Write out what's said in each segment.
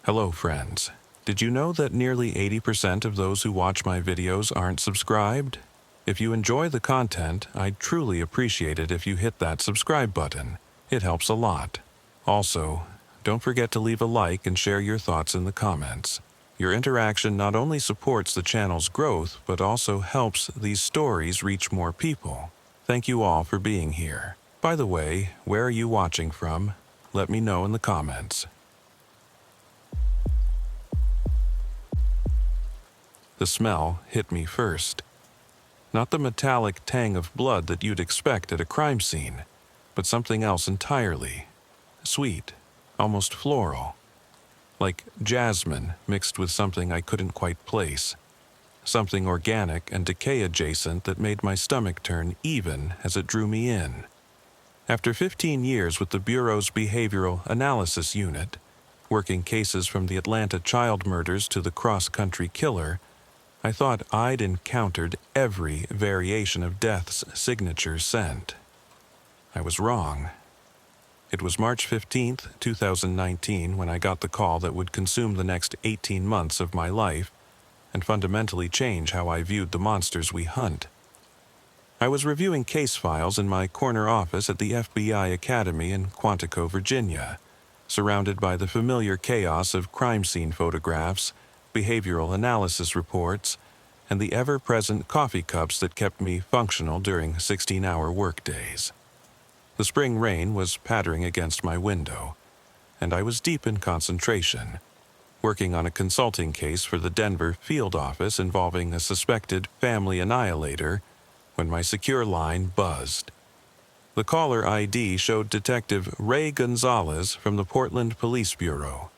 Hello, friends. Did you know that nearly 80% of those who watch my videos aren't subscribed? If you enjoy the content, I'd truly appreciate it if you hit that subscribe button. It helps a lot. Also, don't forget to leave a like and share your thoughts in the comments. Your interaction not only supports the channel's growth, but also helps these stories reach more people. Thank you all for being here. By the way, where are you watching from? Let me know in the comments. The smell hit me first. Not the metallic tang of blood that you'd expect at a crime scene, but something else entirely. Sweet, almost floral. Like jasmine mixed with something I couldn't quite place. Something organic and decay-adjacent that made my stomach turn even as it drew me in. After 15 years with the Bureau's Behavioral Analysis Unit, working cases from the Atlanta child murders to the cross-country killer, I thought I'd encountered every variation of death's signature scent. I was wrong. It was March 15th, 2019, when I got the call that would consume the next 18 months of my life and fundamentally change how I viewed the monsters we hunt. I was reviewing case files in my corner office at the FBI Academy in Quantico, Virginia, surrounded by the familiar chaos of crime scene photographs, behavioral analysis reports, and the ever-present coffee cups that kept me functional during 16-hour workdays. The spring rain was pattering against my window, and I was deep in concentration, working on a consulting case for the Denver field office involving a suspected family annihilator, when my secure line buzzed. The caller ID showed Detective Ray Gonzalez from the Portland Police Bureau,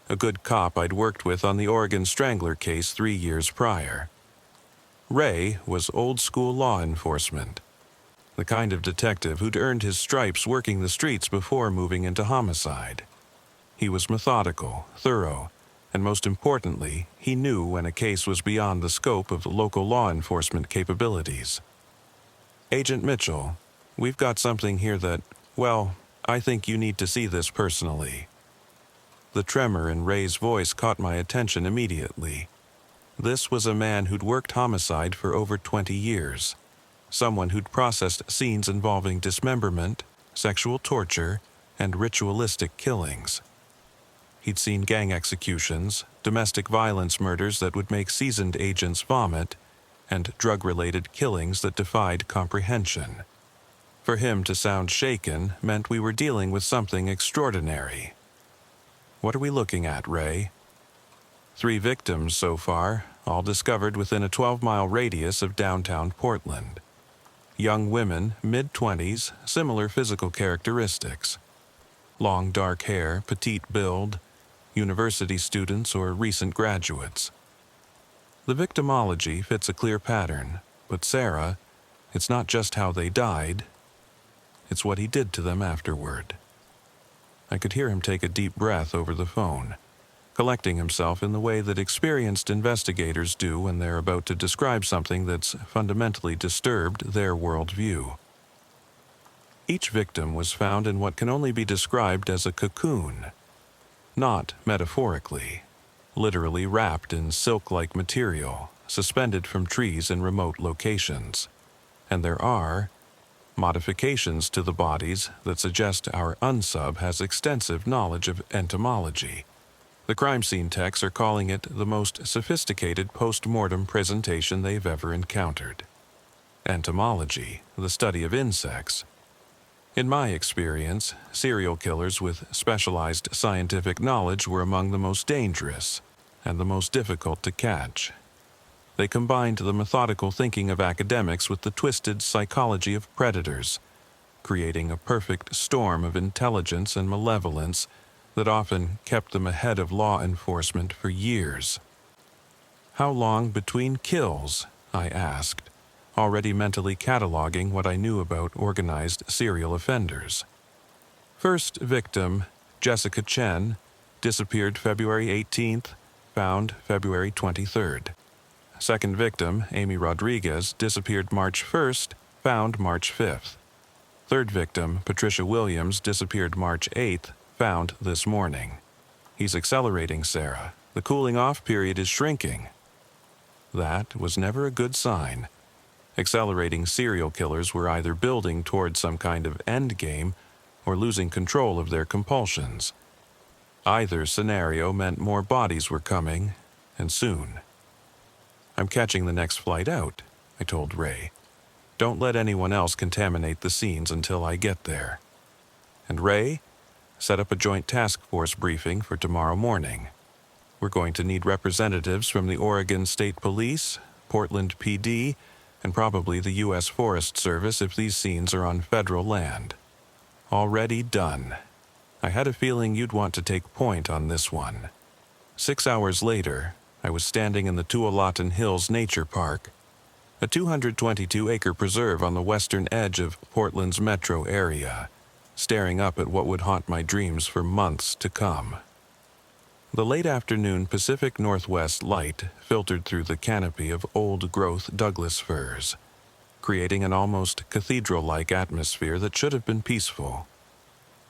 a good cop I'd worked with on the Oregon Strangler case 3 years prior. Ray was old-school law enforcement, the kind of detective who'd earned his stripes working the streets before moving into homicide. He was methodical, thorough, and most importantly, he knew when a case was beyond the scope of local law enforcement capabilities. Agent Mitchell, we've got something here that, well, I think you need to see this personally. The tremor in Ray's voice caught my attention immediately. This was a man who'd worked homicide for over 20 years. Someone who'd processed scenes involving dismemberment, sexual torture, and ritualistic killings. He'd seen gang executions, domestic violence murders that would make seasoned agents vomit, and drug-related killings that defied comprehension. For him to sound shaken meant we were dealing with something extraordinary. What are we looking at, Ray? 3 victims so far, all discovered within a 12-mile radius of downtown Portland. Young women, mid-20s, similar physical characteristics. Long dark hair, petite build, university students or recent graduates. The victimology fits a clear pattern, but Sarah, it's not just how they died, it's what he did to them afterward. I could hear him take a deep breath over the phone, collecting himself in the way that experienced investigators do when they're about to describe something that's fundamentally disturbed their worldview. Each victim was found in what can only be described as a cocoon, not metaphorically, literally wrapped in silk-like material, suspended from trees in remote locations. And there are modifications to the bodies that suggest our unsub has extensive knowledge of entomology. The crime scene techs are calling it the most sophisticated post-mortem presentation they've ever encountered. Entomology, the study of insects. In my experience, serial killers with specialized scientific knowledge were among the most dangerous and the most difficult to catch. They combined the methodical thinking of academics with the twisted psychology of predators, creating a perfect storm of intelligence and malevolence that often kept them ahead of law enforcement for years. How long between kills? I asked, already mentally cataloging what I knew about organized serial offenders. First victim, Jessica Chen, disappeared February 18th, found February 23rd. Second victim, Amy Rodriguez, disappeared March 1st, found March 5th. Third victim, Patricia Williams, disappeared March 8th, found this morning. He's accelerating, Sarah. The cooling off period is shrinking. That was never a good sign. Accelerating serial killers were either building toward some kind of end game or losing control of their compulsions. Either scenario meant more bodies were coming, and soon. I'm catching the next flight out, I told Ray. Don't let anyone else contaminate the scenes until I get there. And Ray, set up a joint task force briefing for tomorrow morning. We're going to need representatives from the Oregon State Police, Portland PD, and probably the U.S. Forest Service if these scenes are on federal land. Already done. I had a feeling you'd want to take point on this one. 6 hours later, I was standing in the Tualatin Hills Nature Park, a 222-acre preserve on the western edge of Portland's metro area, staring up at what would haunt my dreams for months to come. The late afternoon Pacific Northwest light filtered through the canopy of old-growth Douglas firs, creating an almost cathedral-like atmosphere that should have been peaceful.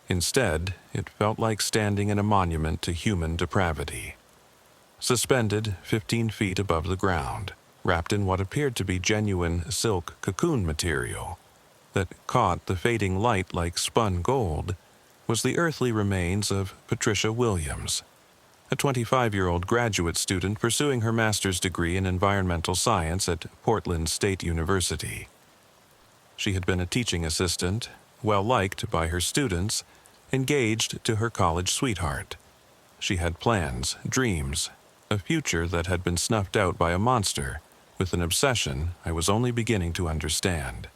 Instead, it felt like standing in a monument to human depravity. Suspended 15 feet above the ground, wrapped in what appeared to be genuine silk cocoon material that caught the fading light like spun gold, was the earthly remains of Patricia Williams, a 25-year-old graduate student pursuing her master's degree in environmental science at Portland State University. She had been a teaching assistant, well-liked by her students, engaged to her college sweetheart. She had plans, dreams, a future that had been snuffed out by a monster with an obsession I was only beginning to understand.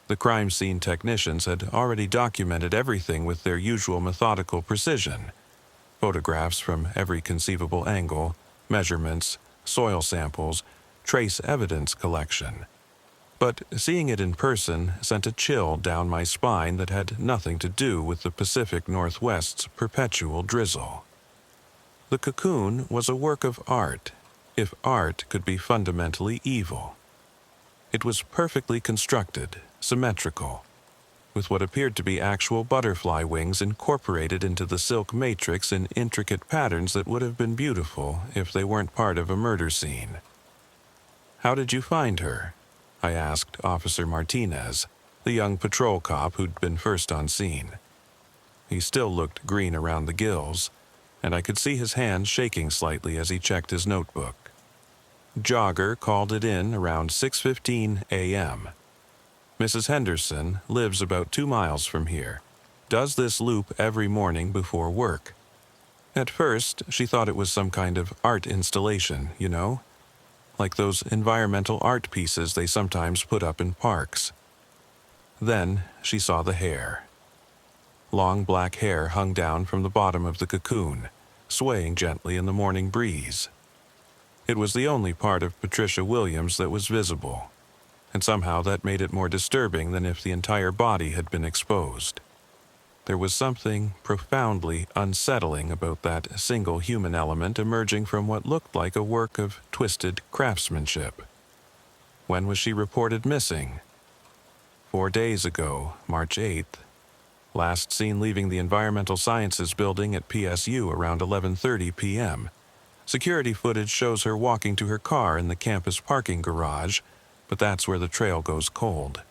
The crime scene technicians had already documented everything with their usual methodical precision. Photographs from every conceivable angle, measurements, soil samples, trace evidence collection. But seeing it in person sent a chill down my spine that had nothing to do with the Pacific Northwest's perpetual drizzle. The cocoon was a work of art, if art could be fundamentally evil. It was perfectly constructed, symmetrical, with what appeared to be actual butterfly wings incorporated into the silk matrix in intricate patterns that would have been beautiful if they weren't part of a murder scene. "How did you find her?" I asked Officer Martinez, the young patrol cop who'd been first on scene. He still looked green around the gills, and I could see his hands shaking slightly as he checked his notebook. Jogger called it in around 6:15 a.m. Mrs. Henderson lives about 2 miles from here, does this loop every morning before work. At first, she thought it was some kind of art installation, you know? Like those environmental art pieces they sometimes put up in parks. Then she saw the hair. Long black hair hung down from the bottom of the cocoon, swaying gently in the morning breeze. It was the only part of Patricia Williams that was visible, and somehow that made it more disturbing than if the entire body had been exposed. There was something profoundly unsettling about that single human element emerging from what looked like a work of twisted craftsmanship. When was she reported missing? 4 days ago, March 8th. Last seen leaving the Environmental Sciences building at PSU around 11:30 p.m. Security footage shows her walking to her car in the campus parking garage, but that's where the trail goes cold.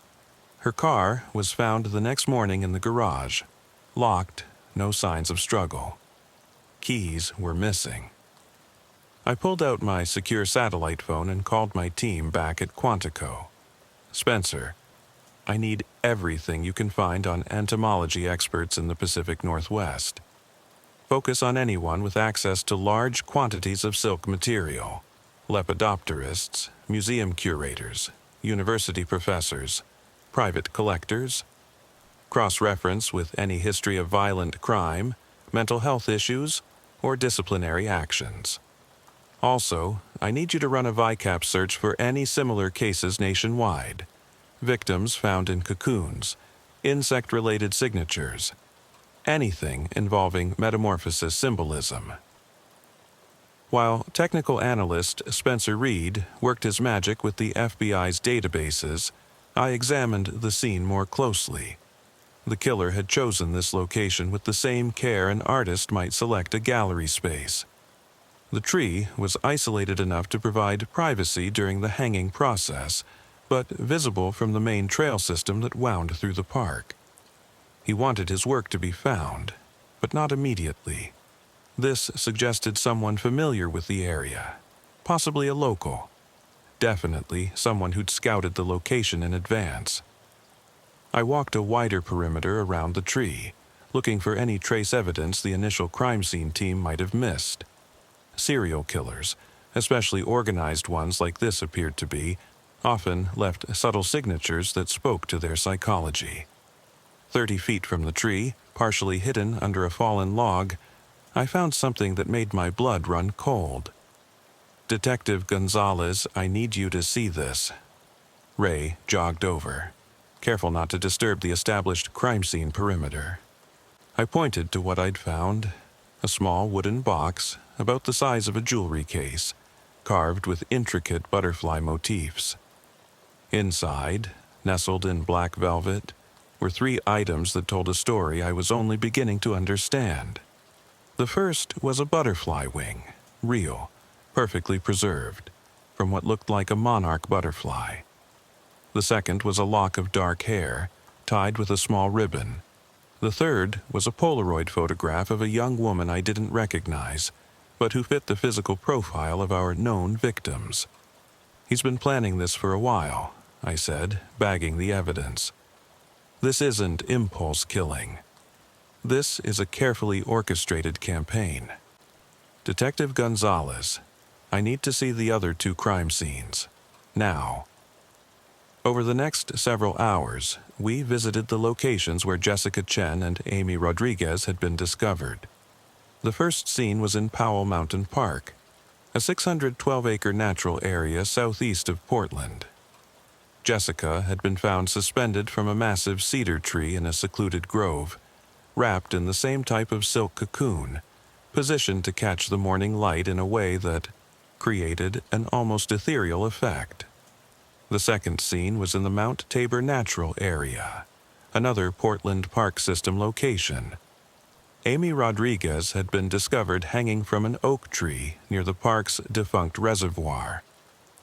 Her car was found the next morning in the garage. Locked, no signs of struggle. Keys were missing. I pulled out my secure satellite phone and called my team back at Quantico. "Spencer, I need everything you can find on entomology experts in the Pacific Northwest. Focus on anyone with access to large quantities of silk material. Lepidopterists, museum curators, university professors, private collectors. Cross-reference with any history of violent crime, mental health issues, or disciplinary actions. Also, I need you to run a VICAP search for any similar cases nationwide. Victims found in cocoons, insect-related signatures, anything involving metamorphosis symbolism." While technical analyst Spencer Reed worked his magic with the FBI's databases, I examined the scene more closely. The killer had chosen this location with the same care an artist might select a gallery space. The tree was isolated enough to provide privacy during the hanging process, but visible from the main trail system that wound through the park. He wanted his work to be found, but not immediately. This suggested someone familiar with the area, possibly a local. Definitely someone who'd scouted the location in advance. I walked a wider perimeter around the tree, looking for any trace evidence the initial crime scene team might have missed. Serial killers, especially organized ones like this appeared to be, often left subtle signatures that spoke to their psychology. 30 feet from the tree, partially hidden under a fallen log, I found something that made my blood run cold. "Detective Gonzalez, I need you to see this." Ray jogged over, careful not to disturb the established crime scene perimeter. I pointed to what I'd found, a small wooden box about the size of a jewelry case, carved with intricate butterfly motifs. Inside, nestled in black velvet, were 3 items that told a story I was only beginning to understand. The first was a butterfly wing, real, perfectly preserved, from what looked like a monarch butterfly. The second was a lock of dark hair, tied with a small ribbon. The third was a Polaroid photograph of a young woman I didn't recognize, but who fit the physical profile of our known victims. "He's been planning this for a while," I said, bagging the evidence. "This isn't impulse killing. This is a carefully orchestrated campaign. Detective Gonzalez, I need to see the other 2 crime scenes. Now." Over the next several hours, we visited the locations where Jessica Chen and Amy Rodriguez had been discovered. The first scene was in Powell Mountain Park, a 612-acre natural area southeast of Portland. Jessica had been found suspended from a massive cedar tree in a secluded grove, wrapped in the same type of silk cocoon, positioned to catch the morning light in a way that created an almost ethereal effect. The second scene was in the Mount Tabor Natural Area, another Portland Park System location. Amy Rodriguez had been discovered hanging from an oak tree near the park's defunct reservoir.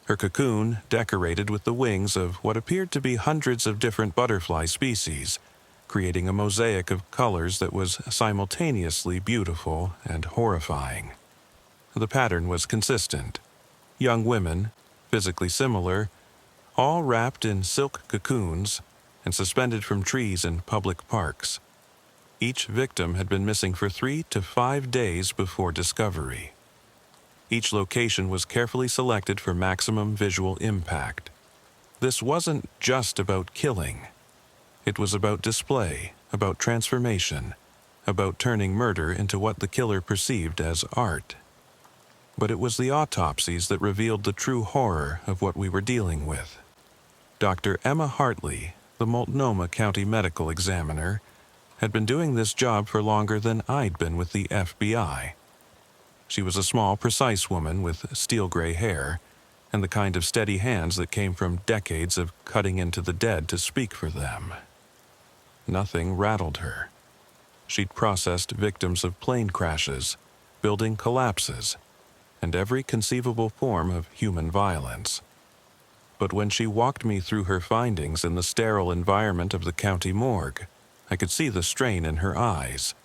Her cocoon decorated with the wings of what appeared to be hundreds of different butterfly species, creating a mosaic of colors that was simultaneously beautiful and horrifying. The pattern was consistent. Young women, physically similar, all wrapped in silk cocoons and suspended from trees in public parks. Each victim had been missing for 3 to 5 days before discovery. Each location was carefully selected for maximum visual impact. This wasn't just about killing. It was about display, about transformation, about turning murder into what the killer perceived as art. But it was the autopsies that revealed the true horror of what we were dealing with. Dr. Emma Hartley, the Multnomah County medical examiner, had been doing this job for longer than I'd been with the FBI. She was a small, precise woman with steel-gray hair and the kind of steady hands that came from decades of cutting into the dead to speak for them. Nothing rattled her. She'd processed victims of plane crashes, building collapses, and every conceivable form of human violence. But when she walked me through her findings in the sterile environment of the county morgue, I could see the strain in her eyes.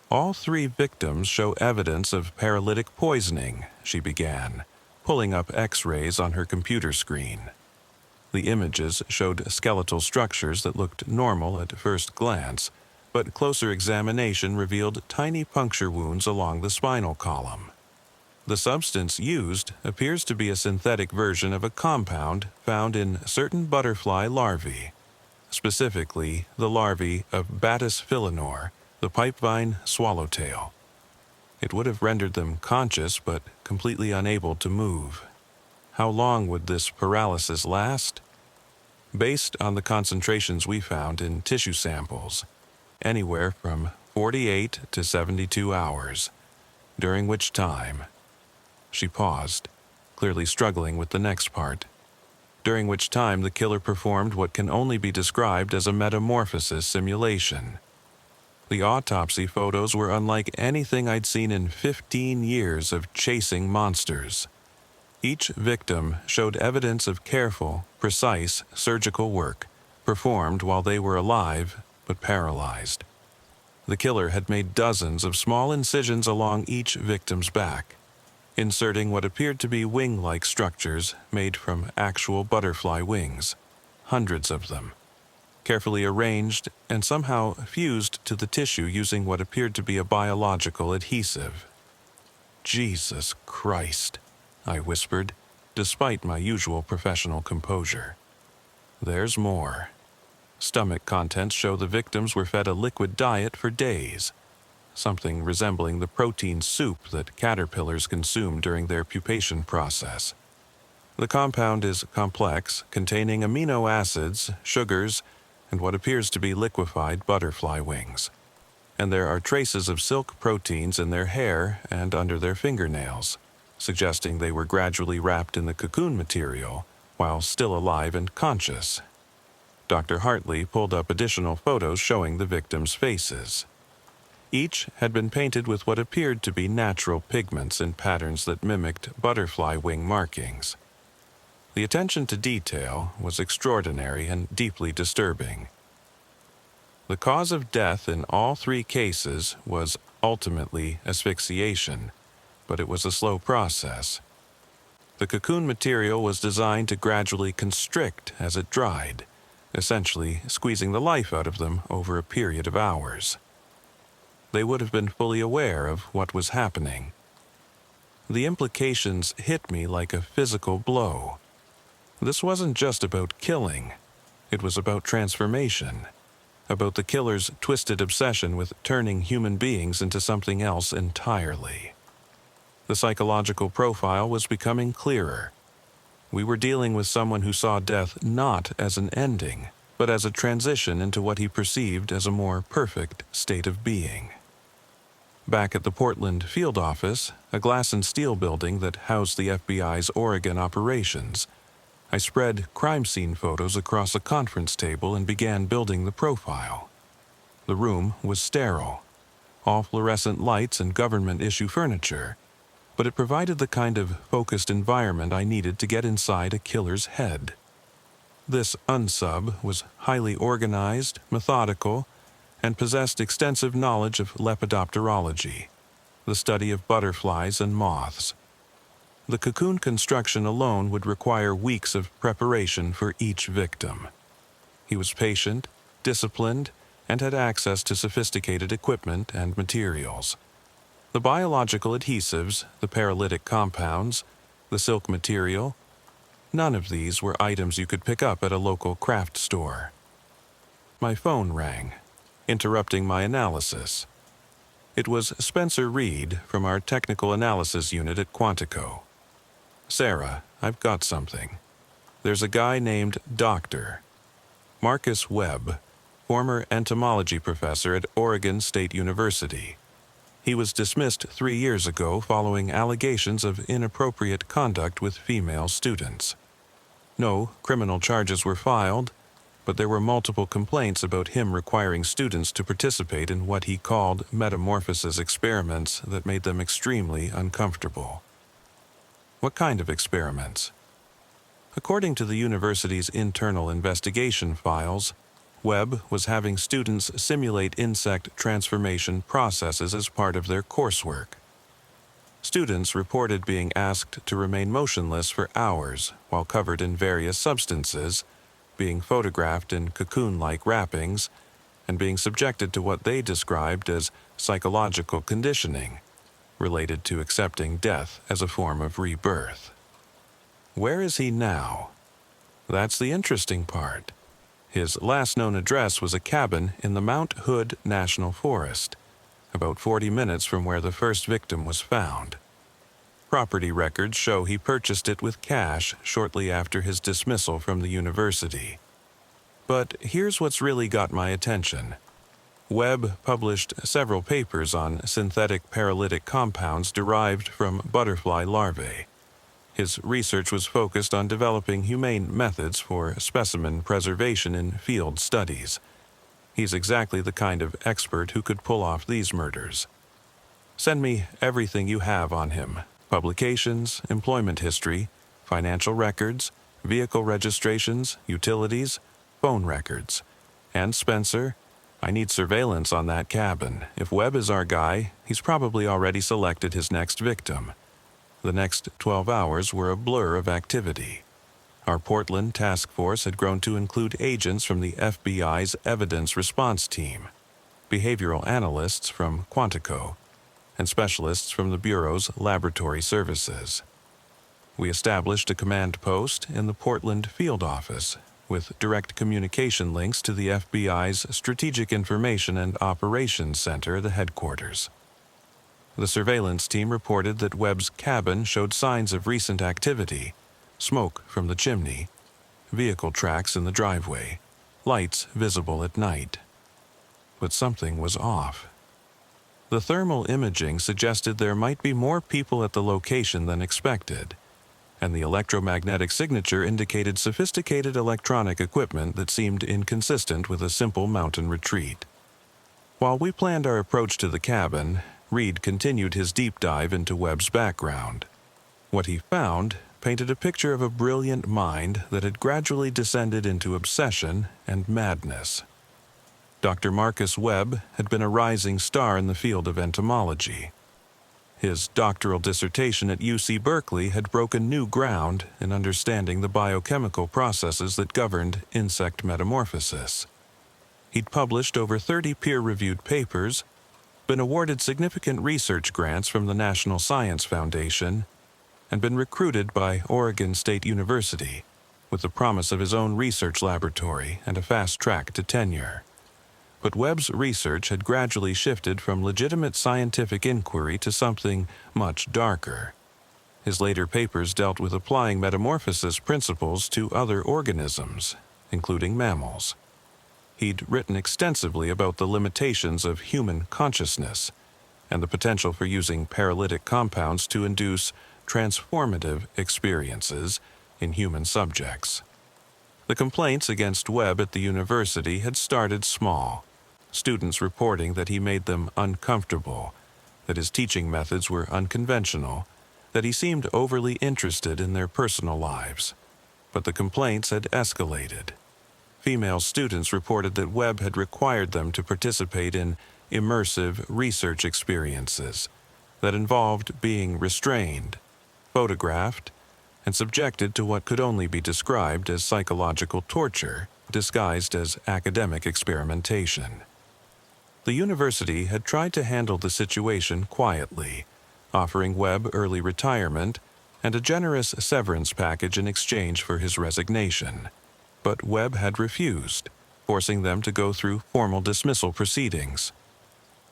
"All 3 victims show evidence of paralytic poisoning," she began, pulling up X-rays on her computer screen. The images showed skeletal structures that looked normal at first glance, but closer examination revealed tiny puncture wounds along the spinal column. The substance used appears to be a synthetic version of a compound found in certain butterfly larvae, specifically the larvae of Batis filinor, the pipevine swallowtail. It would have rendered them conscious but completely unable to move. How long would this paralysis last? Based on the concentrations we found in tissue samples, anywhere from 48 to 72 hours, during which time... She paused, clearly struggling with the next part. during which time the killer performed what can only be described as a metamorphosis simulation. The autopsy photos were unlike anything I'd seen in 15 years of chasing monsters. Each victim showed evidence of careful, precise surgical work, performed while they were alive but paralyzed. The killer had made dozens of small incisions along each victim's back, inserting what appeared to be wing-like structures made from actual butterfly wings, hundreds of them, carefully arranged and somehow fused to the tissue using what appeared to be a biological adhesive. "Jesus Christ," I whispered, despite my usual professional composure. "There's more." Stomach contents show the victims were fed a liquid diet for days, something resembling the protein soup that caterpillars consume during their pupation process. The compound is complex, containing amino acids, sugars, and what appears to be liquefied butterfly wings. And there are traces of silk proteins in their hair and under their fingernails, suggesting they were gradually wrapped in the cocoon material while still alive and conscious. Dr. Hartley pulled up additional photos showing the victims' faces. Each had been painted with what appeared to be natural pigments in patterns that mimicked butterfly wing markings. The attention to detail was extraordinary and deeply disturbing. The cause of death in all three cases was ultimately asphyxiation, but it was a slow process. The cocoon material was designed to gradually constrict as it dried, essentially squeezing the life out of them over a period of hours. They would have been fully aware of what was happening. The implications hit me like a physical blow. This wasn't just about killing. It was about transformation, about the killer's twisted obsession with turning human beings into something else entirely. The psychological profile was becoming clearer. We were dealing with someone who saw death not as an ending, but as a transition into what he perceived as a more perfect state of being. Back at the Portland field office, a glass and steel building that housed the FBI's Oregon operations, I spread crime scene photos across a conference table and began building the profile. The room was sterile, all fluorescent lights and government-issue furniture, but it provided the kind of focused environment I needed to get inside a killer's head. This unsub was highly organized, methodical, and possessed extensive knowledge of lepidopterology, the study of butterflies and moths. The cocoon construction alone would require weeks of preparation for each victim. He was patient, disciplined, and had access to sophisticated equipment and materials. The biological adhesives, the paralytic compounds, the silk material, none of these were items you could pick up at a local craft store. My phone rang, interrupting my analysis. It was Spencer Reed from our technical analysis unit at Quantico. "Sarah, I've got something. There's a guy named Dr. Marcus Webb, former entomology professor at Oregon State University. He was dismissed 3 years ago following allegations of inappropriate conduct with female students. No criminal charges were filed, but there were multiple complaints about him requiring students to participate in what he called metamorphosis experiments that made them extremely uncomfortable." "What kind of experiments?" According to the university's internal investigation files, Webb was having students simulate insect transformation processes as part of their coursework. Students reported being asked to remain motionless for hours while covered in various substances, being photographed in cocoon-like wrappings, and being subjected to what they described as psychological conditioning, related to accepting death as a form of rebirth. Where is he now? That's the interesting part. His last known address was a cabin in the Mount Hood National Forest, about 40 minutes from where the first victim was found. Property records show he purchased it with cash shortly after his dismissal from the university. But here's what's really got my attention. Webb published several papers on synthetic paralytic compounds derived from butterfly larvae. His research was focused on developing humane methods for specimen preservation in field studies. He's exactly the kind of expert who could pull off these murders. Send me everything you have on him: publications, employment history, financial records, vehicle registrations, utilities, phone records. And Spencer, I need surveillance on that cabin. If Webb is our guy, he's probably already selected his next victim. The next 12 hours were a blur of activity. Our Portland task force had grown to include agents from the FBI's Evidence Response Team, behavioral analysts from Quantico, and specialists from the Bureau's laboratory services. We established a command post in the Portland field office with direct communication links to the FBI's Strategic Information and Operations Center, the headquarters. The surveillance team reported that Webb's cabin showed signs of recent activity: smoke from the chimney, vehicle tracks in the driveway, lights visible at night. But something was off. The thermal imaging suggested there might be more people at the location than expected, and the electromagnetic signature indicated sophisticated electronic equipment that seemed inconsistent with a simple mountain retreat. While we planned our approach to the cabin, Reed continued his deep dive into Webb's background. What he found painted a picture of a brilliant mind that had gradually descended into obsession and madness. Dr. Marcus Webb had been a rising star in the field of entomology. His doctoral dissertation at UC Berkeley had broken new ground in understanding the biochemical processes that governed insect metamorphosis. He'd published over 30 peer-reviewed papers, been awarded significant research grants from the National Science Foundation, and been recruited by Oregon State University with the promise of his own research laboratory and a fast track to tenure. But Webb's research had gradually shifted from legitimate scientific inquiry to something much darker. His later papers dealt with applying metamorphosis principles to other organisms, including mammals. He'd written extensively about the limitations of human consciousness and the potential for using paralytic compounds to induce transformative experiences in human subjects. The complaints against Webb at the university had started small, students reporting that he made them uncomfortable, that his teaching methods were unconventional, that he seemed overly interested in their personal lives. But the complaints had escalated. Female students reported that Webb had required them to participate in immersive research experiences that involved being restrained, photographed, and subjected to what could only be described as psychological torture disguised as academic experimentation. The university had tried to handle the situation quietly, offering Webb early retirement and a generous severance package in exchange for his resignation. But Webb had refused, forcing them to go through formal dismissal proceedings.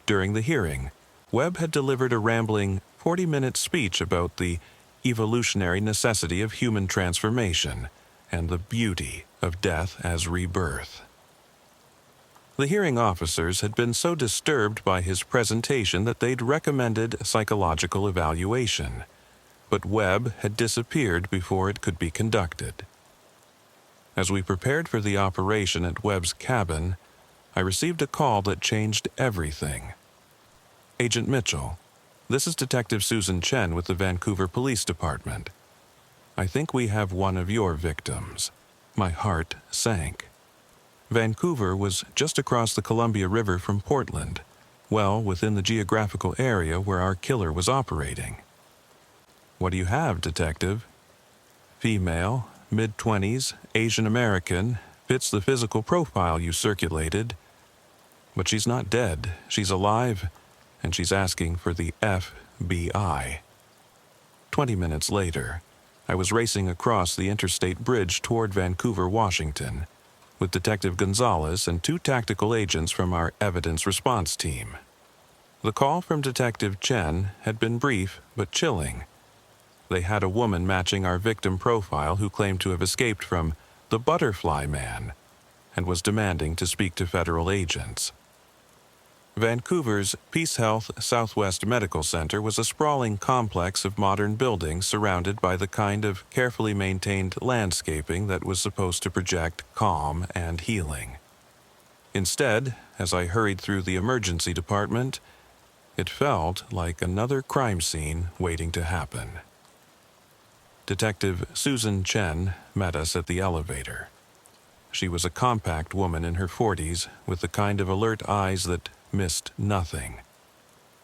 During the hearing, Webb had delivered a rambling 40-minute speech about the evolutionary necessity of human transformation and the beauty of death as rebirth. The hearing officers had been so disturbed by his presentation that they'd recommended psychological evaluation, but Webb had disappeared before it could be conducted. As we prepared for the operation at Webb's cabin, I received a call that changed everything. "Agent Mitchell, this is Detective Susan Chen with the Vancouver Police Department. I think we have one of your victims." My heart sank. Vancouver was just across the Columbia River from Portland, well within the geographical area where our killer was operating. "What do you have, Detective?" "Female, mid-20s, Asian American, fits the physical profile you circulated. But she's not dead, she's alive, and she's asking for the FBI." 20 minutes later, I was racing across the interstate bridge toward Vancouver, Washington, with Detective Gonzalez and 2 tactical agents from our evidence response team. The call from Detective Chen had been brief but chilling. They had a woman matching our victim profile who claimed to have escaped from the Butterfly Man and was demanding to speak to federal agents. Vancouver's Peace Health Southwest Medical Center was a sprawling complex of modern buildings surrounded by the kind of carefully maintained landscaping that was supposed to project calm and healing. Instead, as I hurried through the emergency department, it felt like another crime scene waiting to happen. Detective Susan Chen met us at the elevator. She was a compact woman in her 40s with the kind of alert eyes that missed nothing,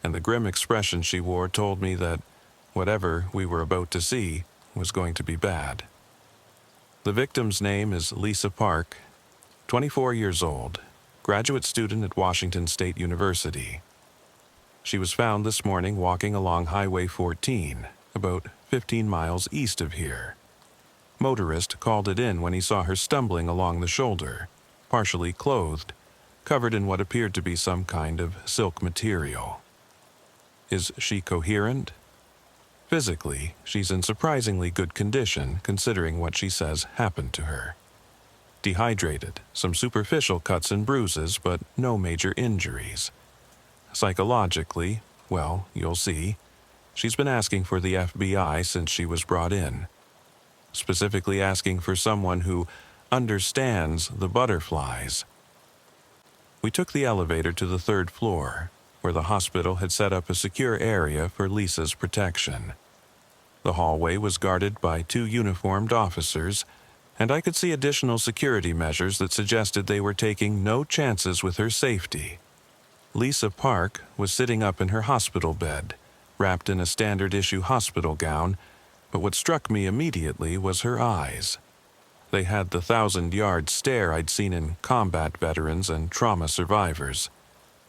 and the grim expression she wore told me that whatever we were about to see was going to be bad. The victim's name is Lisa Park, 24 years old, graduate student at Washington State University. She was found this morning walking along Highway 14, about 15 miles east of here. Motorist called it in when he saw her stumbling along the shoulder, partially clothed, covered in what appeared to be some kind of silk material. Is she coherent? Physically, she's in surprisingly good condition considering what she says happened to her. Dehydrated, some superficial cuts and bruises, but no major injuries. Psychologically, well, you'll see, she's been asking for the FBI since she was brought in. Specifically asking for someone who understands the butterflies. We took the elevator to the 3rd floor, where the hospital had set up a secure area for Lisa's protection. The hallway was guarded by 2 uniformed officers, and I could see additional security measures that suggested they were taking no chances with her safety. Lisa Park was sitting up in her hospital bed, wrapped in a standard-issue hospital gown, but what struck me immediately was her eyes. They had the 1,000-yard stare I'd seen in combat veterans and trauma survivors,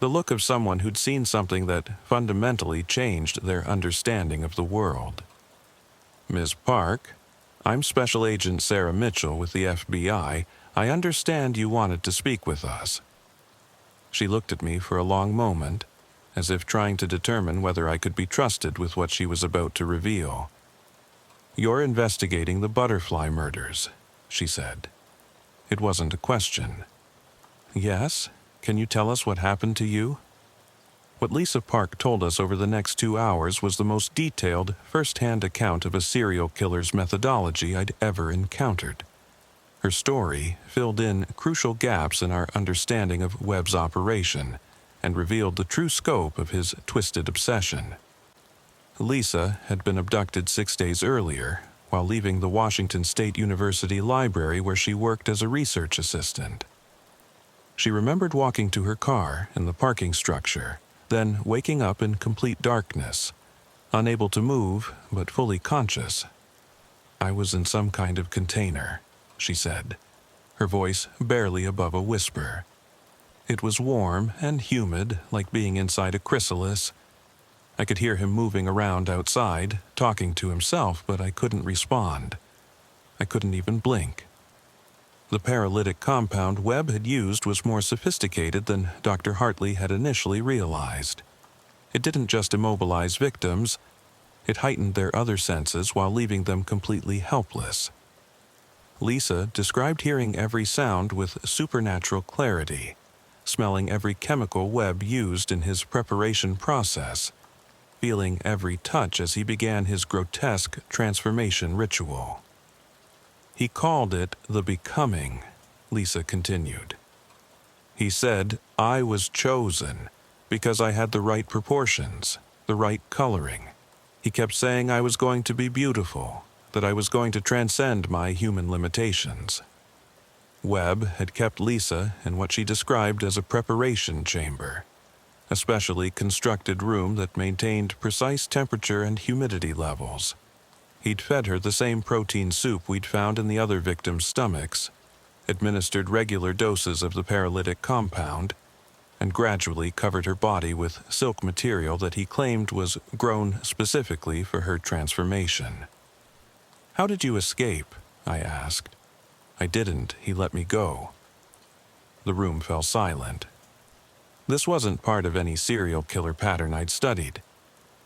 the look of someone who'd seen something that fundamentally changed their understanding of the world. Ms. Park, I'm Special Agent Sarah Mitchell with the FBI. I understand you wanted to speak with us. She looked at me for a long moment, as if trying to determine whether I could be trusted with what she was about to reveal. You're investigating the butterfly murders, she said. It wasn't a question. Yes? Can you tell us what happened to you? What Lisa Park told us over the next 2 hours was the most detailed, first-hand account of a serial killer's methodology I'd ever encountered. Her story filled in crucial gaps in our understanding of Webb's operation and revealed the true scope of his twisted obsession. Lisa had been abducted 6 days earlier, while leaving the Washington State University library where she worked as a research assistant. She remembered walking to her car in the parking structure, then waking up in complete darkness, unable to move but fully conscious. I was in some kind of container, she said, her voice barely above a whisper. It was warm and humid, like being inside a chrysalis. I could hear him moving around outside, talking to himself, but I couldn't respond. I couldn't even blink. The paralytic compound Webb had used was more sophisticated than Dr. Hartley had initially realized. It didn't just immobilize victims, it heightened their other senses while leaving them completely helpless. Lisa described hearing every sound with supernatural clarity, smelling every chemical Webb used in his preparation process, feeling every touch as he began his grotesque transformation ritual. He called it the becoming, Lisa continued. He said, I was chosen because I had the right proportions, the right coloring. He kept saying I was going to be beautiful, that I was going to transcend my human limitations. Webb had kept Lisa in what she described as a preparation chamber, a specially constructed room that maintained precise temperature and humidity levels. He'd fed her the same protein soup we'd found in the other victims' stomachs, administered regular doses of the paralytic compound, and gradually covered her body with silk material that he claimed was grown specifically for her transformation. How did you escape? I asked. I didn't. He let me go. The room fell silent. This wasn't part of any serial killer pattern I'd studied.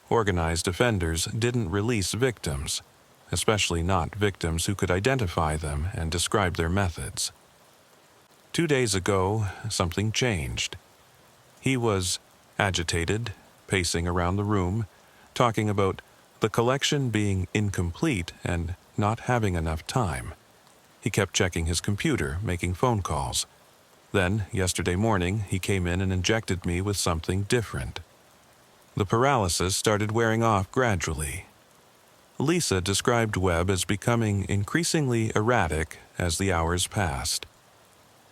Organized offenders didn't release victims, especially not victims who could identify them and describe their methods. 2 days ago, something changed. He was agitated, pacing around the room, talking about the collection being incomplete and not having enough time. He kept checking his computer, making phone calls. Then, yesterday morning, he came in and injected me with something different. The paralysis started wearing off gradually. Lisa described Webb as becoming increasingly erratic as the hours passed.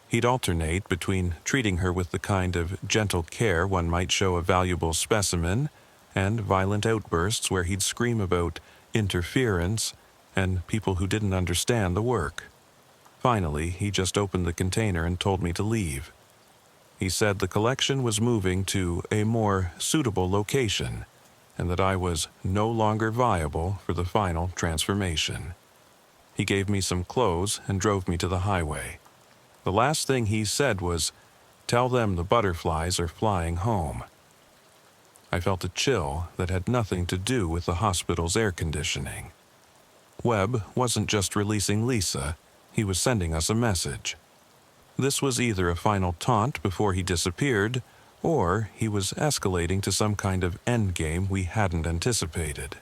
He'd alternate between treating her with the kind of gentle care one might show a valuable specimen and violent outbursts where he'd scream about interference and people who didn't understand the work. Finally, he just opened the container and told me to leave. He said the collection was moving to a more suitable location and that I was no longer viable for the final transformation. He gave me some clothes and drove me to the highway. The last thing he said was, "Tell them the butterflies are flying home." I felt a chill that had nothing to do with the hospital's air conditioning. Webb wasn't just releasing Lisa, he was sending us a message. This was either a final taunt before he disappeared, or he was escalating to some kind of endgame we hadn't anticipated.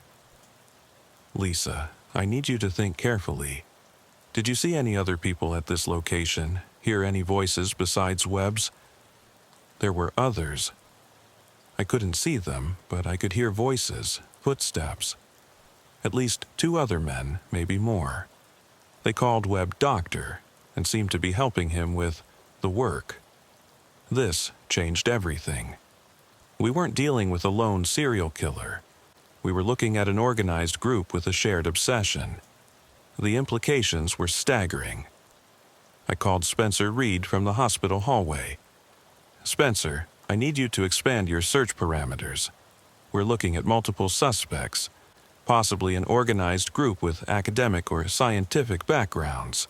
"Lisa, I need you to think carefully. Did you see any other people at this location? Hear any voices besides Webb's?" There were others. I couldn't see them, but I could hear voices, footsteps. At least 2 other men, maybe more. They called Webb Doctor and seemed to be helping him with the work. This changed everything. We weren't dealing with a lone serial killer. We were looking at an organized group with a shared obsession. The implications were staggering. I called Spencer Reed from the hospital hallway. "Spencer, I need you to expand your search parameters. We're looking at multiple suspects, possibly an organized group with academic or scientific backgrounds.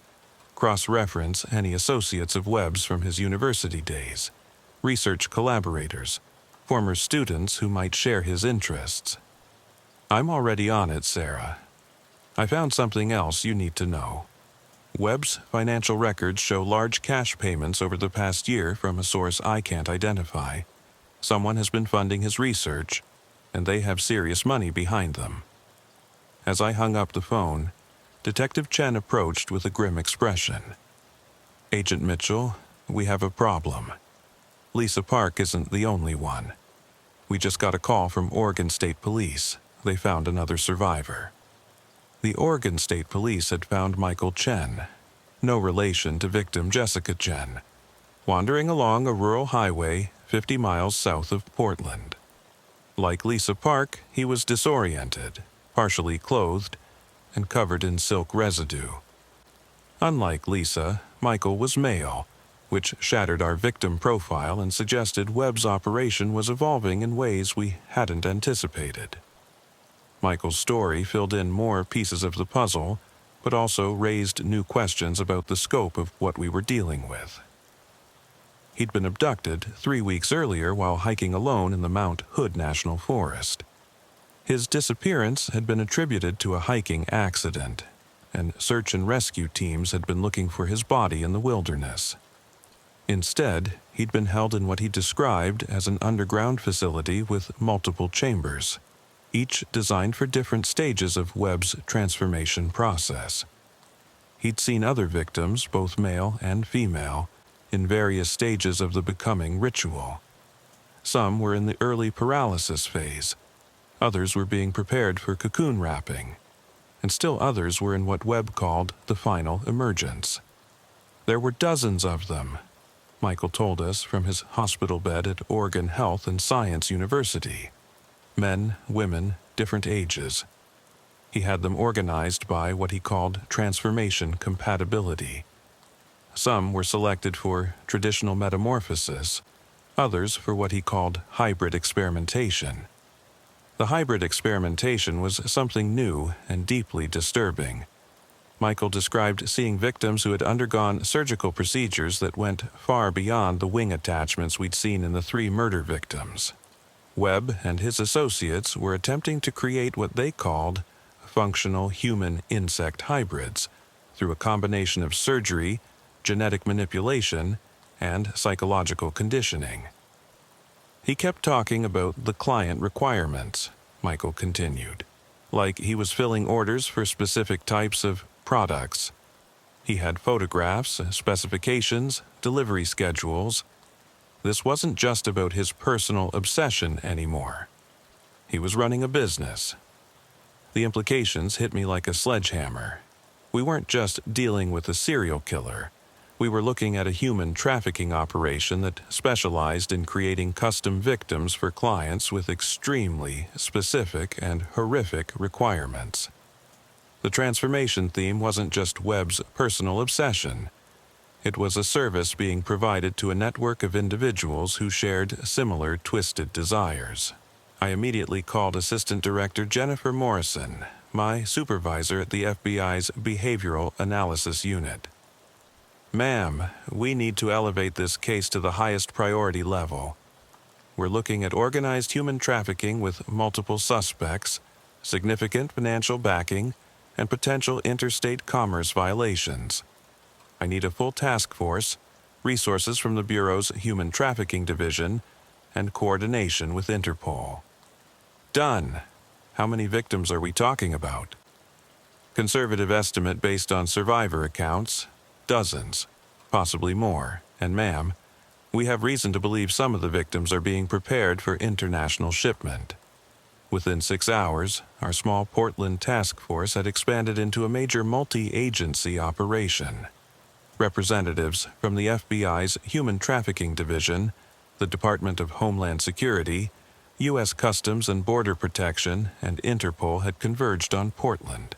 Cross-reference any associates of Webb's from his university days, research collaborators, former students who might share his interests." "I'm already on it, Sarah. I found something else you need to know. Webb's financial records show large cash payments over the past year from a source I can't identify. Someone has been funding his research, and they have serious money behind them." As I hung up the phone, Detective Chen approached with a grim expression. "Agent Mitchell, we have a problem. Lisa Park isn't the only one. We just got a call from Oregon State Police. They found another survivor." The Oregon State Police had found Michael Chen, no relation to victim Jessica Chen, wandering along a rural highway 50 miles south of Portland. Like Lisa Park, he was disoriented, partially clothed, and covered in silk residue. Unlike Lisa, Michael was male, which shattered our victim profile and suggested Webb's operation was evolving in ways we hadn't anticipated. Michael's story filled in more pieces of the puzzle, but also raised new questions about the scope of what we were dealing with. He'd been abducted 3 weeks earlier while hiking alone in the Mount Hood National Forest. His disappearance had been attributed to a hiking accident, and search and rescue teams had been looking for his body in the wilderness. Instead, he'd been held in what he described as an underground facility with multiple chambers, each designed for different stages of Webb's transformation process. He'd seen other victims, both male and female, in various stages of the becoming ritual. Some were in the early paralysis phase, others were being prepared for cocoon wrapping, and still others were in what Webb called the final emergence. There were dozens of them, Michael told us from his hospital bed at Oregon Health and Science University. Men, women, different ages. He had them organized by what he called transformation compatibility. Some were selected for traditional metamorphosis, others for what he called hybrid experimentation. The hybrid experimentation was something new and deeply disturbing. Michael described seeing victims who had undergone surgical procedures that went far beyond the wing attachments we'd seen in the 3 murder victims. Webb and his associates were attempting to create what they called functional human-insect hybrids through a combination of surgery, genetic manipulation, and psychological conditioning. He kept talking about the client requirements, Michael continued, like he was filling orders for specific types of products. He had photographs, specifications, delivery schedules. This wasn't just about his personal obsession anymore. He was running a business. The implications hit me like a sledgehammer. We weren't just dealing with a serial killer. We were looking at a human trafficking operation that specialized in creating custom victims for clients with extremely specific and horrific requirements. The transformation theme wasn't just Webb's personal obsession. It was a service being provided to a network of individuals who shared similar twisted desires. I immediately called Assistant Director Jennifer Morrison, my supervisor at the FBI's Behavioral Analysis Unit. "Ma'am, we need to elevate this case to the highest priority level. We're looking at organized human trafficking with multiple suspects, significant financial backing, and potential interstate commerce violations. I need a full task force, resources from the Bureau's Human Trafficking Division, and coordination with Interpol." "Done. How many victims are we talking about?" "Conservative estimate based on survivor accounts, dozens, possibly more, and ma'am, we have reason to believe some of the victims are being prepared for international shipment." Within 6 hours, our small Portland task force had expanded into a major multi-agency operation. Representatives from the FBI's Human Trafficking Division, the Department of Homeland Security, U.S. Customs and Border Protection, and Interpol had converged on Portland.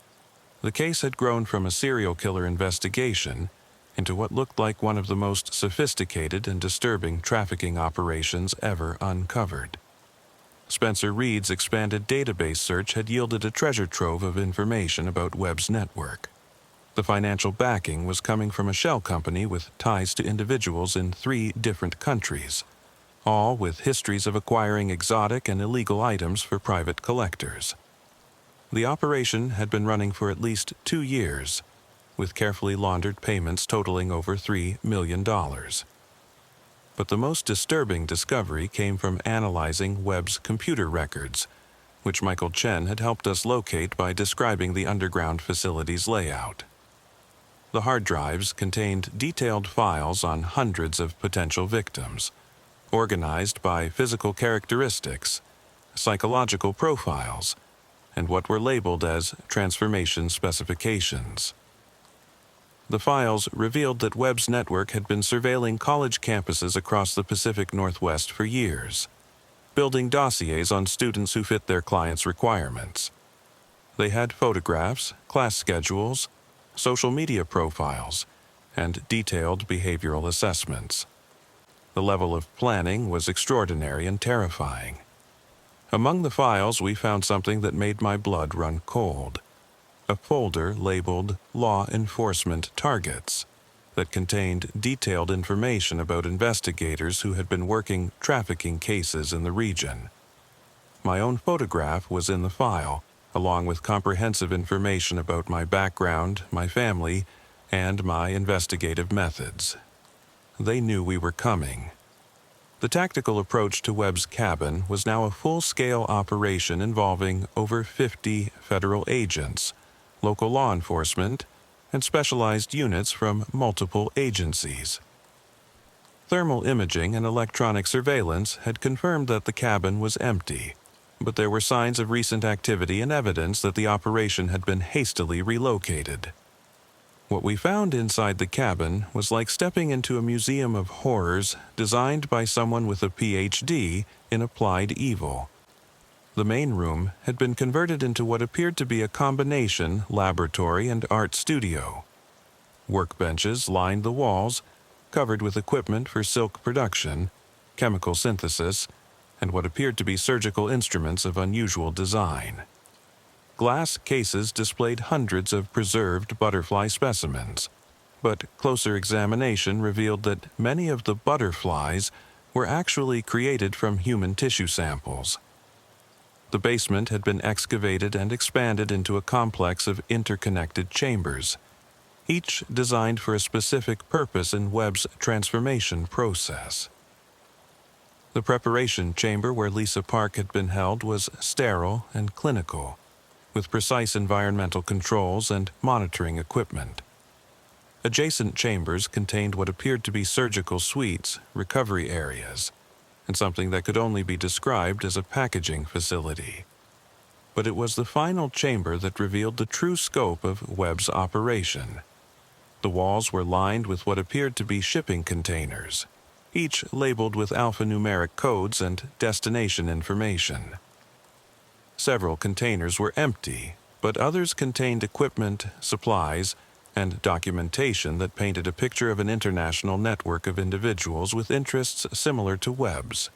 The case had grown from a serial killer investigation into what looked like one of the most sophisticated and disturbing trafficking operations ever uncovered. Spencer Reed's expanded database search had yielded a treasure trove of information about Webb's network. The financial backing was coming from a shell company with ties to individuals in 3 different countries, all with histories of acquiring exotic and illegal items for private collectors. The operation had been running for at least 2 years, with carefully laundered payments totaling over $3 million. But the most disturbing discovery came from analyzing Webb's computer records, which Michael Chen had helped us locate by describing the underground facility's layout. The hard drives contained detailed files on hundreds of potential victims, organized by physical characteristics, psychological profiles, and what were labeled as transformation specifications. The files revealed that Webb's network had been surveilling college campuses across the Pacific Northwest for years, building dossiers on students who fit their clients' requirements. They had photographs, class schedules, social media profiles, and detailed behavioral assessments. The level of planning was extraordinary and terrifying. Among the files, we found something that made my blood run cold. A folder labeled Law Enforcement Targets that contained detailed information about investigators who had been working trafficking cases in the region. My own photograph was in the file, along with comprehensive information about my background, my family, and my investigative methods. They knew we were coming. The tactical approach to Webb's cabin was now a full-scale operation involving over 50 federal agents, local law enforcement, and specialized units from multiple agencies. Thermal imaging and electronic surveillance had confirmed that the cabin was empty, but there were signs of recent activity and evidence that the operation had been hastily relocated. What we found inside the cabin was like stepping into a museum of horrors designed by someone with a PhD in applied evil. The main room had been converted into what appeared to be a combination laboratory and art studio. Workbenches lined the walls, covered with equipment for silk production, chemical synthesis, and what appeared to be surgical instruments of unusual design. Glass cases displayed hundreds of preserved butterfly specimens, but closer examination revealed that many of the butterflies were actually created from human tissue samples. The basement had been excavated and expanded into a complex of interconnected chambers, each designed for a specific purpose in Webb's transformation process. The preparation chamber where Lisa Park had been held was sterile and clinical, with precise environmental controls and monitoring equipment. Adjacent chambers contained what appeared to be surgical suites, recovery areas, and something that could only be described as a packaging facility. But it was the final chamber that revealed the true scope of Webb's operation. The walls were lined with what appeared to be shipping containers, each labeled with alphanumeric codes and destination information. Several containers were empty, but others contained equipment, supplies, and documentation that painted a picture of an international network of individuals with interests similar to Webb's.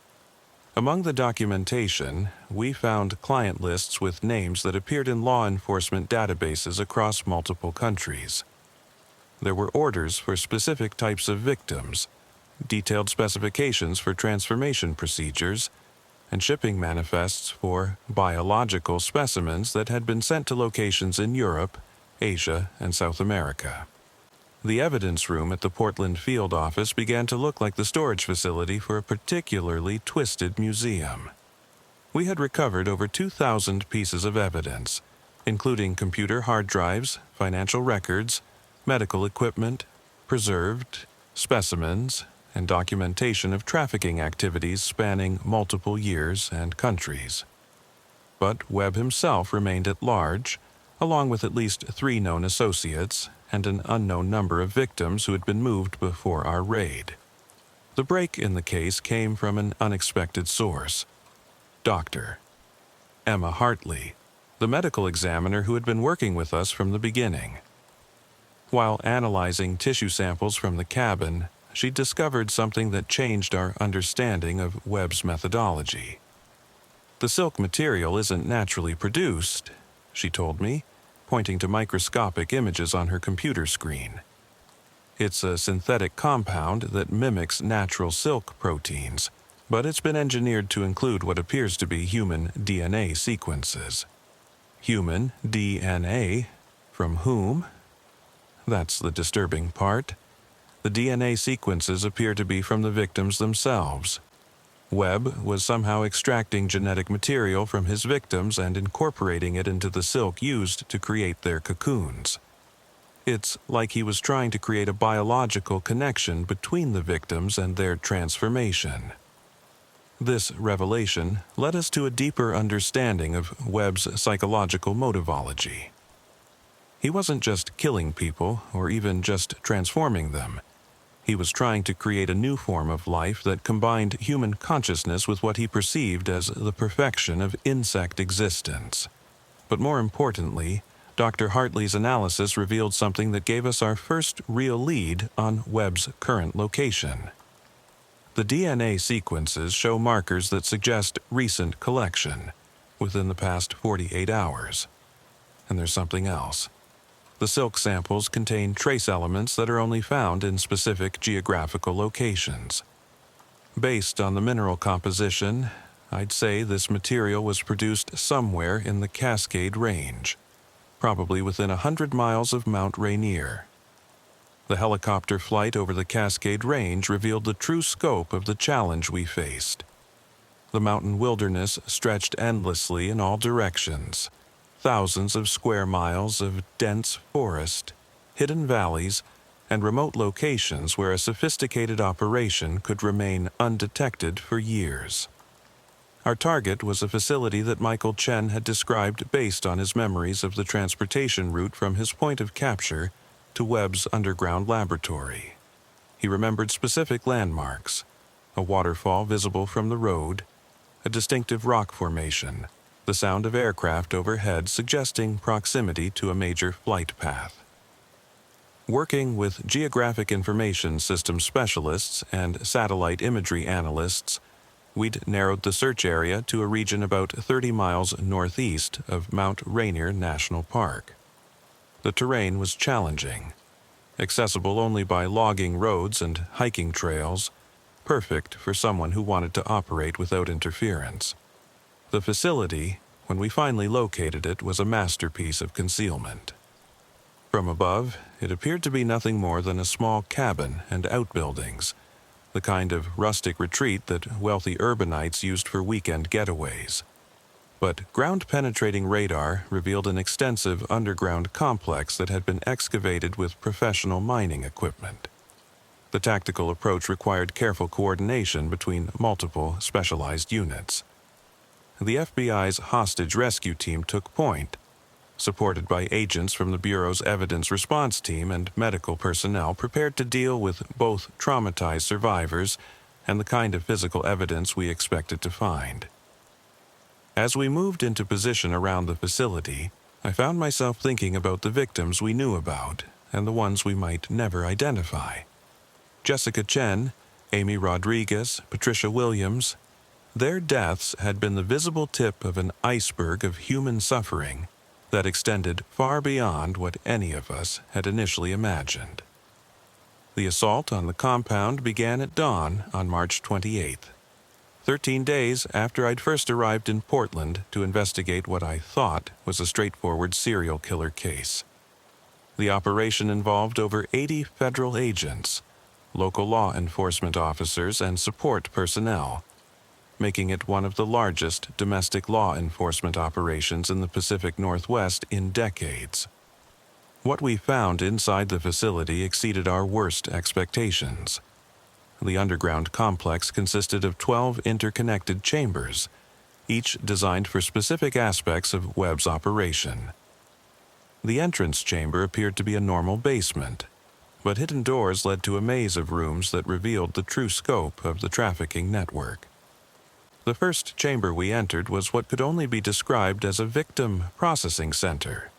Among the documentation, we found client lists with names that appeared in law enforcement databases across multiple countries. There were orders for specific types of victims, detailed specifications for transformation procedures, and shipping manifests for biological specimens that had been sent to locations in Europe, Asia, and South America. The evidence room at the Portland field office began to look like the storage facility for a particularly twisted museum. We had recovered over 2,000 pieces of evidence, including computer hard drives, financial records, medical equipment, preserved specimens, and documentation of trafficking activities spanning multiple years and countries. But Webb himself remained at large, along with at least 3 known associates and an unknown number of victims who had been moved before our raid. The break in the case came from an unexpected source. Dr. Emma Hartley, the medical examiner who had been working with us from the beginning. While analyzing tissue samples from the cabin, she discovered something that changed our understanding of Webb's methodology. The silk material isn't naturally produced, she told me, pointing to microscopic images on her computer screen. It's a synthetic compound that mimics natural silk proteins, but it's been engineered to include what appears to be human DNA sequences. Human DNA? From whom? That's the disturbing part. The DNA sequences appear to be from the victims themselves. Webb was somehow extracting genetic material from his victims and incorporating it into the silk used to create their cocoons. It's like he was trying to create a biological connection between the victims and their transformation. This revelation led us to a deeper understanding of Webb's psychological motivology. He wasn't just killing people or even just transforming them. He was trying to create a new form of life that combined human consciousness with what he perceived as the perfection of insect existence. But more importantly, Dr. Hartley's analysis revealed something that gave us our first real lead on Webb's current location. The DNA sequences show markers that suggest recent collection, within the past 48 hours. And there's something else. The silk samples contain trace elements that are only found in specific geographical locations. Based on the mineral composition, I'd say this material was produced somewhere in the Cascade Range, probably within 100 miles of Mount Rainier. The helicopter flight over the Cascade Range revealed the true scope of the challenge we faced. The mountain wilderness stretched endlessly in all directions. Thousands of square miles of dense forest, hidden valleys, and remote locations where a sophisticated operation could remain undetected for years. Our target was a facility that Michael Chen had described based on his memories of the transportation route from his point of capture to Webb's underground laboratory. He remembered specific landmarks: a waterfall visible from the road, a distinctive rock formation, the sound of aircraft overhead suggesting proximity to a major flight path. Working with geographic information system specialists and satellite imagery analysts, we'd narrowed the search area to a region about 30 miles northeast of Mount Rainier National Park. The terrain was challenging, accessible only by logging roads and hiking trails, perfect for someone who wanted to operate without interference. The facility, when we finally located it, was a masterpiece of concealment. From above, it appeared to be nothing more than a small cabin and outbuildings, the kind of rustic retreat that wealthy urbanites used for weekend getaways. But ground-penetrating radar revealed an extensive underground complex that had been excavated with professional mining equipment. The tactical approach required careful coordination between multiple specialized units. The FBI's hostage rescue team took point, supported by agents from the Bureau's evidence response team and medical personnel prepared to deal with both traumatized survivors and the kind of physical evidence we expected to find. As we moved into position around the facility, I found myself thinking about the victims we knew about and the ones we might never identify. Jessica Chen, Amy Rodriguez, Patricia Williams, their deaths had been the visible tip of an iceberg of human suffering that extended far beyond what any of us had initially imagined. The assault on the compound began at dawn on March 28th, 13 days after I'd first arrived in Portland to investigate what I thought was a straightforward serial killer case. The operation involved over 80 federal agents, local law enforcement officers, and support personnel, making it one of the largest domestic law enforcement operations in the Pacific Northwest in decades. What we found inside the facility exceeded our worst expectations. The underground complex consisted of 12 interconnected chambers, each designed for specific aspects of Webb's operation. The entrance chamber appeared to be a normal basement, but hidden doors led to a maze of rooms that revealed the true scope of the trafficking network. The first chamber we entered was what could only be described as a victim processing center.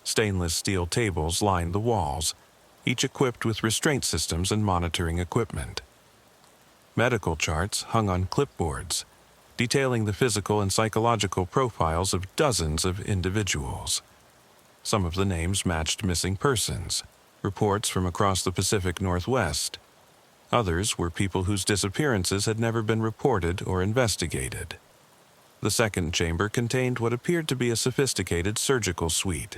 Stainless steel tables lined the walls, each equipped with restraint systems and monitoring equipment. Medical charts hung on clipboards, detailing the physical and psychological profiles of dozens of individuals. Some of the names matched missing persons, reports from across the Pacific Northwest. Others were people whose disappearances had never been reported or investigated. The second chamber contained what appeared to be a sophisticated surgical suite,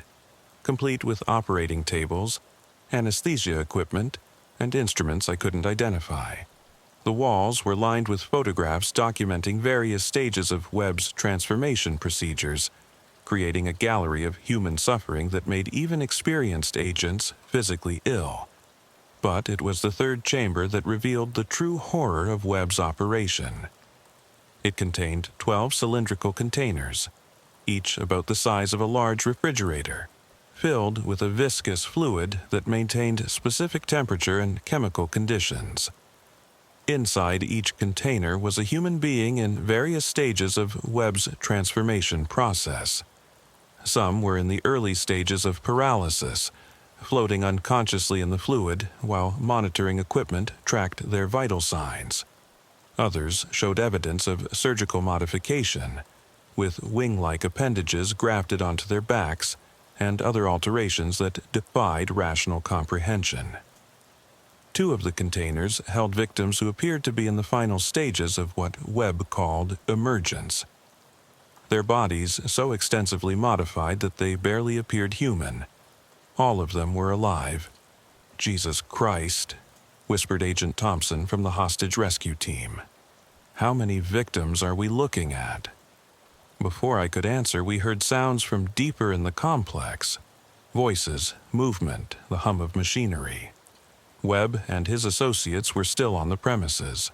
complete with operating tables, anesthesia equipment, and instruments I couldn't identify. The walls were lined with photographs documenting various stages of Webb's transformation procedures, creating a gallery of human suffering that made even experienced agents physically ill. But it was the third chamber that revealed the true horror of Webb's operation. It contained 12 cylindrical containers, each about the size of a large refrigerator, filled with a viscous fluid that maintained specific temperature and chemical conditions. Inside each container was a human being in various stages of Webb's transformation process. Some were in the early stages of paralysis, floating unconsciously in the fluid while monitoring equipment tracked their vital signs. Others showed evidence of surgical modification, with wing-like appendages grafted onto their backs and other alterations that defied rational comprehension. 2 of the containers held victims who appeared to be in the final stages of what Webb called emergence. Their bodies so extensively modified that they barely appeared human. All of them were alive. "Jesus Christ," whispered Agent Thompson from the hostage rescue team. "How many victims are we looking at?" Before I could answer, we heard sounds from deeper in the complex. Voices, movement, the hum of machinery. Webb and his associates were still on the premises.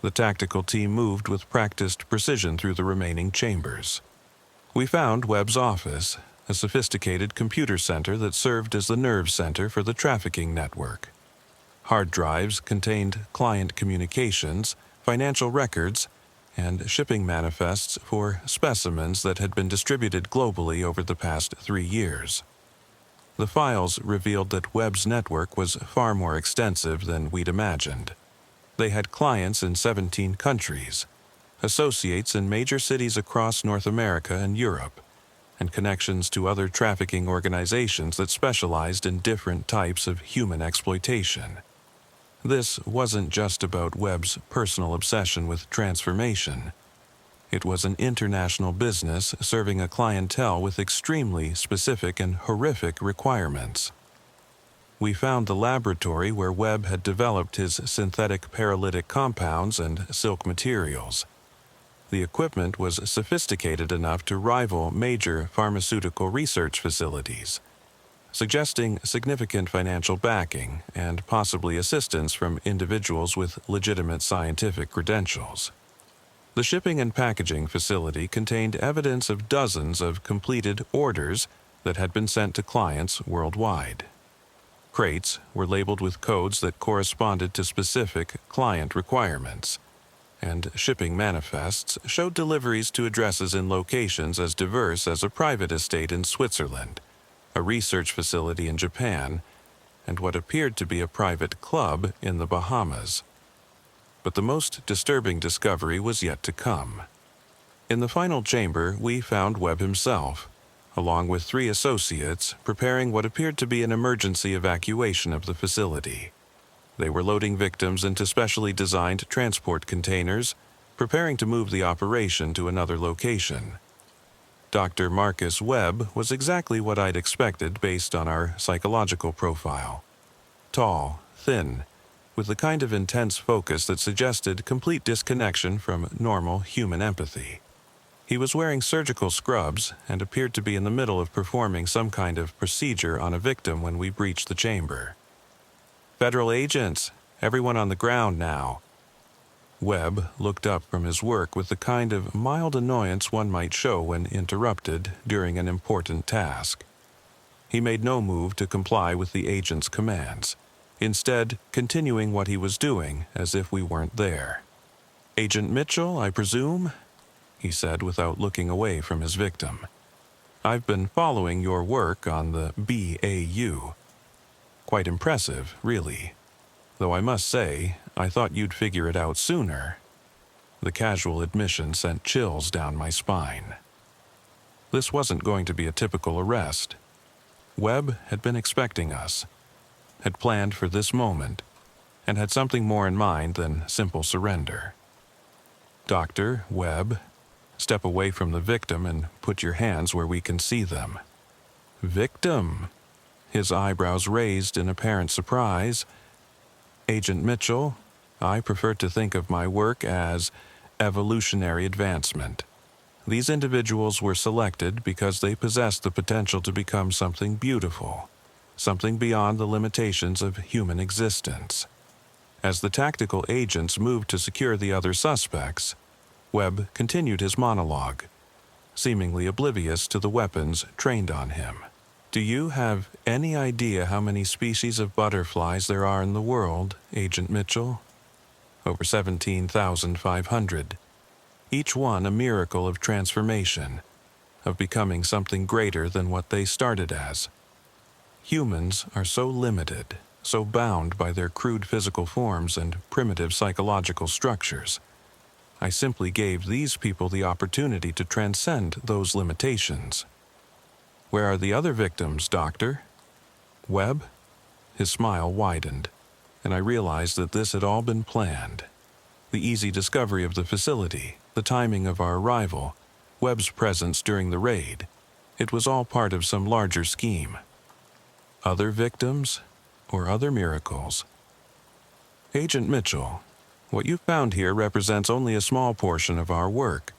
The tactical team moved with practiced precision through the remaining chambers. We found Webb's office, a sophisticated computer center that served as the nerve center for the trafficking network. Hard drives contained client communications, financial records, and shipping manifests for specimens that had been distributed globally over the past 3 years. The files revealed that Webb's network was far more extensive than we'd imagined. They had clients in 17 countries, associates in major cities across North America and Europe, and connections to other trafficking organizations that specialized in different types of human exploitation. This wasn't just about Webb's personal obsession with transformation. It was an international business serving a clientele with extremely specific and horrific requirements. we found the laboratory where Webb had developed his synthetic paralytic compounds and silk materials. The equipment was sophisticated enough to rival major pharmaceutical research facilities, suggesting significant financial backing and possibly assistance from individuals with legitimate scientific credentials. The shipping and packaging facility contained evidence of dozens of completed orders that had been sent to clients worldwide. Crates were labeled with codes that corresponded to specific client requirements, and shipping manifests showed deliveries to addresses in locations as diverse as a private estate in Switzerland, a research facility in Japan, and what appeared to be a private club in the Bahamas. But the most disturbing discovery was yet to come. In the final chamber, we found Webb himself, along with 3 associates, preparing what appeared to be an emergency evacuation of the facility. They were loading victims into specially designed transport containers, preparing to move the operation to another location. Dr. Marcus Webb was exactly what I'd expected based on our psychological profile. Tall, thin, with the kind of intense focus that suggested complete disconnection from normal human empathy. He was wearing surgical scrubs and appeared to be in the middle of performing some kind of procedure on a victim when we breached the chamber. "Federal agents, everyone on the ground now." Webb looked up from his work with the kind of mild annoyance one might show when interrupted during an important task. He made no move to comply with the agent's commands, instead continuing what he was doing as if we weren't there. "Agent Mitchell, I presume?" he said without looking away from his victim. "I've been following your work on the BAU. Quite impressive, really. Though I must say, I thought you'd figure it out sooner." The casual admission sent chills down my spine. This wasn't going to be a typical arrest. Webb had been expecting us, had planned for this moment, and had something more in mind than simple surrender. "Dr. Webb, step away from the victim and put your hands where we can see them." "Victim?" His eyebrows raised in apparent surprise. "Agent Mitchell, I prefer to think of my work as evolutionary advancement. These individuals were selected because they possessed the potential to become something beautiful, something beyond the limitations of human existence." As the tactical agents moved to secure the other suspects, Webb continued his monologue, seemingly oblivious to the weapons trained on him. "Do you have any idea how many species of butterflies there are in the world, Agent Mitchell? Over 17,500. Each one a miracle of transformation, of becoming something greater than what they started as. Humans are so limited, so bound by their crude physical forms and primitive psychological structures. I simply gave these people the opportunity to transcend those limitations." "Where are the other victims, Doctor?" "Webb?" His smile widened, and I realized that this had all been planned. The easy discovery of the facility, the timing of our arrival, Webb's presence during the raid. It was all part of some larger scheme. Other victims, or other miracles? "Agent Mitchell, what you found here represents only a small portion of our work.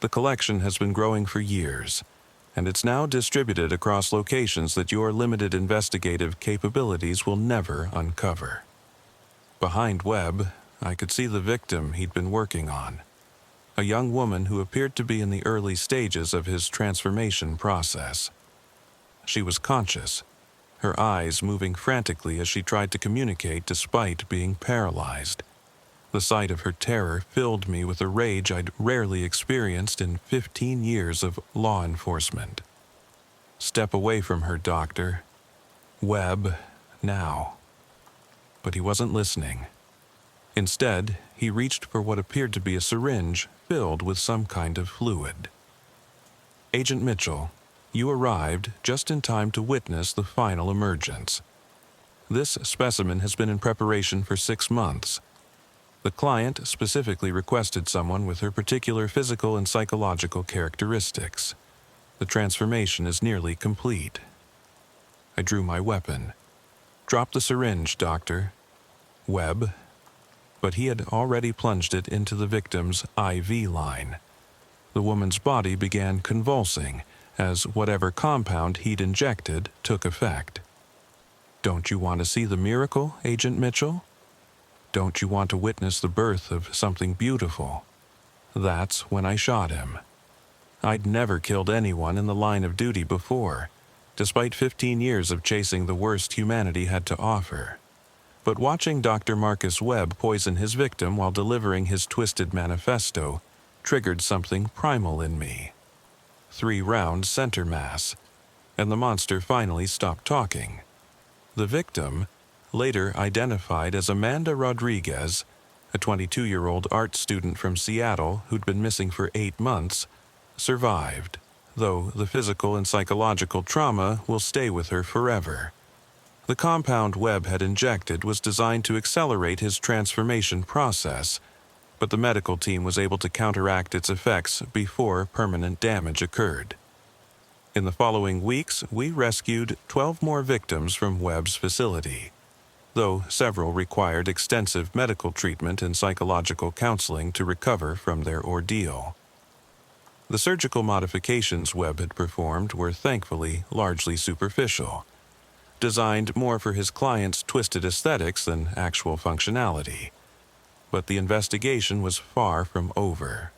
The collection has been growing for years, and it's now distributed across locations that your limited investigative capabilities will never uncover." Behind Webb, I could see the victim he'd been working on, a young woman who appeared to be in the early stages of his transformation process. She was conscious, her eyes moving frantically as she tried to communicate despite being paralyzed. The sight of her terror filled me with a rage I'd rarely experienced in 15 years of law enforcement. "Step away from her, Doctor. Webb, now." But he wasn't listening. Instead, he reached for what appeared to be a syringe filled with some kind of fluid. "Agent Mitchell, you arrived just in time to witness the final emergence. This specimen has been in preparation for 6 months. The client specifically requested someone with her particular physical and psychological characteristics. The transformation is nearly complete." I drew my weapon. "Drop the syringe, doctor." Webb. But he had already plunged it into the victim's IV line. The woman's body began convulsing as whatever compound he'd injected took effect. Don't you want to see the miracle, Agent Mitchell? Don't you want to witness the birth of something beautiful? That's when I shot him. I'd never killed anyone in the line of duty before, despite 15 years of chasing the worst humanity had to offer. But watching Dr. Marcus Webb poison his victim while delivering his twisted manifesto triggered something primal in me. 3-round center mass, and the monster finally stopped talking. The victim, later identified as Amanda Rodriguez, a 22-year-old art student from Seattle who'd been missing for 8 months, survived, though the physical and psychological trauma will stay with her forever. The compound Webb had injected was designed to accelerate his transformation process, but the medical team was able to counteract its effects before permanent damage occurred. In the following weeks, we rescued 12 more victims from Webb's facility, though several required extensive medical treatment and psychological counseling to recover from their ordeal. The surgical modifications Webb had performed were thankfully largely superficial, designed more for his client's twisted aesthetics than actual functionality. But the investigation was far from over.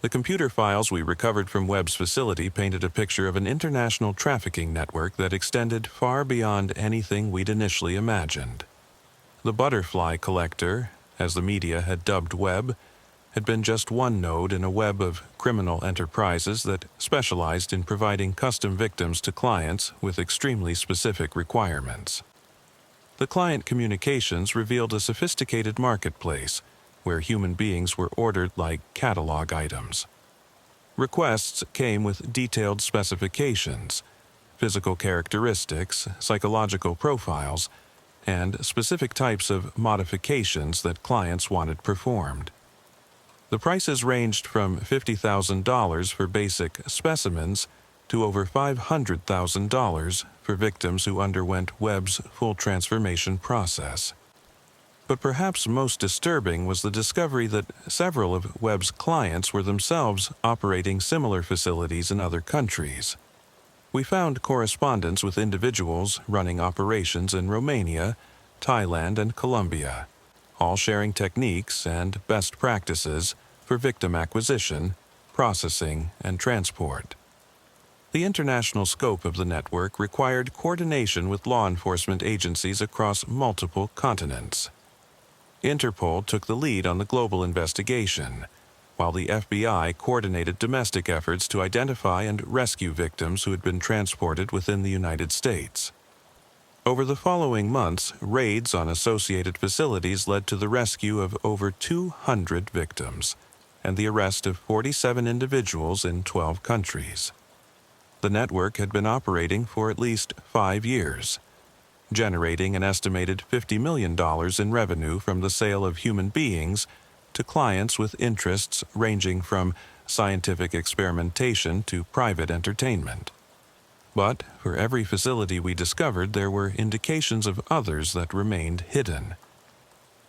The computer files we recovered from Webb's facility painted a picture of an international trafficking network that extended far beyond anything we'd initially imagined. The butterfly collector, as the media had dubbed Webb, had been just one node in a web of criminal enterprises that specialized in providing custom victims to clients with extremely specific requirements. The client communications revealed a sophisticated marketplace where human beings were ordered like catalog items. Requests came with detailed specifications, physical characteristics, psychological profiles, and specific types of modifications that clients wanted performed. The prices ranged from $50,000 for basic specimens to over $500,000 for victims who underwent Webb's full transformation process. But perhaps most disturbing was the discovery that several of Webb's clients were themselves operating similar facilities in other countries. We found correspondence with individuals running operations in Romania, Thailand, and Colombia, all sharing techniques and best practices for victim acquisition, processing, and transport. The international scope of the network required coordination with law enforcement agencies across multiple continents. Interpol took the lead on the global investigation, while the FBI coordinated domestic efforts to identify and rescue victims who had been transported within the United States. Over the following months, raids on associated facilities led to the rescue of over 200 victims and the arrest of 47 individuals in 12 countries. The network had been operating for at least 5 years, generating an estimated $50 million in revenue from the sale of human beings to clients with interests ranging from scientific experimentation to private entertainment. But for every facility we discovered, there were indications of others that remained hidden.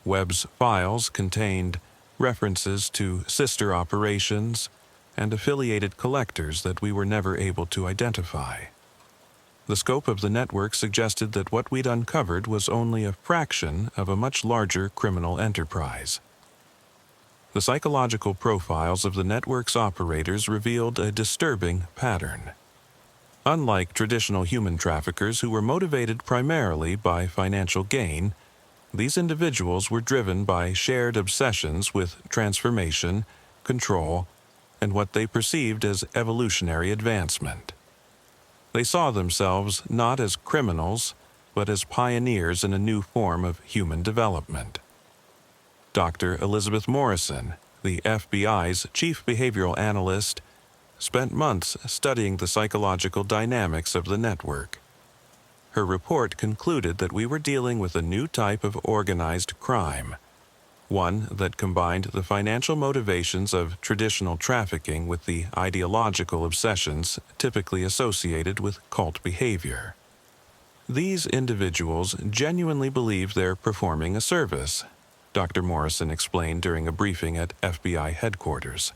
Webb's files contained references to sister operations and affiliated collectors that we were never able to identify. The scope of the network suggested that what we'd uncovered was only a fraction of a much larger criminal enterprise. The psychological profiles of the network's operators revealed a disturbing pattern. Unlike traditional human traffickers who were motivated primarily by financial gain, these individuals were driven by shared obsessions with transformation, control, and what they perceived as evolutionary advancement. They saw themselves not as criminals, but as pioneers in a new form of human development. Dr. Elizabeth Morrison, the FBI's chief behavioral analyst, spent months studying the psychological dynamics of the network. Her report concluded that we were dealing with a new type of organized crime, one that combined the financial motivations of traditional trafficking with the ideological obsessions typically associated with cult behavior. These individuals genuinely believe they're performing a service, Dr. Morrison explained during a briefing at FBI headquarters.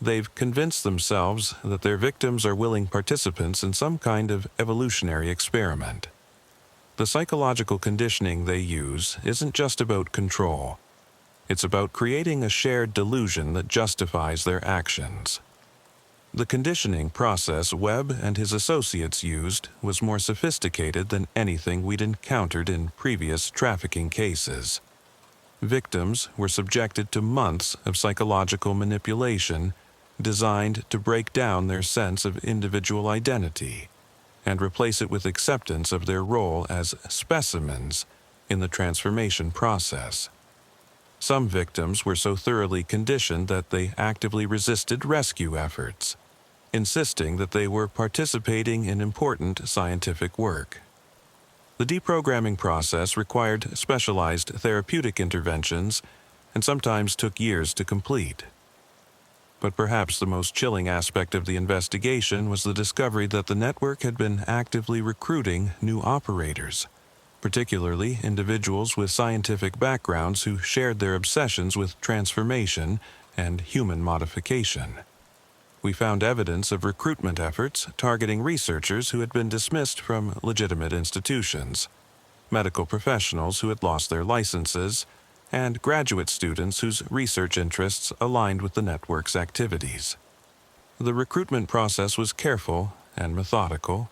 They've convinced themselves that their victims are willing participants in some kind of evolutionary experiment. The psychological conditioning they use isn't just about control. It's about creating a shared delusion that justifies their actions. The conditioning process Webb and his associates used was more sophisticated than anything we'd encountered in previous trafficking cases. Victims were subjected to months of psychological manipulation designed to break down their sense of individual identity and replace it with acceptance of their role as specimens in the transformation process. Some victims were so thoroughly conditioned that they actively resisted rescue efforts, insisting that they were participating in important scientific work. The deprogramming process required specialized therapeutic interventions and sometimes took years to complete. But perhaps the most chilling aspect of the investigation was the discovery that the network had been actively recruiting new operators, particularly individuals with scientific backgrounds who shared their obsessions with transformation and human modification. We found evidence of recruitment efforts targeting researchers who had been dismissed from legitimate institutions, medical professionals who had lost their licenses, and graduate students whose research interests aligned with the network's activities. The recruitment process was careful and methodical,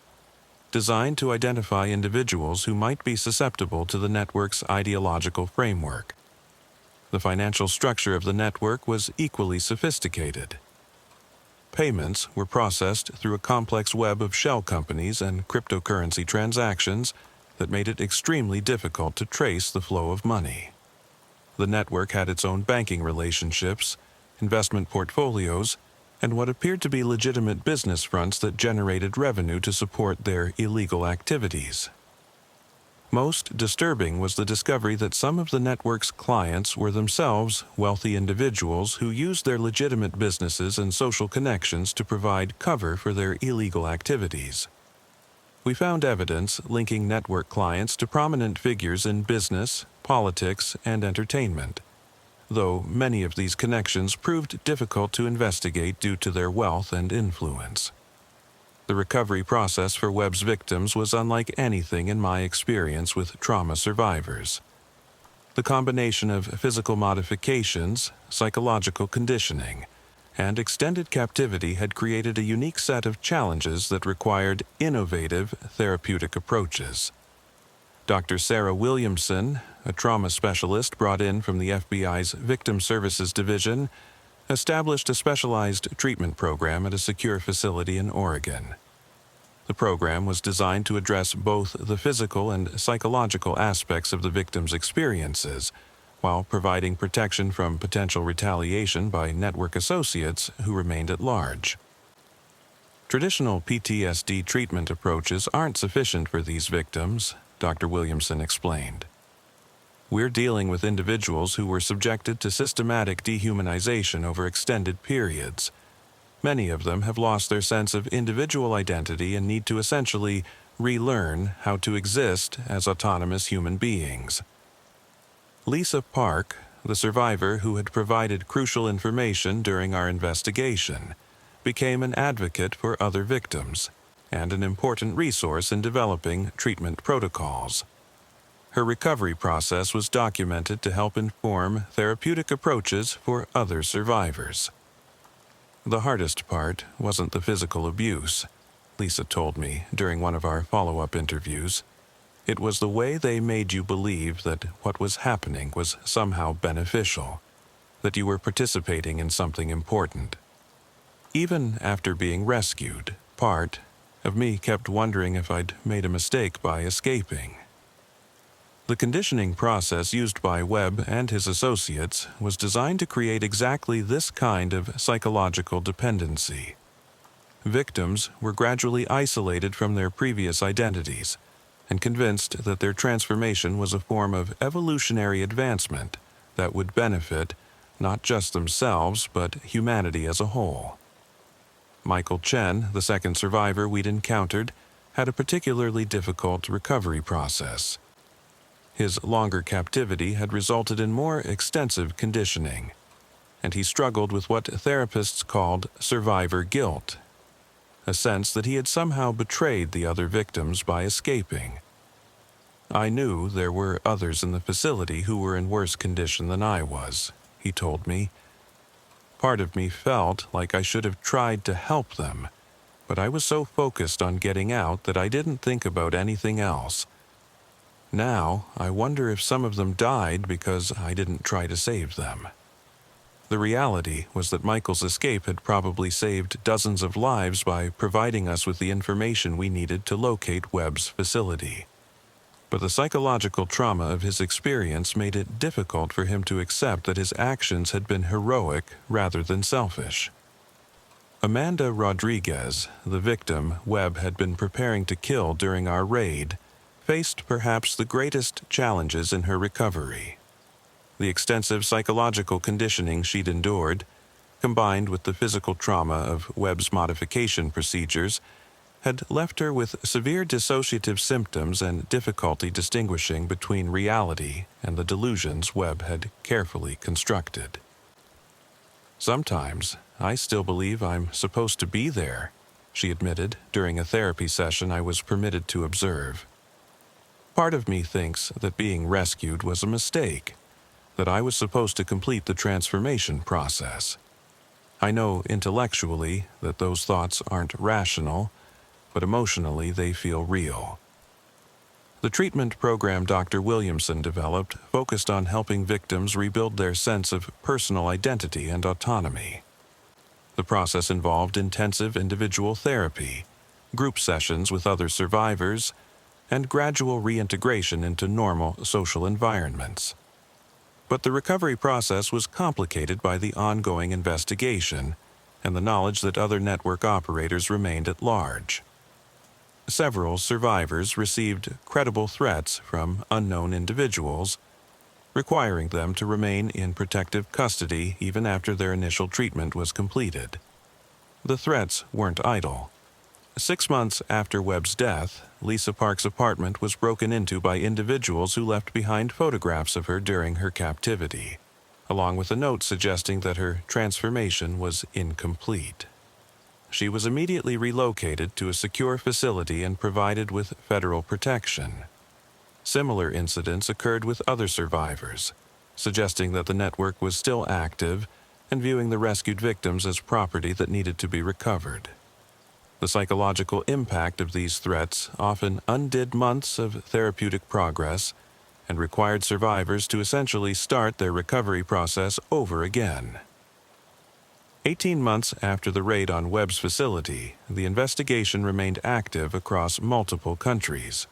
designed to identify individuals who might be susceptible to the network's ideological framework. The financial structure of the network was equally sophisticated. Payments were processed through a complex web of shell companies and cryptocurrency transactions that made it extremely difficult to trace the flow of money. The network had its own banking relationships, investment portfolios, and what appeared to be legitimate business fronts that generated revenue to support their illegal activities. Most disturbing was the discovery that some of the network's clients were themselves wealthy individuals who used their legitimate businesses and social connections to provide cover for their illegal activities. We found evidence linking network clients to prominent figures in business, politics, and entertainment, though many of these connections proved difficult to investigate due to their wealth and influence. The recovery process for Webb's victims was unlike anything in my experience with trauma survivors. The combination of physical modifications, psychological conditioning, and extended captivity had created a unique set of challenges that required innovative therapeutic approaches. Dr. Sarah Williamson, a trauma specialist brought in from the FBI's Victim Services Division, established a specialized treatment program at a secure facility in Oregon. The program was designed to address both the physical and psychological aspects of the victim's experiences, while providing protection from potential retaliation by network associates who remained at large. Traditional PTSD treatment approaches aren't sufficient for these victims, Dr. Williamson explained. We're dealing with individuals who were subjected to systematic dehumanization over extended periods. Many of them have lost their sense of individual identity and need to essentially relearn how to exist as autonomous human beings. Lisa Park, the survivor who had provided crucial information during our investigation, became an advocate for other victims and an important resource in developing treatment protocols. Her recovery process was documented to help inform therapeutic approaches for other survivors. The hardest part wasn't the physical abuse, Lisa told me during one of our follow-up interviews. It was the way they made you believe that what was happening was somehow beneficial, that you were participating in something important. Even after being rescued, part of me kept wondering if I'd made a mistake by escaping. The conditioning process used by Webb and his associates was designed to create exactly this kind of psychological dependency. Victims were gradually isolated from their previous identities and convinced that their transformation was a form of evolutionary advancement that would benefit not just themselves but humanity as a whole. Michael Chen, the second survivor we'd encountered, had a particularly difficult recovery process. His longer captivity had resulted in more extensive conditioning, and he struggled with what therapists called survivor guilt, a sense that he had somehow betrayed the other victims by escaping. I knew there were others in the facility who were in worse condition than I was, he told me. Part of me felt like I should have tried to help them, but I was so focused on getting out that I didn't think about anything else. Now, I wonder if some of them died because I didn't try to save them. The reality was that Michael's escape had probably saved dozens of lives by providing us with the information we needed to locate Webb's facility. But the psychological trauma of his experience made it difficult for him to accept that his actions had been heroic rather than selfish. Amanda Rodriguez, the victim Webb had been preparing to kill during our raid, faced perhaps the greatest challenges in her recovery. The extensive psychological conditioning she'd endured, combined with the physical trauma of Webb's modification procedures, had left her with severe dissociative symptoms and difficulty distinguishing between reality and the delusions Webb had carefully constructed. "Sometimes, I still believe I'm supposed to be there," she admitted during a therapy session I was permitted to observe. "Part of me thinks that being rescued was a mistake, that I was supposed to complete the transformation process. I know intellectually that those thoughts aren't rational, but emotionally they feel real." The treatment program Dr. Williamson developed focused on helping victims rebuild their sense of personal identity and autonomy. The process involved intensive individual therapy, group sessions with other survivors, and gradual reintegration into normal social environments. But the recovery process was complicated by the ongoing investigation and the knowledge that other network operators remained at large. Several survivors received credible threats from unknown individuals, requiring them to remain in protective custody even after their initial treatment was completed. The threats weren't idle. 6 months after Webb's death, Lisa Park's apartment was broken into by individuals who left behind photographs of her during her captivity, along with a note suggesting that her transformation was incomplete. She was immediately relocated to a secure facility and provided with federal protection. Similar incidents occurred with other survivors, suggesting that the network was still active and viewing the rescued victims as property that needed to be recovered. The psychological impact of these threats often undid months of therapeutic progress and required survivors to essentially start their recovery process over again. 18 months after the raid on Webb's facility, the investigation remained active across multiple countries.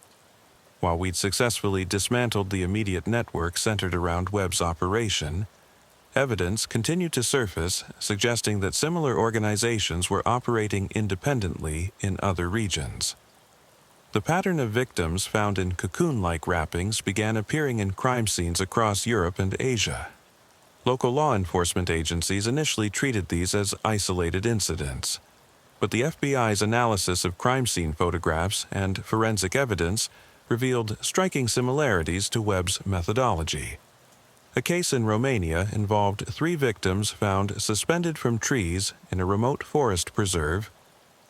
While we'd successfully dismantled the immediate network centered around Webb's operation, evidence continued to surface suggesting that similar organizations were operating independently in other regions. The pattern of victims found in cocoon-like wrappings began appearing in crime scenes across Europe and Asia. Local law enforcement agencies initially treated these as isolated incidents, but the FBI's analysis of crime scene photographs and forensic evidence revealed striking similarities to Webb's methodology. A case in Romania involved 3 victims found suspended from trees in a remote forest preserve,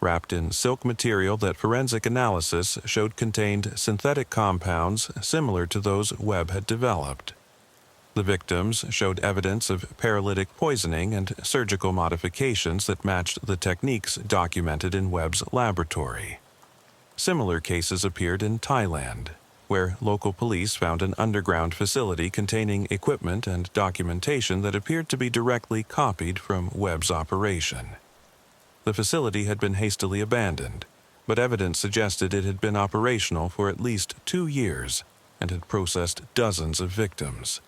wrapped in silk material that forensic analysis showed contained synthetic compounds similar to those Webb had developed. The victims showed evidence of paralytic poisoning and surgical modifications that matched the techniques documented in Webb's laboratory. Similar cases appeared in Thailand, where local police found an underground facility containing equipment and documentation that appeared to be directly copied from Webb's operation. The facility had been hastily abandoned, but evidence suggested it had been operational for at least 2 years and had processed dozens of victims.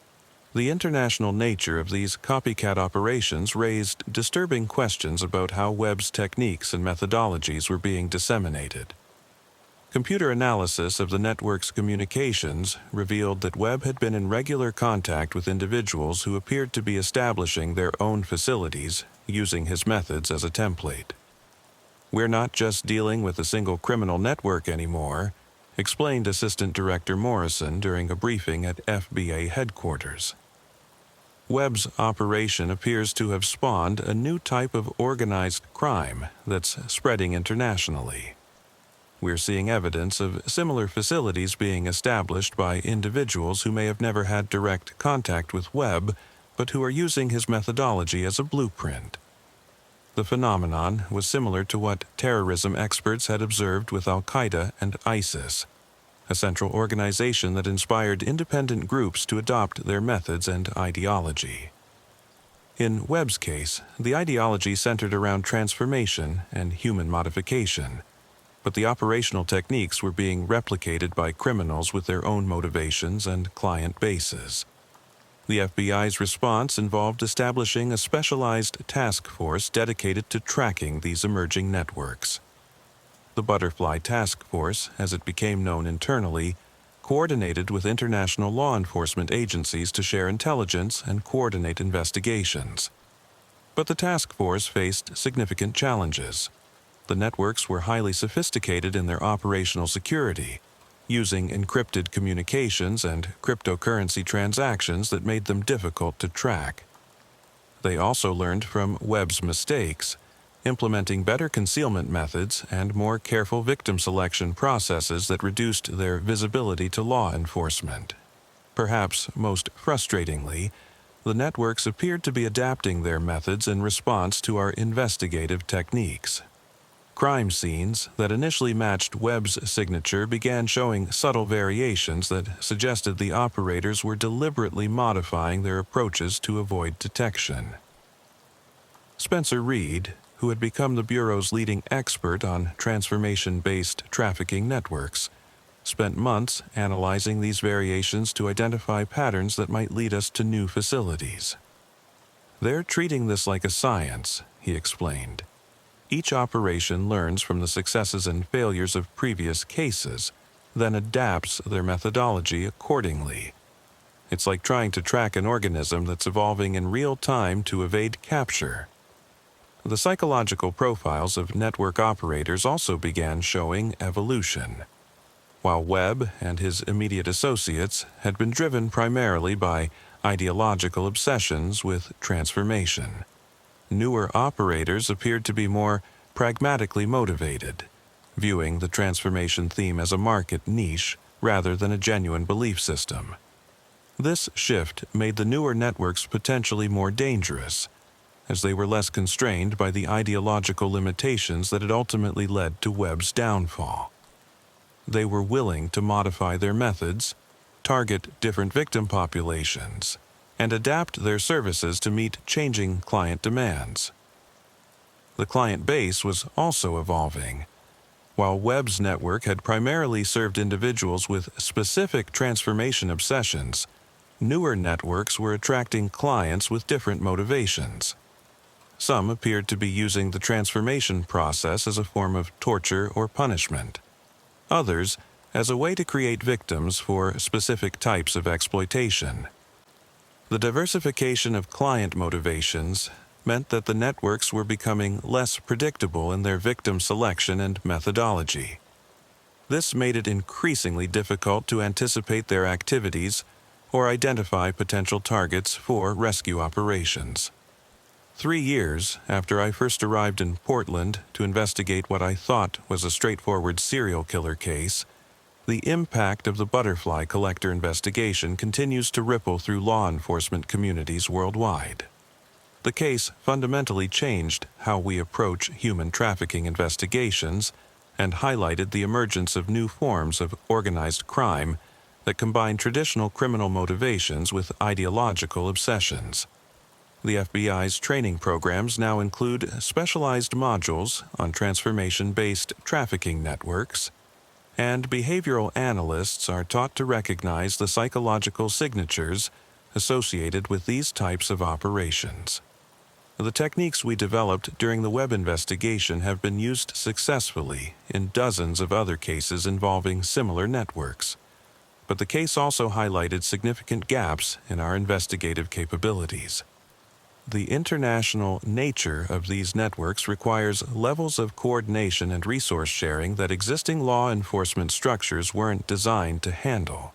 The international nature of these copycat operations raised disturbing questions about how Webb's techniques and methodologies were being disseminated. Computer analysis of the network's communications revealed that Webb had been in regular contact with individuals who appeared to be establishing their own facilities, using his methods as a template. "We're not just dealing with a single criminal network anymore," explained Assistant Director Morrison during a briefing at FBA headquarters. Webb's operation appears to have spawned a new type of organized crime that's spreading internationally. We're seeing evidence of similar facilities being established by individuals who may have never had direct contact with Webb, but who are using his methodology as a blueprint. The phenomenon was similar to what terrorism experts had observed with Al-Qaeda and ISIS, a central organization that inspired independent groups to adopt their methods and ideology. In Webb's case, the ideology centered around transformation and human modification, but the operational techniques were being replicated by criminals with their own motivations and client bases. The FBI's response involved establishing a specialized task force dedicated to tracking these emerging networks. The Butterfly Task Force, as it became known internally, coordinated with international law enforcement agencies to share intelligence and coordinate investigations. But the task force faced significant challenges. The networks were highly sophisticated in their operational security, using encrypted communications and cryptocurrency transactions that made them difficult to track. They also learned from Webb's mistakes, implementing better concealment methods and more careful victim selection processes that reduced their visibility to law enforcement. Perhaps most frustratingly, the networks appeared to be adapting their methods in response to our investigative techniques. Crime scenes that initially matched Webb's signature began showing subtle variations that suggested the operators were deliberately modifying their approaches to avoid detection. Spencer Reed, who had become the Bureau's leading expert on transformation-based trafficking networks, spent months analyzing these variations to identify patterns that might lead us to new facilities. "They're treating this like a science," he explained. "Each operation learns from the successes and failures of previous cases, then adapts their methodology accordingly. It's like trying to track an organism that's evolving in real time to evade capture." The psychological profiles of network operators also began showing evolution. While Webb and his immediate associates had been driven primarily by ideological obsessions with transformation, newer operators appeared to be more pragmatically motivated, viewing the transformation theme as a market niche rather than a genuine belief system. This shift made the newer networks potentially more dangerous, as they were less constrained by the ideological limitations that had ultimately led to Webb's downfall. They were willing to modify their methods, target different victim populations, and adapt their services to meet changing client demands. The client base was also evolving. While Webb's network had primarily served individuals with specific transformation obsessions, newer networks were attracting clients with different motivations. Some appeared to be using the transformation process as a form of torture or punishment. Others, as a way to create victims for specific types of exploitation. The diversification of client motivations meant that the networks were becoming less predictable in their victim selection and methodology. This made it increasingly difficult to anticipate their activities or identify potential targets for rescue operations. 3 years after I first arrived in Portland to investigate what I thought was a straightforward serial killer case, the impact of the Butterfly Collector investigation continues to ripple through law enforcement communities worldwide. The case fundamentally changed how we approach human trafficking investigations and highlighted the emergence of new forms of organized crime that combine traditional criminal motivations with ideological obsessions. The FBI's training programs now include specialized modules on transformation-based trafficking networks, and behavioral analysts are taught to recognize the psychological signatures associated with these types of operations. The techniques we developed during the Webb investigation have been used successfully in dozens of other cases involving similar networks, but the case also highlighted significant gaps in our investigative capabilities. the international nature of these networks requires levels of coordination and resource sharing that existing law enforcement structures weren't designed to handle.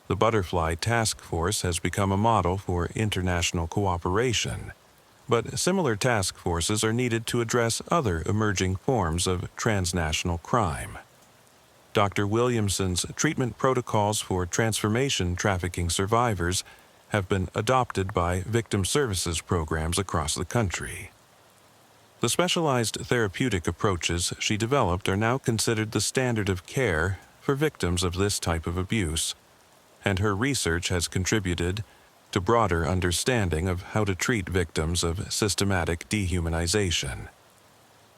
The Butterfly Task Force has become a model for international cooperation, but similar task forces are needed to address other emerging forms of transnational crime. Dr. Williamson's treatment protocols for transformation trafficking survivors have been adopted by victim services programs across the country. The specialized therapeutic approaches she developed are now considered the standard of care for victims of this type of abuse, and her research has contributed to broader understanding of how to treat victims of systematic dehumanization.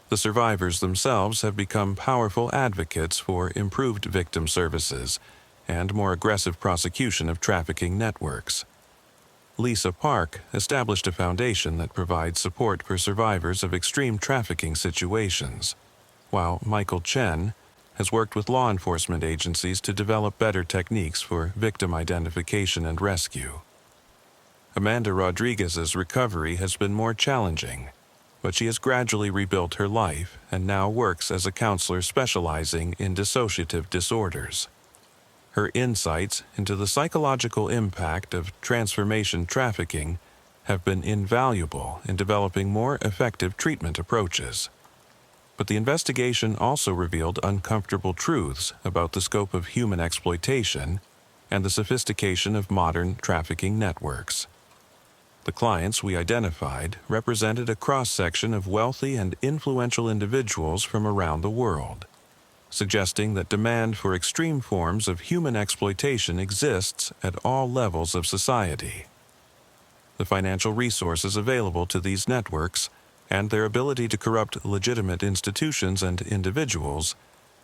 The survivors themselves have become powerful advocates for improved victim services and more aggressive prosecution of trafficking networks. Lisa Park established a foundation that provides support for survivors of extreme trafficking situations, while Michael Chen has worked with law enforcement agencies to develop better techniques for victim identification and rescue. Amanda Rodriguez's recovery has been more challenging, but she has gradually rebuilt her life and now works as a counselor specializing in dissociative disorders. Her insights into the psychological impact of transformation trafficking have been invaluable in developing more effective treatment approaches. But the investigation also revealed uncomfortable truths about the scope of human exploitation and the sophistication of modern trafficking networks. The clients we identified represented a cross-section of wealthy and influential individuals from around the world, suggesting that demand for extreme forms of human exploitation exists at all levels of society. The financial resources available to these networks and their ability to corrupt legitimate institutions and individuals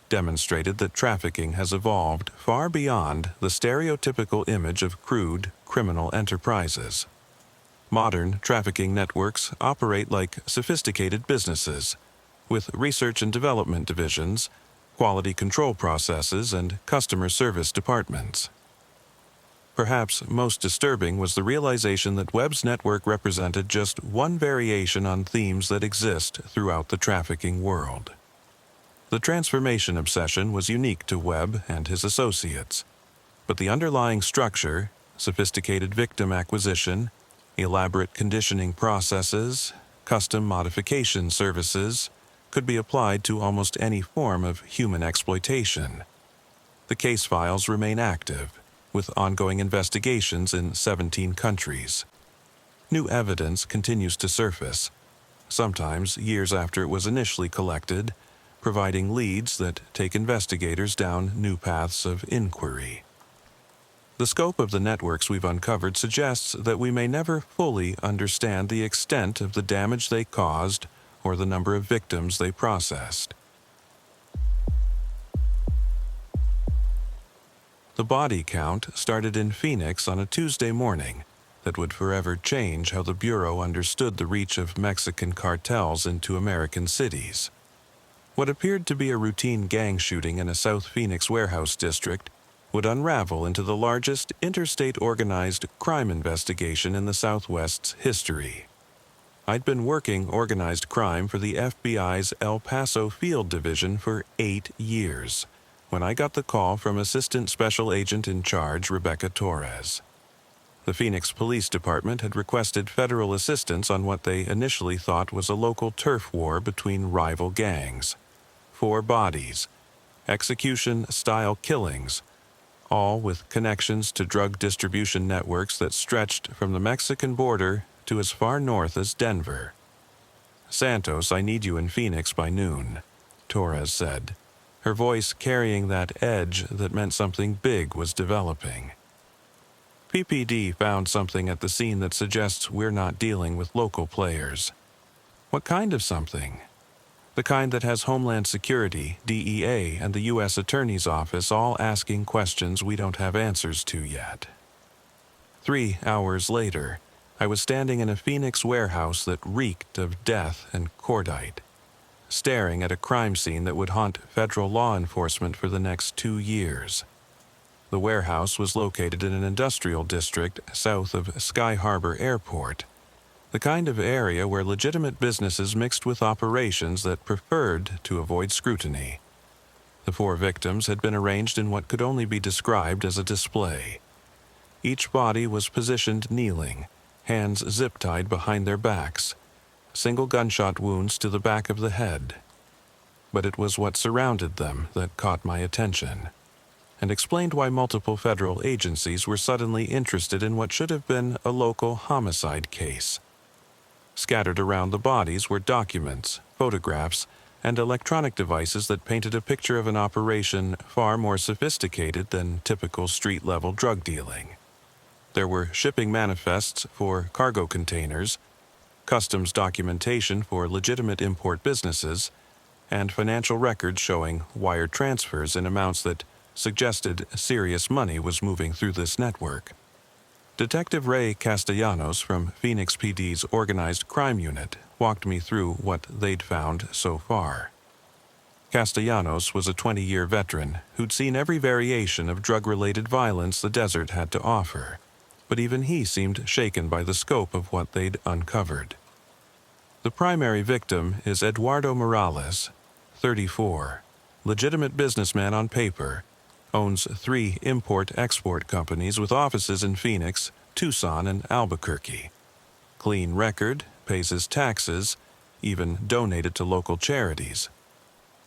demonstrated that trafficking has evolved far beyond the stereotypical image of crude criminal enterprises. Modern trafficking networks operate like sophisticated businesses, with research and development divisions, quality control processes, and customer service departments. Perhaps most disturbing was the realization that Webb's network represented just one variation on themes that exist throughout the trafficking world. The transformation obsession was unique to Webb and his associates, but the underlying structure, sophisticated victim acquisition, elaborate conditioning processes, custom modification services, could be applied to almost any form of human exploitation. The case files remain active, with ongoing investigations in 17 countries. New evidence continues to surface, sometimes years after it was initially collected, providing leads that take investigators down new paths of inquiry. The scope of the networks we've uncovered suggests that we may never fully understand the extent of the damage they caused or the number of victims they processed. The body count started in Phoenix on a Tuesday morning that would forever change how the Bureau understood the reach of Mexican cartels into American cities. What appeared to be a routine gang shooting in a South Phoenix warehouse district would unravel into the largest interstate organized crime investigation in the Southwest's history. I'd been working organized crime for the FBI's El Paso Field Division for 8 years, when I got the call from Assistant Special Agent in Charge Rebecca Torres. The Phoenix Police Department had requested federal assistance on what they initially thought was a local turf war between rival gangs. 4 bodies, execution-style killings, all with connections to drug distribution networks that stretched from the Mexican border to as far north as Denver. "Santos, I need you in Phoenix by noon," Torres said, her voice carrying that edge that meant something big was developing. PPD found something at the scene that suggests we're not dealing with local players. What kind of something? The kind that has Homeland Security, DEA, and the U.S. Attorney's Office all asking questions we don't have answers to yet. 3 hours later, I was standing in a Phoenix warehouse that reeked of death and cordite, staring at a crime scene that would haunt federal law enforcement for the next 2 years. The warehouse was located in an industrial district south of Sky Harbor Airport, the kind of area where legitimate businesses mixed with operations that preferred to avoid scrutiny. The 4 victims had been arranged in what could only be described as a display. Each body was positioned kneeling, hands zip-tied behind their backs, single gunshot wounds to the back of the head. But it was what surrounded them that caught my attention, and explained why multiple federal agencies were suddenly interested in what should have been a local homicide case. Scattered around the bodies were documents, photographs, and electronic devices that painted a picture of an operation far more sophisticated than typical street-level drug dealing. There were shipping manifests for cargo containers, customs documentation for legitimate import businesses, and financial records showing wire transfers in amounts that suggested serious money was moving through this network. Detective Ray Castellanos from Phoenix PD's Organized Crime Unit walked me through what they'd found so far. Castellanos was a 20-year veteran who'd seen every variation of drug-related violence the desert had to offer, but even he seemed shaken by the scope of what they'd uncovered. The primary victim is Eduardo Morales, 34, legitimate businessman on paper, owns 3 import-export companies with offices in Phoenix, Tucson, and Albuquerque. Clean record, pays his taxes, even donated to local charities.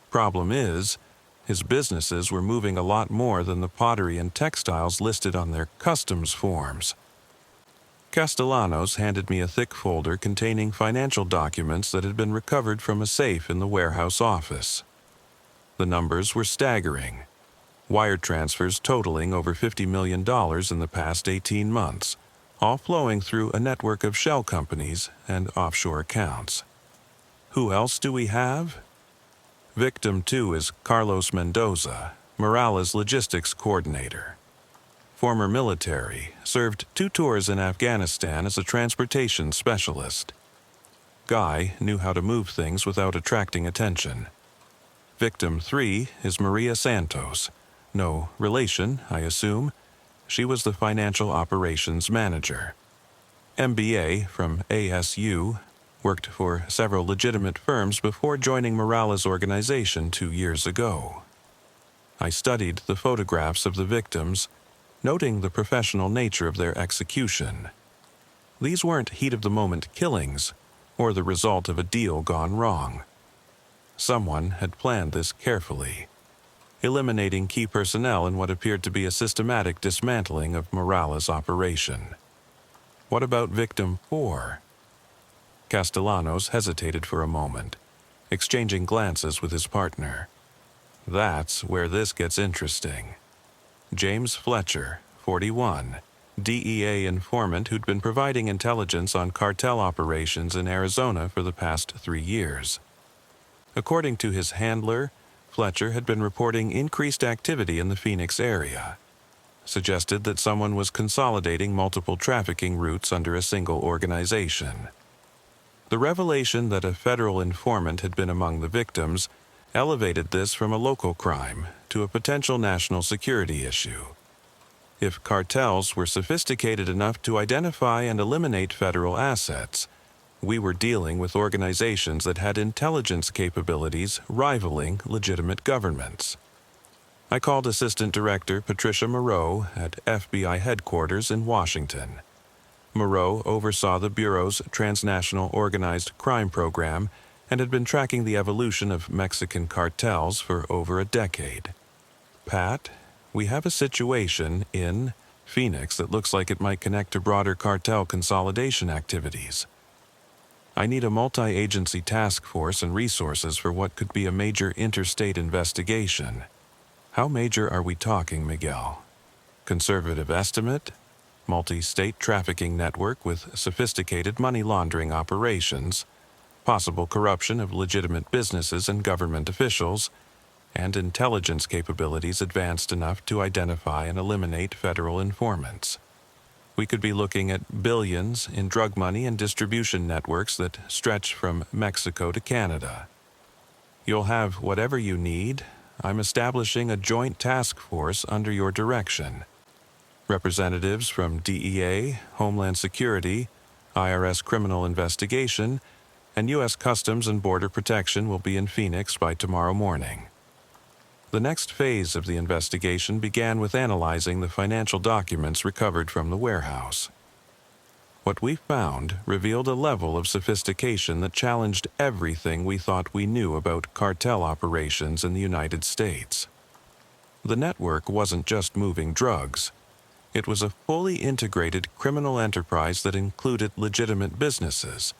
Problem is, his businesses were moving a lot more than the pottery and textiles listed on their customs forms. Castellanos handed me a thick folder containing financial documents that had been recovered from a safe in the warehouse office. The numbers were staggering. Wire transfers totaling over $50 million in the past 18 months, all flowing through a network of shell companies and offshore accounts. Who else do we have? Victim 2 is Carlos Mendoza, Morales' logistics coordinator. Former military, served 2 tours in Afghanistan as a transportation specialist. Guy knew how to move things without attracting attention. Victim 3 is Maria Santos. No relation, I assume. She was the financial operations manager. MBA from ASU, worked for several legitimate firms before joining Morales' organization 2 years ago. I studied the photographs of the victims, noting the professional nature of their execution. These weren't heat-of-the-moment killings, or the result of a deal gone wrong. Someone had planned this carefully, eliminating key personnel in what appeared to be a systematic dismantling of Morales' operation. What about victim 4? Castellanos hesitated for a moment, exchanging glances with his partner. That's where this gets interesting. James Fletcher, 41, DEA informant who'd been providing intelligence on cartel operations in Arizona for the past 3 years. According to his handler, Fletcher had been reporting increased activity in the Phoenix area, suggested that someone was consolidating multiple trafficking routes under a single organization. The revelation that a federal informant had been among the victims elevated this from a local crime to a potential national security issue. If cartels were sophisticated enough to identify and eliminate federal assets, we were dealing with organizations that had intelligence capabilities rivaling legitimate governments. I called Assistant Director Patricia Moreau at FBI headquarters in Washington. Moreau oversaw the Bureau's transnational organized crime program and had been tracking the evolution of Mexican cartels for over a decade. Pat, we have a situation in Phoenix that looks like it might connect to broader cartel consolidation activities. I need a multi-agency task force and resources for what could be a major interstate investigation. How major are we talking, Miguel? Conservative estimate? Multi-state trafficking network with sophisticated money laundering operations, possible corruption of legitimate businesses and government officials, and intelligence capabilities advanced enough to identify and eliminate federal informants. We could be looking at billions in drug money and distribution networks that stretch from Mexico to Canada. You'll have whatever you need. I'm establishing a joint task force under your direction. Representatives from DEA, Homeland Security, IRS criminal investigation, and U.S. Customs and Border Protection will be in Phoenix by tomorrow morning. The next phase of the investigation began with analyzing the financial documents recovered from the warehouse. What we found revealed a level of sophistication that challenged everything we thought we knew about cartel operations in the United States. The network wasn't just moving drugs. It was a fully integrated criminal enterprise that included legitimate businesses,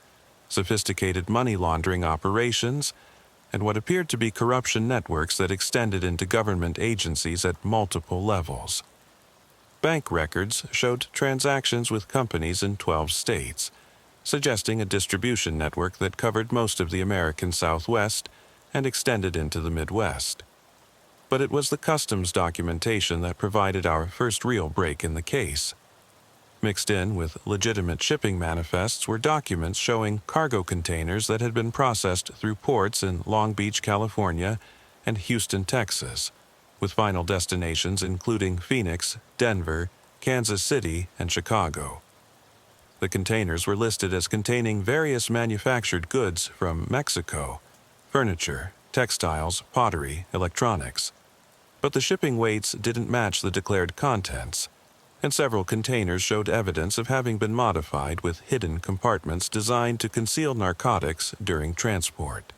sophisticated money laundering operations, and what appeared to be corruption networks that extended into government agencies at multiple levels. Bank records showed transactions with companies in 12 states, suggesting a distribution network that covered most of the American Southwest and extended into the Midwest. But it was the customs documentation that provided our first real break in the case. Mixed in with legitimate shipping manifests were documents showing cargo containers that had been processed through ports in Long Beach, California, and Houston, Texas, with final destinations including Phoenix, Denver, Kansas City, and Chicago. The containers were listed as containing various manufactured goods from Mexico: furniture, textiles, pottery, electronics. But the shipping weights didn't match the declared contents, and several containers showed evidence of having been modified with hidden compartments designed to conceal narcotics during transport.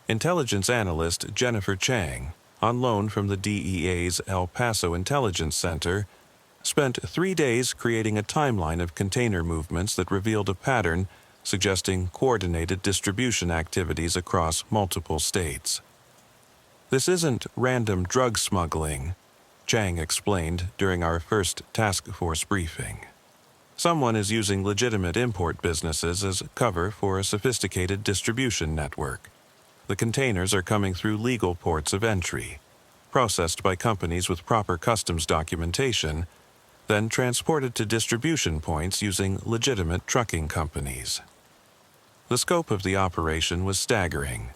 Intelligence analyst Jennifer Chang, on loan from the DEA's El Paso Intelligence Center, spent 3 days creating a timeline of container movements that revealed a pattern suggesting coordinated distribution activities across multiple states. "This isn't random drug smuggling," Chang explained during our first task force briefing. "Someone is using legitimate import businesses as cover for a sophisticated distribution network. The containers are coming through legal ports of entry, processed by companies with proper customs documentation, then transported to distribution points using legitimate trucking companies." The scope of the operation was staggering.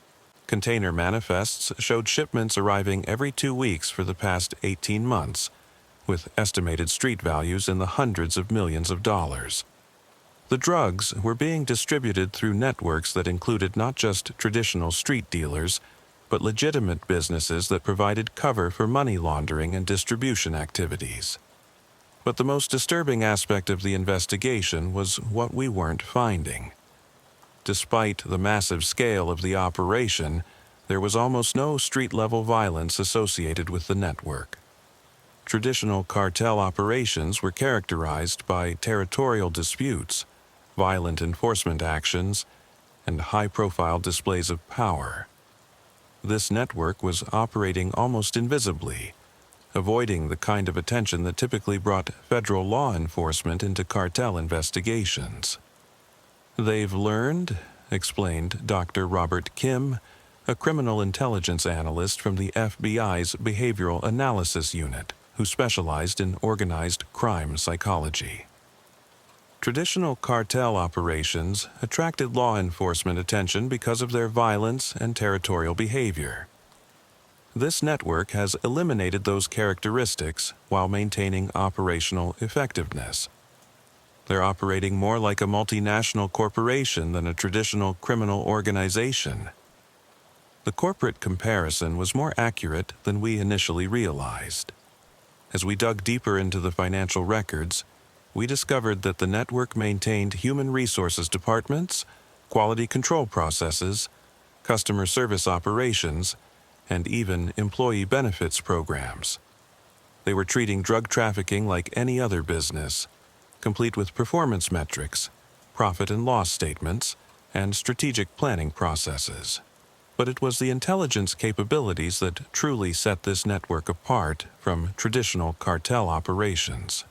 Container manifests showed shipments arriving every 2 weeks for the past 18 months, with estimated street values in the hundreds of millions of dollars. The drugs were being distributed through networks that included not just traditional street dealers, but legitimate businesses that provided cover for money laundering and distribution activities. But the most disturbing aspect of the investigation was what we weren't finding. Despite the massive scale of the operation, there was almost no street-level violence associated with the network. Traditional cartel operations were characterized by territorial disputes, violent enforcement actions, and high-profile displays of power. This network was operating almost invisibly, avoiding the kind of attention that typically brought federal law enforcement into cartel investigations. "They've learned," explained Dr. Robert Kim, a criminal intelligence analyst from the FBI's Behavioral Analysis Unit, who specialized in organized crime psychology. Traditional cartel operations attracted law enforcement attention because of their violence and territorial behavior. This network has eliminated those characteristics while maintaining operational effectiveness. They're operating more like a multinational corporation than a traditional criminal organization. The corporate comparison was more accurate than we initially realized. As we dug deeper into the financial records, we discovered that the network maintained human resources departments, quality control processes, customer service operations, and even employee benefits programs. They were treating drug trafficking like any other business, complete with performance metrics, profit and loss statements, and strategic planning processes. But it was the intelligence capabilities that truly set this network apart from traditional cartel operations.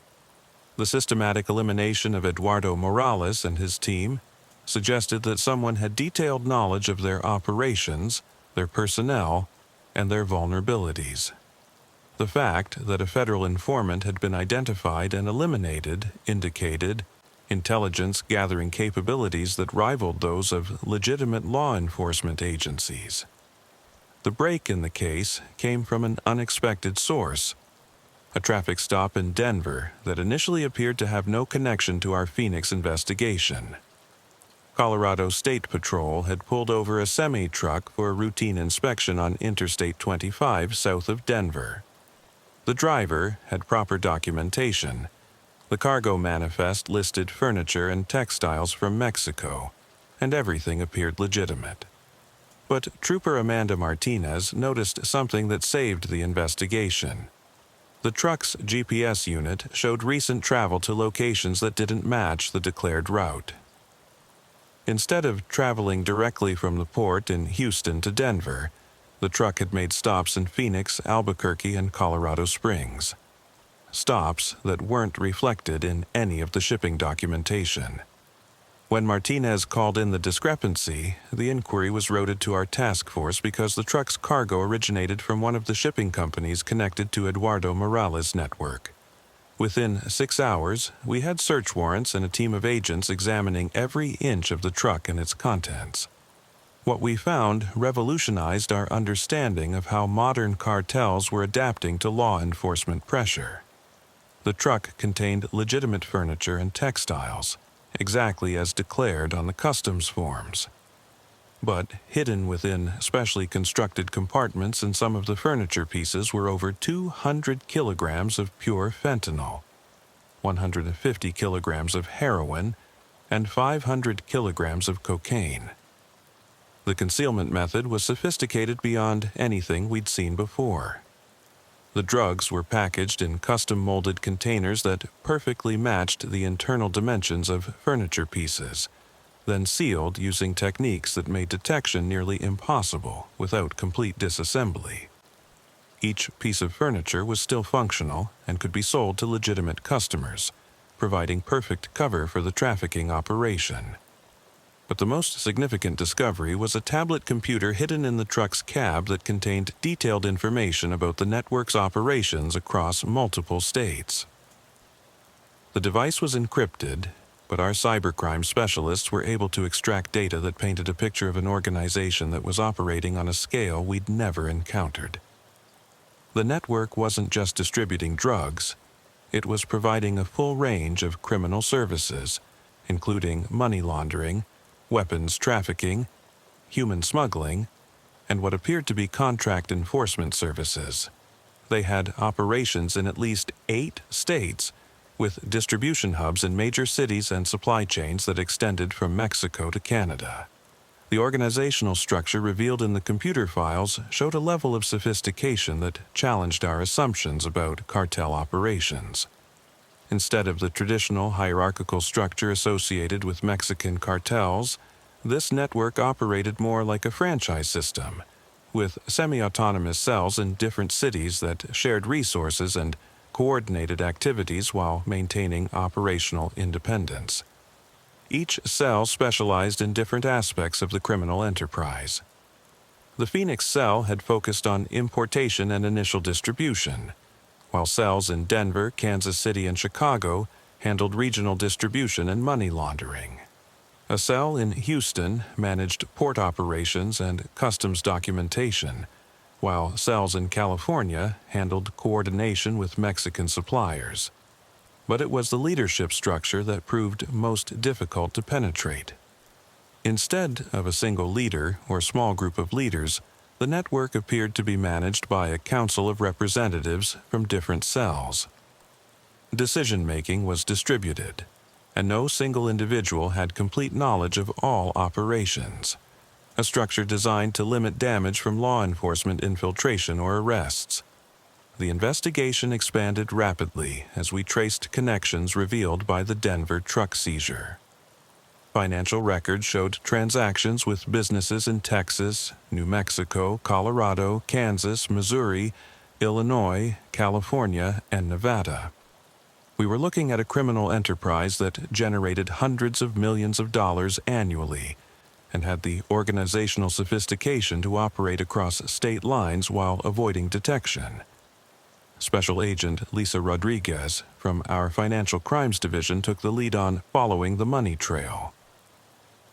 The systematic elimination of Eduardo Morales and his team suggested that someone had detailed knowledge of their operations, their personnel, and their vulnerabilities. The fact that a federal informant had been identified and eliminated indicated intelligence-gathering capabilities that rivaled those of legitimate law enforcement agencies. The break in the case came from an unexpected source. a traffic stop in Denver that initially appeared to have no connection to our Phoenix investigation. Colorado State Patrol had pulled over a semi-truck for a routine inspection on Interstate 25 south of Denver. The driver had proper documentation. The cargo manifest listed furniture and textiles from Mexico, and everything appeared legitimate. But Trooper Amanda Martinez noticed something that saved the investigation. The truck's GPS unit showed recent travel to locations that didn't match the declared route. Instead of traveling directly from the port in Houston to Denver, the truck had made stops in Phoenix, Albuquerque, and Colorado Springs. Stops that weren't reflected in any of the shipping documentation. When Martinez called in the discrepancy, the inquiry was routed to our task force because the truck's cargo originated from one of the shipping companies connected to Eduardo Morales' network. Within 6 hours, we had search warrants and a team of agents examining every inch of the truck and its contents. What we found revolutionized our understanding of how modern cartels were adapting to law enforcement pressure. The truck contained legitimate furniture and textiles, exactly as declared on the customs forms. But hidden within specially constructed compartments in some of the furniture pieces were over 200 kilograms of pure fentanyl, 150 kilograms of heroin, and 500 kilograms of cocaine. The concealment method was sophisticated beyond anything we'd seen before. The drugs were packaged in custom-molded containers that perfectly matched the internal dimensions of furniture pieces, then sealed using techniques that made detection nearly impossible without complete disassembly. Each piece of furniture was still functional and could be sold to legitimate customers, providing perfect cover for the trafficking operation. But the most significant discovery was a tablet computer hidden in the truck's cab that contained detailed information about the network's operations across multiple states. The device was encrypted, but our cybercrime specialists were able to extract data that painted a picture of an organization that was operating on a scale we'd never encountered. The network wasn't just distributing drugs, it was providing a full range of criminal services, including money laundering, weapons trafficking, human smuggling, and what appeared to be contract enforcement services. They had operations in at least 8 states, with distribution hubs in major cities and supply chains that extended from Mexico to Canada. The organizational structure revealed in the computer files showed a level of sophistication that challenged our assumptions about cartel operations. Instead of the traditional hierarchical structure associated with Mexican cartels, this network operated more like a franchise system, with semi-autonomous cells in different cities that shared resources and coordinated activities while maintaining operational independence. Each cell specialized in different aspects of the criminal enterprise. The Phoenix cell had focused on importation and initial distribution, while cells in Denver, Kansas City, and Chicago handled regional distribution and money laundering. A cell in Houston managed port operations and customs documentation, while cells in California handled coordination with Mexican suppliers. But it was the leadership structure that proved most difficult to penetrate. Instead of a single leader or small group of leaders, the network appeared to be managed by a council of representatives from different cells. Decision-making was distributed, and no single individual had complete knowledge of all operations, a structure designed to limit damage from law enforcement infiltration or arrests. The investigation expanded rapidly as we traced connections revealed by the Denver truck seizure. Financial records showed transactions with businesses in Texas, New Mexico, Colorado, Kansas, Missouri, Illinois, California, and Nevada. We were looking at a criminal enterprise that generated hundreds of millions of dollars annually and had the organizational sophistication to operate across state lines while avoiding detection. Special Agent Lisa Rodriguez from our Financial Crimes Division took the lead on following the money trail.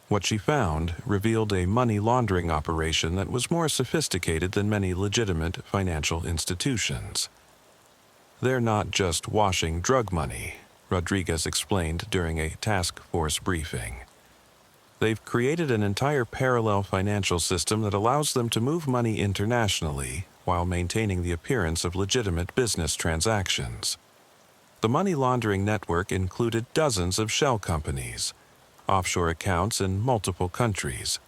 What she found revealed a money laundering operation that was more sophisticated than many legitimate financial institutions. They're not just washing drug money, Rodriguez explained during a task force briefing. They've created an entire parallel financial system that allows them to move money internationally while maintaining the appearance of legitimate business transactions. The money laundering network included dozens of shell companies, offshore accounts in multiple countries,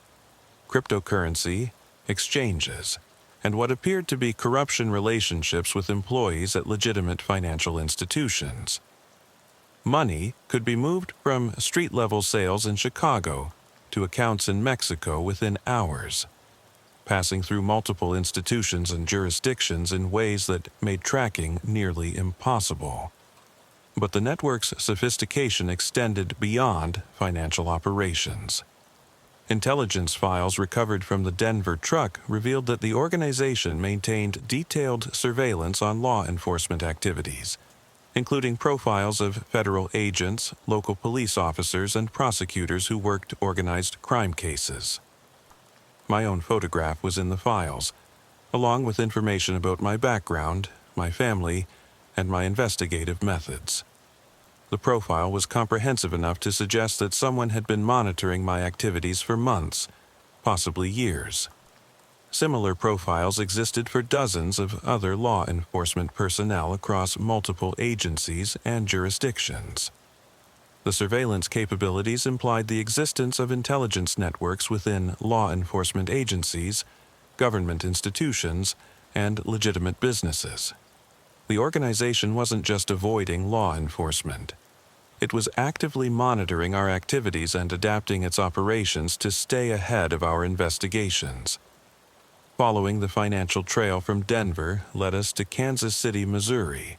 cryptocurrency, exchanges, and what appeared to be corruption relationships with employees at legitimate financial institutions. Money could be moved from street-level sales in Chicago to accounts in Mexico within hours, passing through multiple institutions and jurisdictions in ways that made tracking nearly impossible. But the network's sophistication extended beyond financial operations. Intelligence files recovered from the Denver truck revealed that the organization maintained detailed surveillance on law enforcement activities, including profiles of federal agents, local police officers, and prosecutors who worked organized crime cases. My own photograph was in the files, along with information about my background, my family, and my investigative methods. The profile was comprehensive enough to suggest that someone had been monitoring my activities for months, possibly years. Similar profiles existed for dozens of other law enforcement personnel across multiple agencies and jurisdictions. The surveillance capabilities implied the existence of intelligence networks within law enforcement agencies, government institutions, and legitimate businesses. The organization wasn't just avoiding law enforcement. It was actively monitoring our activities and adapting its operations to stay ahead of our investigations. Following the financial trail from Denver led us to Kansas City, Missouri,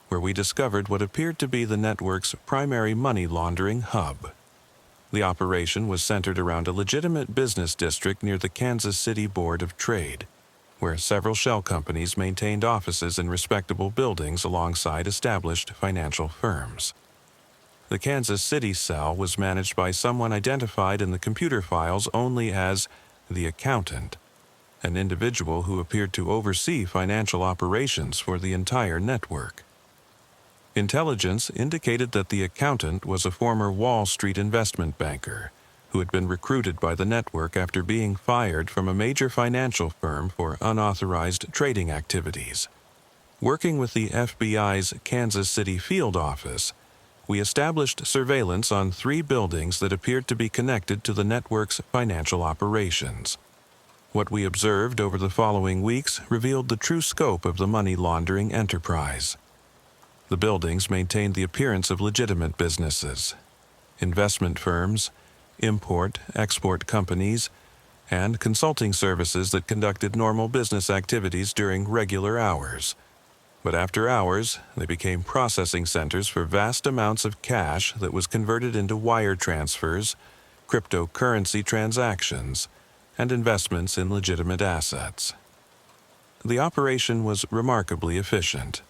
where we discovered what appeared to be the network's primary money laundering hub. The operation was centered around a legitimate business district near the Kansas City Board of Trade, where several shell companies maintained offices in respectable buildings alongside established financial firms. The Kansas City cell was managed by someone identified in the computer files only as the accountant, an individual who appeared to oversee financial operations for the entire network. Intelligence indicated that the accountant was a former Wall Street investment banker who had been recruited by the network after being fired from a major financial firm for unauthorized trading activities. Working with the FBI's Kansas City field office, we established surveillance on 3 buildings that appeared to be connected to the network's financial operations. What we observed over the following weeks revealed the true scope of the money laundering enterprise. The buildings maintained the appearance of legitimate businesses, investment firms, import-export companies, and consulting services that conducted normal business activities during regular hours. But after hours, they became processing centers for vast amounts of cash that was converted into wire transfers, cryptocurrency transactions, and investments in legitimate assets. The operation was remarkably efficient.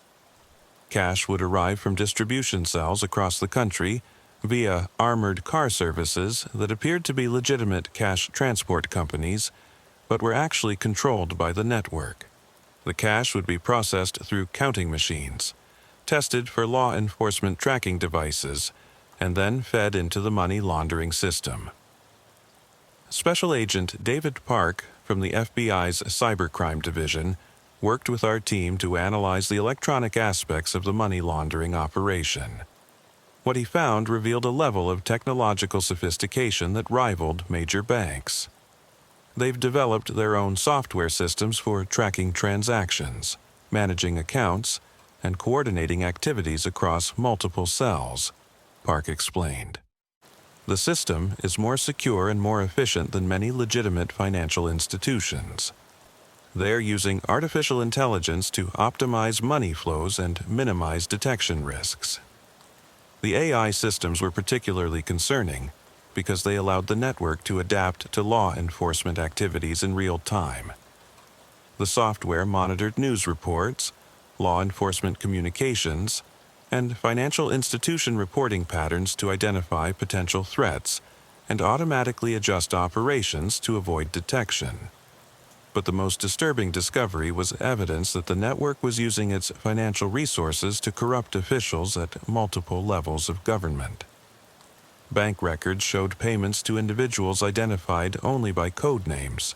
Cash would arrive from distribution cells across the country via armored car services that appeared to be legitimate cash transport companies, but were actually controlled by the network. The cash would be processed through counting machines, tested for law enforcement tracking devices, and then fed into the money laundering system. Special Agent David Park from the FBI's Cybercrime Division worked with our team to analyze the electronic aspects of the money laundering operation. What he found revealed a level of technological sophistication that rivaled major banks. They've developed their own software systems for tracking transactions, managing accounts, and coordinating activities across multiple cells, Park explained. The system is more secure and more efficient than many legitimate financial institutions. They're using artificial intelligence to optimize money flows and minimize detection risks. The AI systems were particularly concerning because they allowed the network to adapt to law enforcement activities in real time. The software monitored news reports, law enforcement communications, and financial institution reporting patterns to identify potential threats and automatically adjust operations to avoid detection. But the most disturbing discovery was evidence that the network was using its financial resources to corrupt officials at multiple levels of government. Bank records showed payments to individuals identified only by code names,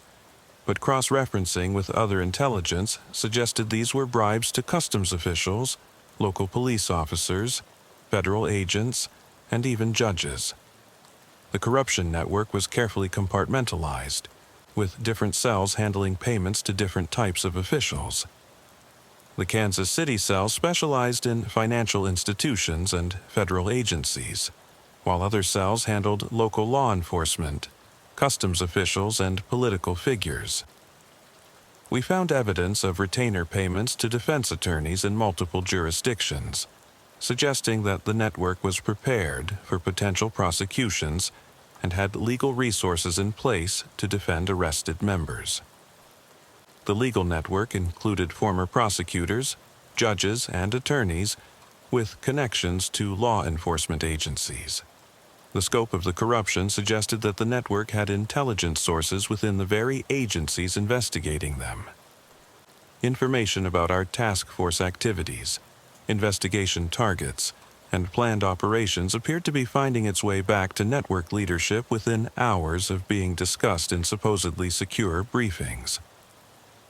but cross-referencing with other intelligence suggested these were bribes to customs officials, local police officers, federal agents, and even judges. The corruption network was carefully compartmentalized, with different cells handling payments to different types of officials. The Kansas City cell specialized in financial institutions and federal agencies, while other cells handled local law enforcement, customs officials, and political figures. We found evidence of retainer payments to defense attorneys in multiple jurisdictions, suggesting that the network was prepared for potential prosecutions and had legal resources in place to defend arrested members. The legal network included former prosecutors, judges, and attorneys with connections to law enforcement agencies. The scope of the corruption suggested that the network had intelligence sources within the very agencies investigating them. Information about our task force activities, investigation targets, and planned operations appeared to be finding its way back to network leadership within hours of being discussed in supposedly secure briefings.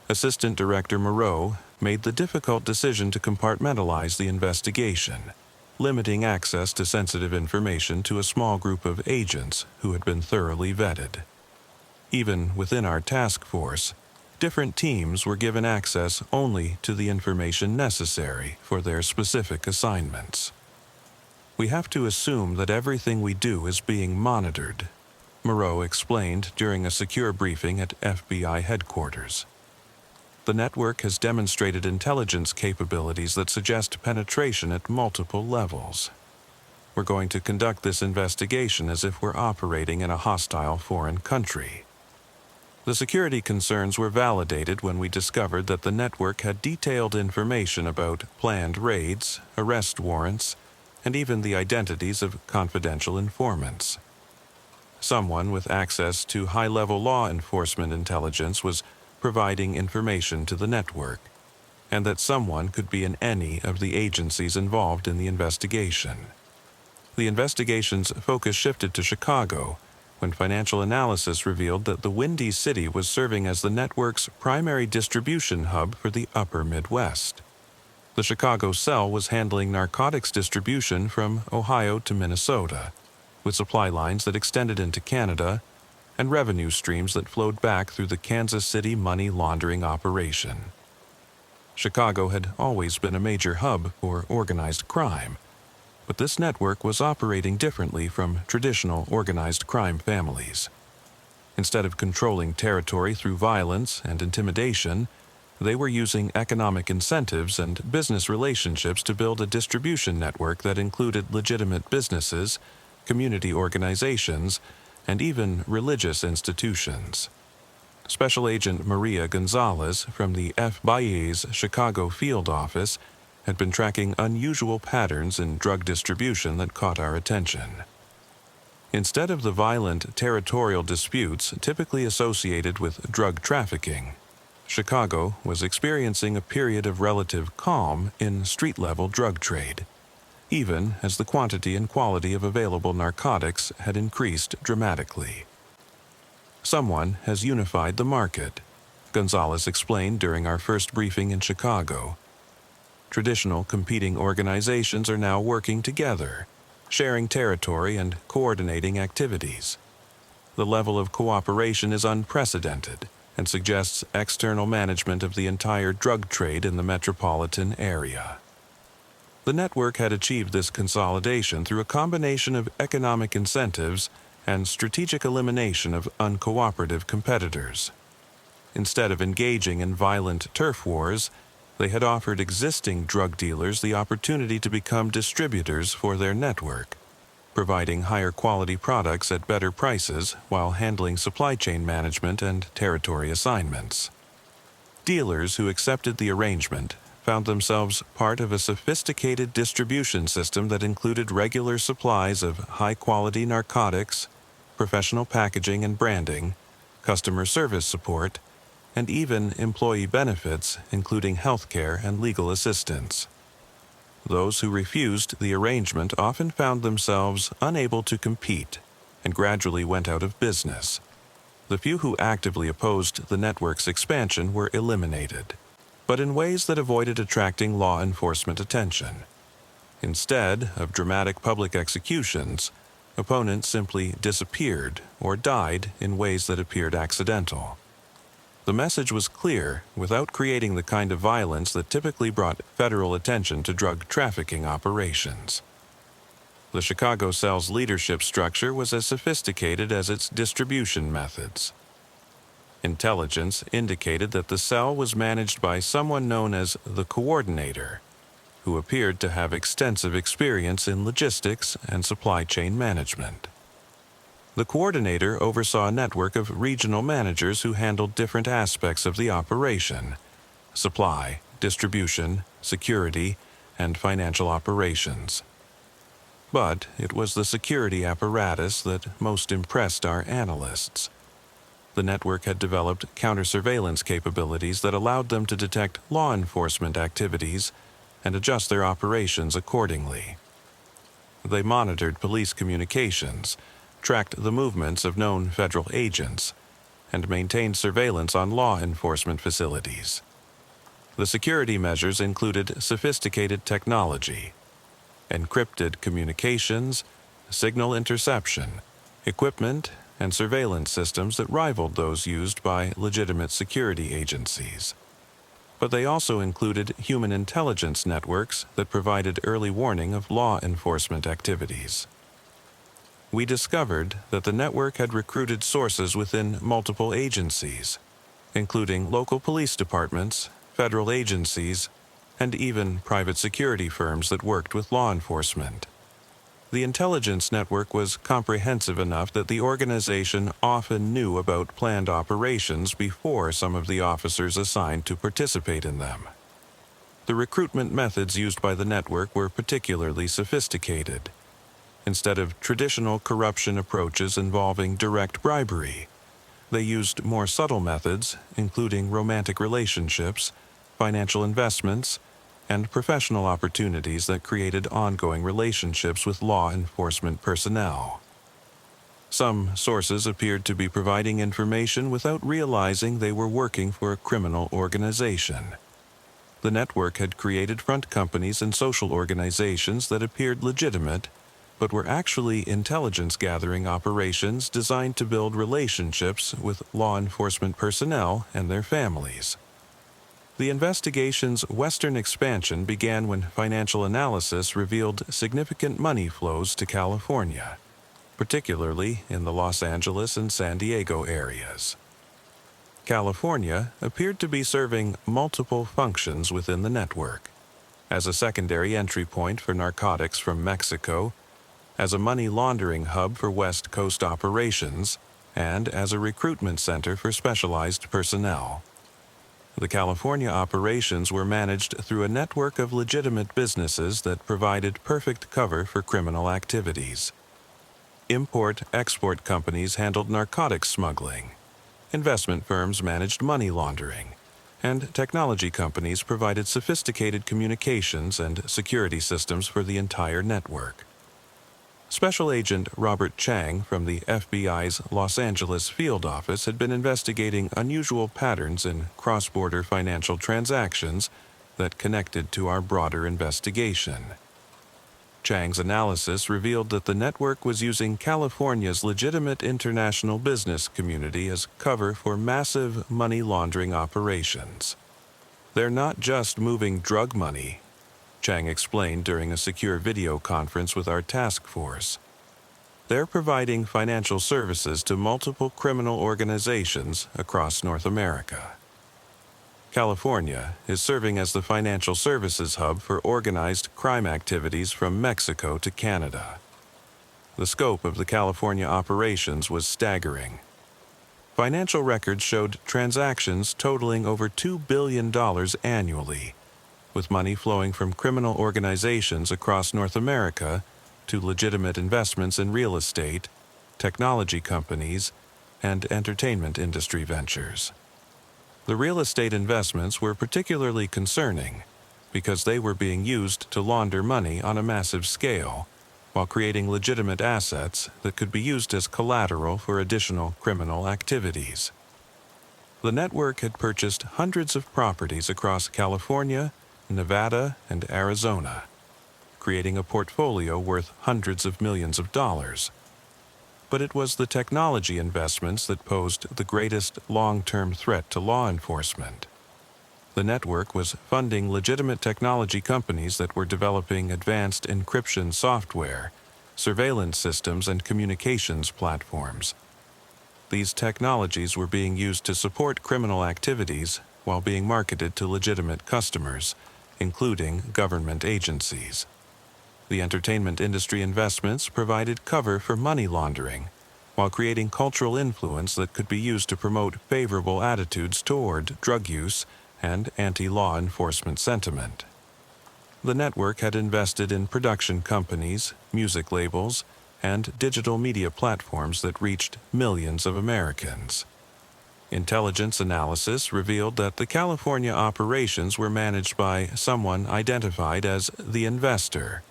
Assistant Director Moreau made the difficult decision to compartmentalize the investigation, limiting access to sensitive information to a small group of agents who had been thoroughly vetted. Even within our task force, different teams were given access only to the information necessary for their specific assignments. We have to assume that everything we do is being monitored, Moreau explained during a secure briefing at FBI headquarters. The network has demonstrated intelligence capabilities that suggest penetration at multiple levels. We're going to conduct this investigation as if we're operating in a hostile foreign country. The security concerns were validated when we discovered that the network had detailed information about planned raids, arrest warrants, and even the identities of confidential informants. Someone with access to high-level law enforcement intelligence was providing information to the network, and that someone could be in any of the agencies involved in the investigation. The investigation's focus shifted to Chicago, when financial analysis revealed that the Windy City was serving as the network's primary distribution hub for the upper Midwest. The Chicago cell was handling narcotics distribution from Ohio to Minnesota, with supply lines that extended into Canada and revenue streams that flowed back through the Kansas City money laundering operation. Chicago had always been a major hub for organized crime, but this network was operating differently from traditional organized crime families. Instead of controlling territory through violence and intimidation, they were using economic incentives and business relationships to build a distribution network that included legitimate businesses, community organizations, and even religious institutions. Special Agent Maria Gonzalez from the FBI's Chicago field office had been tracking unusual patterns in drug distribution that caught our attention. Instead of the violent territorial disputes typically associated with drug trafficking, Chicago was experiencing a period of relative calm in street-level drug trade, even as the quantity and quality of available narcotics had increased dramatically. Someone has unified the market, Gonzalez explained during our first briefing in Chicago. Traditional competing organizations are now working together, sharing territory and coordinating activities. The level of cooperation is unprecedented and suggests external management of the entire drug trade in the metropolitan area. The network had achieved this consolidation through a combination of economic incentives and strategic elimination of uncooperative competitors. Instead of engaging in violent turf wars, they had offered existing drug dealers the opportunity to become distributors for their network, providing higher quality products at better prices while handling supply chain management and territory assignments. Dealers who accepted the arrangement found themselves part of a sophisticated distribution system that included regular supplies of high-quality narcotics, professional packaging and branding, customer service support, and even employee benefits, including healthcare and legal assistance. Those who refused the arrangement often found themselves unable to compete and gradually went out of business. The few who actively opposed the network's expansion were eliminated, but in ways that avoided attracting law enforcement attention. Instead of dramatic public executions, opponents simply disappeared or died in ways that appeared accidental. The message was clear without creating the kind of violence that typically brought federal attention to drug trafficking operations. The Chicago cell's leadership structure was as sophisticated as its distribution methods. Intelligence indicated that the cell was managed by someone known as the coordinator, who appeared to have extensive experience in logistics and supply chain management. The coordinator oversaw a network of regional managers who handled different aspects of the operation: supply, distribution, security, and financial operations. But it was the security apparatus that most impressed our analysts. The network had developed counter-surveillance capabilities that allowed them to detect law enforcement activities and adjust their operations accordingly. They monitored police communications, tracked the movements of known federal agents, and maintained surveillance on law enforcement facilities. The security measures included sophisticated technology, encrypted communications, signal interception, equipment, and surveillance systems that rivaled those used by legitimate security agencies. But they also included human intelligence networks that provided early warning of law enforcement activities. We discovered that the network had recruited sources within multiple agencies, including local police departments, federal agencies, and even private security firms that worked with law enforcement. The intelligence network was comprehensive enough that the organization often knew about planned operations before some of the officers assigned to participate in them. The recruitment methods used by the network were particularly sophisticated. Instead of traditional corruption approaches involving direct bribery, they used more subtle methods, including romantic relationships, financial investments, and professional opportunities that created ongoing relationships with law enforcement personnel. Some sources appeared to be providing information without realizing they were working for a criminal organization. The network had created front companies and social organizations that appeared legitimate, but were actually intelligence-gathering operations designed to build relationships with law enforcement personnel and their families. The investigation's western expansion began when financial analysis revealed significant money flows to California, particularly in the Los Angeles and San Diego areas. California appeared to be serving multiple functions within the network: as a secondary entry point for narcotics from Mexico, as a money laundering hub for West Coast operations, and as a recruitment center for specialized personnel. The California operations were managed through a network of legitimate businesses that provided perfect cover for criminal activities. Import-export companies handled narcotics smuggling, investment firms managed money laundering, and technology companies provided sophisticated communications and security systems for the entire network. Special Agent Robert Chang from the FBI's Los Angeles field office had been investigating unusual patterns in cross-border financial transactions that connected to our broader investigation. Chang's analysis revealed that the network was using California's legitimate international business community as cover for massive money laundering operations. They're not just moving drug money, Chang explained during a secure video conference with our task force. They're providing financial services to multiple criminal organizations across North America. California is serving as the financial services hub for organized crime activities from Mexico to Canada. The scope of the California operations was staggering. Financial records showed transactions totaling over $2 billion annually, with money flowing from criminal organizations across North America to legitimate investments in real estate, technology companies, and entertainment industry ventures. The real estate investments were particularly concerning because they were being used to launder money on a massive scale, while creating legitimate assets that could be used as collateral for additional criminal activities. The network had purchased hundreds of properties across California, Nevada, and Arizona, creating a portfolio worth hundreds of millions of dollars. But it was the technology investments that posed the greatest long-term threat to law enforcement. The network was funding legitimate technology companies that were developing advanced encryption software, surveillance systems, and communications platforms. These technologies were being used to support criminal activities while being marketed to legitimate customers, including government agencies. The entertainment industry investments provided cover for money laundering, while creating cultural influence that could be used to promote favorable attitudes toward drug use and anti-law enforcement sentiment. The network had invested in production companies, music labels, and digital media platforms that reached millions of Americans. Intelligence analysis revealed that the California operations were managed by someone identified as the investor,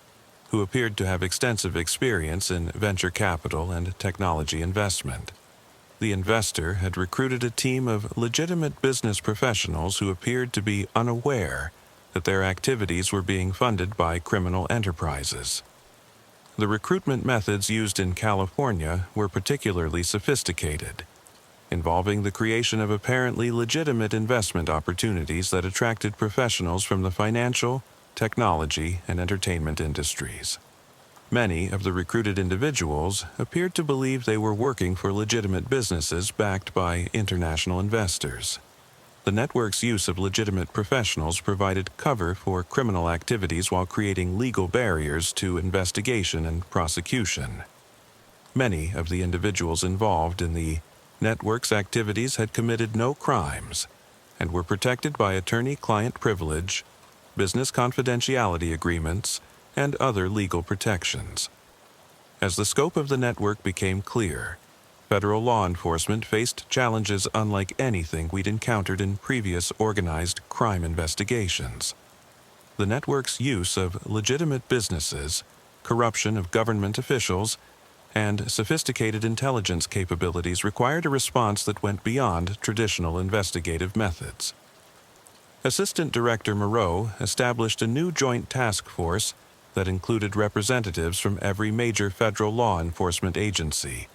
who appeared to have extensive experience in venture capital and technology investment. The investor had recruited a team of legitimate business professionals who appeared to be unaware that their activities were being funded by criminal enterprises. The recruitment methods used in California were particularly sophisticated, involving the creation of apparently legitimate investment opportunities that attracted professionals from the financial, technology, and entertainment industries. Many of the recruited individuals appeared to believe they were working for legitimate businesses backed by international investors. The network's use of legitimate professionals provided cover for criminal activities while creating legal barriers to investigation and prosecution. Many of the individuals involved in the network's activities had committed no crimes and were protected by attorney-client privilege, business confidentiality agreements, and other legal protections. As the scope of the network became clear, federal law enforcement faced challenges unlike anything we'd encountered in previous organized crime investigations. The network's use of legitimate businesses, corruption of government officials, and sophisticated intelligence capabilities required a response that went beyond traditional investigative methods. Assistant Director Moreau established a new joint task force that included representatives from every major federal law enforcement agency,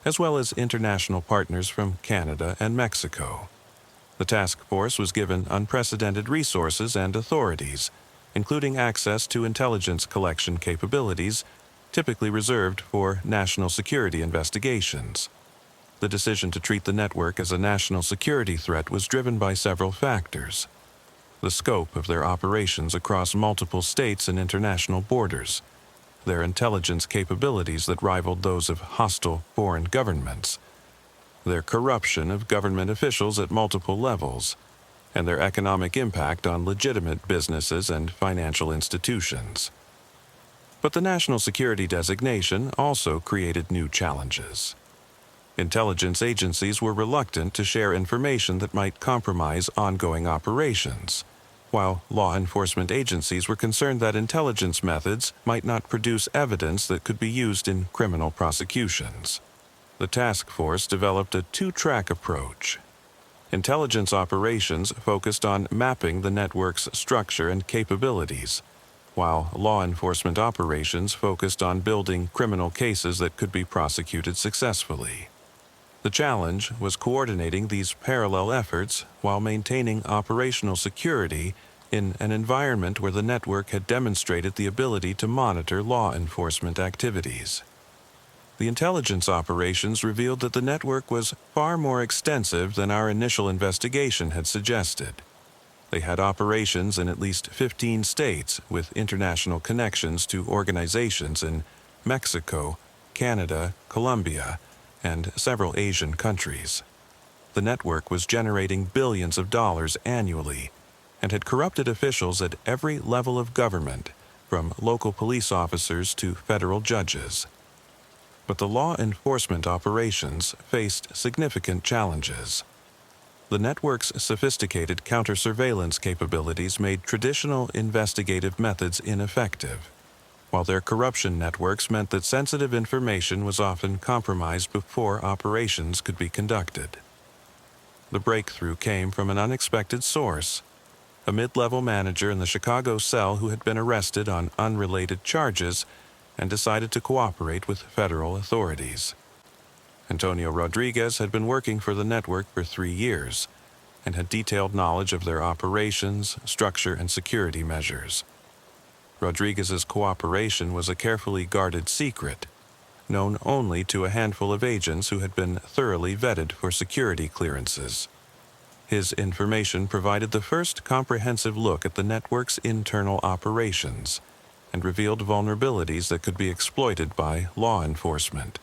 as well as international partners from Canada and Mexico. The task force was given unprecedented resources and authorities, including access to intelligence collection capabilities typically reserved for national security investigations. The decision to treat the network as a national security threat was driven by several factors: the scope of their operations across multiple states and international borders, their intelligence capabilities that rivaled those of hostile foreign governments, their corruption of government officials at multiple levels, and their economic impact on legitimate businesses and financial institutions. But the national security designation also created new challenges. Intelligence agencies were reluctant to share information that might compromise ongoing operations, while law enforcement agencies were concerned that intelligence methods might not produce evidence that could be used in criminal prosecutions. The task force developed a two-track approach. Intelligence operations focused on mapping the network's structure and capabilities, while law enforcement operations focused on building criminal cases that could be prosecuted successfully. The challenge was coordinating these parallel efforts while maintaining operational security in an environment where the network had demonstrated the ability to monitor law enforcement activities. The intelligence operations revealed that the network was far more extensive than our initial investigation had suggested. They had operations in at least 15 states with international connections to organizations in Mexico, Canada, Colombia, and several Asian countries. The network was generating billions of dollars annually and had corrupted officials at every level of government, from local police officers to federal judges. But the law enforcement operations faced significant challenges. the network's sophisticated counter-surveillance capabilities made traditional investigative methods ineffective, while their corruption networks meant that sensitive information was often compromised before operations could be conducted. The breakthrough came from an unexpected source, a mid-level manager in the Chicago cell who had been arrested on unrelated charges and decided to cooperate with federal authorities. Antonio Rodriguez had been working for the network for 3 years and had detailed knowledge of their operations, structure, and security measures. Rodriguez's cooperation was a carefully guarded secret, known only to a handful of agents who had been thoroughly vetted for security clearances. His information provided the first comprehensive look at the network's internal operations and revealed vulnerabilities that could be exploited by law enforcement.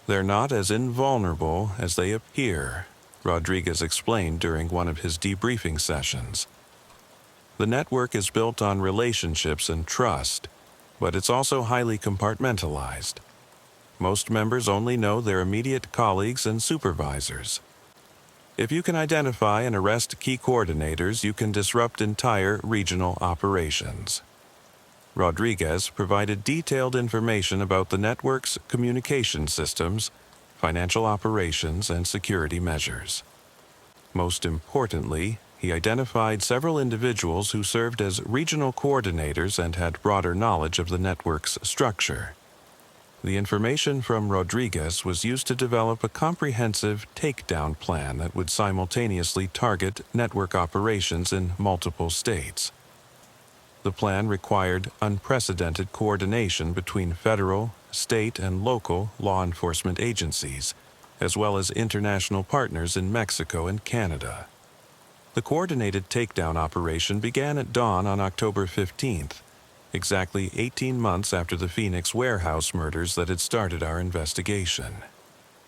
"They're not as invulnerable as they appear," Rodriguez explained during one of his debriefing sessions. "The network is built on relationships and trust, but it's also highly compartmentalized. Most members only know their immediate colleagues and supervisors. If you can identify and arrest key coordinators, you can disrupt entire regional operations." Rodriguez provided detailed information about the network's communication systems, financial operations, and security measures. Most importantly, he identified several individuals who served as regional coordinators and had broader knowledge of the network's structure. The information from Rodriguez was used to develop a comprehensive takedown plan that would simultaneously target network operations in multiple states. The plan required unprecedented coordination between federal, state, and local law enforcement agencies, as well as international partners in Mexico and Canada. The coordinated takedown operation began at dawn on October 15th, exactly 18 months after the Phoenix warehouse murders that had started our investigation.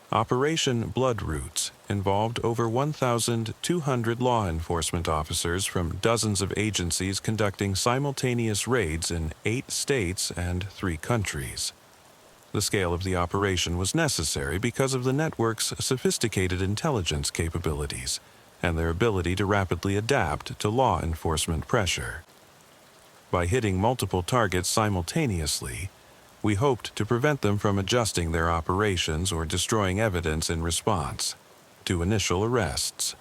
Operation Bloodroots involved over 1,200 law enforcement officers from dozens of agencies conducting simultaneous raids in 8 states and 3 countries. The scale of the operation was necessary because of the network's sophisticated intelligence capabilities and their ability to rapidly adapt to law enforcement pressure. By hitting multiple targets simultaneously, we hoped to prevent them from adjusting their operations or destroying evidence in response to initial arrests.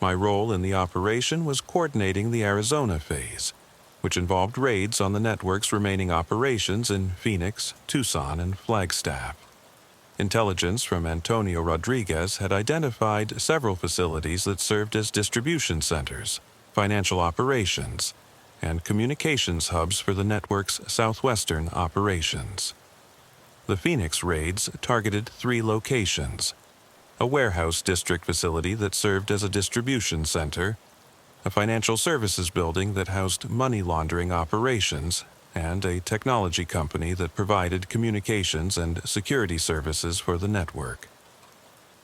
My role in the operation was coordinating the Arizona phase, which involved raids on the network's remaining operations in Phoenix, Tucson, and Flagstaff. Intelligence from Antonio Rodriguez had identified several facilities that served as distribution centers, financial operations, and communications hubs for the network's southwestern operations. The Phoenix raids targeted 3 locations: a warehouse district facility that served as a distribution center, a financial services building that housed money laundering operations, and a technology company that provided communications and security services for the network.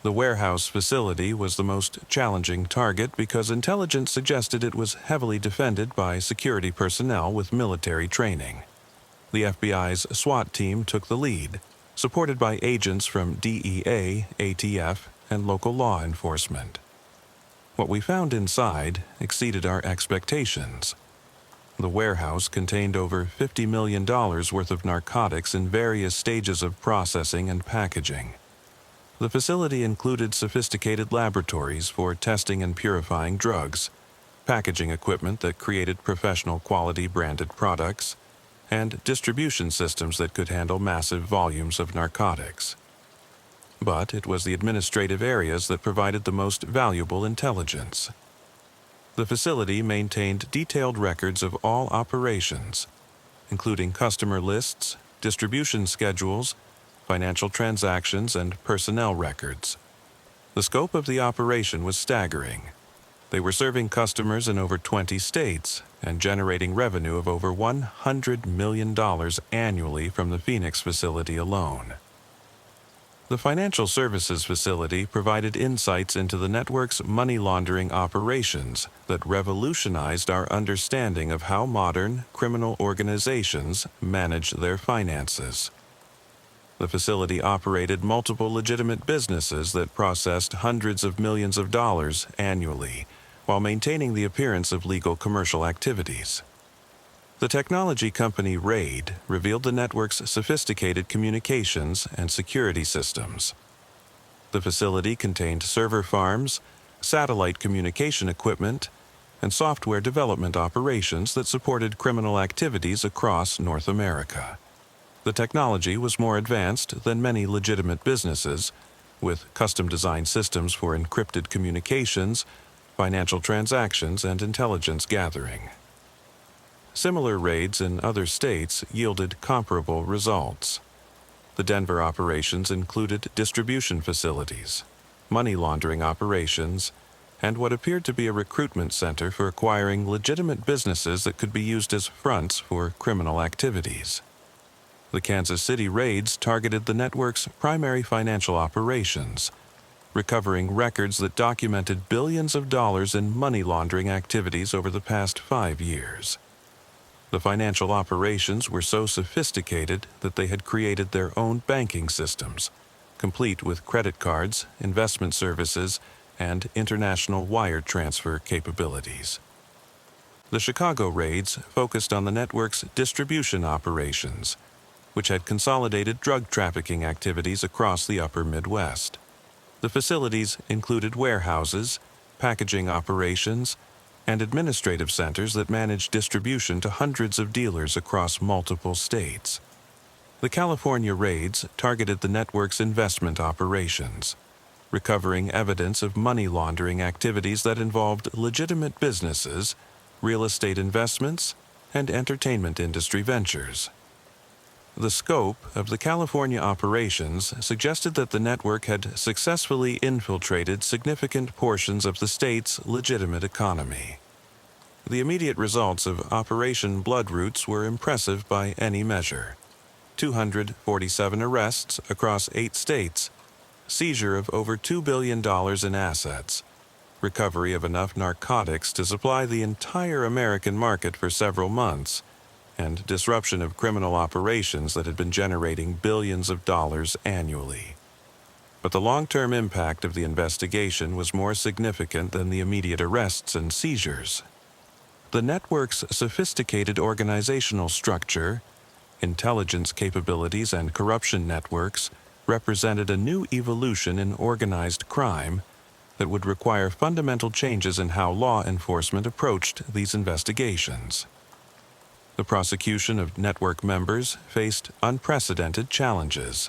The warehouse facility was the most challenging target because intelligence suggested it was heavily defended by security personnel with military training. The FBI's SWAT team took the lead, supported by agents from DEA, ATF, and local law enforcement. What we found inside exceeded our expectations. The warehouse contained over $50 million worth of narcotics in various stages of processing and packaging. The facility included sophisticated laboratories for testing and purifying drugs, packaging equipment that created professional quality branded products, and distribution systems that could handle massive volumes of narcotics. But it was the administrative areas that provided the most valuable intelligence. The facility maintained detailed records of all operations, including customer lists, distribution schedules, financial transactions, and personnel records. The scope of the operation was staggering. They were serving customers in over 20 states and generating revenue of over $100 million annually from the Phoenix facility alone. The financial services facility provided insights into the network's money laundering operations that revolutionized our understanding of how modern criminal organizations manage their finances. The facility operated multiple legitimate businesses that processed hundreds of millions of dollars annually, while maintaining the appearance of legal commercial activities. The technology company RAID revealed the network's sophisticated communications and security systems. The facility contained server farms, satellite communication equipment, and software development operations that supported criminal activities across North America. The technology was more advanced than many legitimate businesses, with custom-designed systems for encrypted communications, financial transactions, and intelligence gathering. Similar raids in other states yielded comparable results. The Denver operations included distribution facilities, money laundering operations, and what appeared to be a recruitment center for acquiring legitimate businesses that could be used as fronts for criminal activities. The Kansas City raids targeted the network's primary financial operations, recovering records that documented billions of dollars in money laundering activities over the past 5 years. The financial operations were so sophisticated that they had created their own banking systems, complete with credit cards, investment services, and international wire transfer capabilities. The Chicago raids focused on the network's distribution operations, which had consolidated drug trafficking activities across the upper Midwest. The facilities included warehouses, packaging operations, and administrative centers that managed distribution to hundreds of dealers across multiple states. The California raids targeted the network's investment operations, recovering evidence of money laundering activities that involved legitimate businesses, real estate investments, and entertainment industry ventures. The scope of the California operations suggested that the network had successfully infiltrated significant portions of the state's legitimate economy. The immediate results of Operation Bloodroots were impressive by any measure. 247 arrests across 8 states, seizure of over $2 billion in assets, recovery of enough narcotics to supply the entire American market for several months, and disruption of criminal operations that had been generating billions of dollars annually. But the long-term impact of the investigation was more significant than the immediate arrests and seizures. The network's sophisticated organizational structure, intelligence capabilities, and corruption networks represented a new evolution in organized crime that would require fundamental changes in how law enforcement approached these investigations. The prosecution of network members faced unprecedented challenges.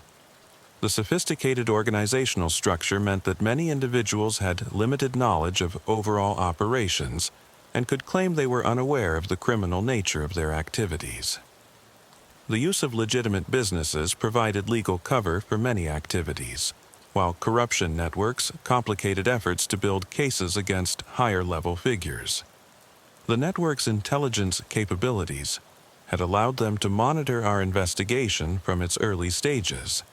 The sophisticated organizational structure meant that many individuals had limited knowledge of overall operations and could claim they were unaware of the criminal nature of their activities. The use of legitimate businesses provided legal cover for many activities, while corruption networks complicated efforts to build cases against higher-level figures. The network's intelligence capabilities had allowed them to monitor our investigation from its early stages,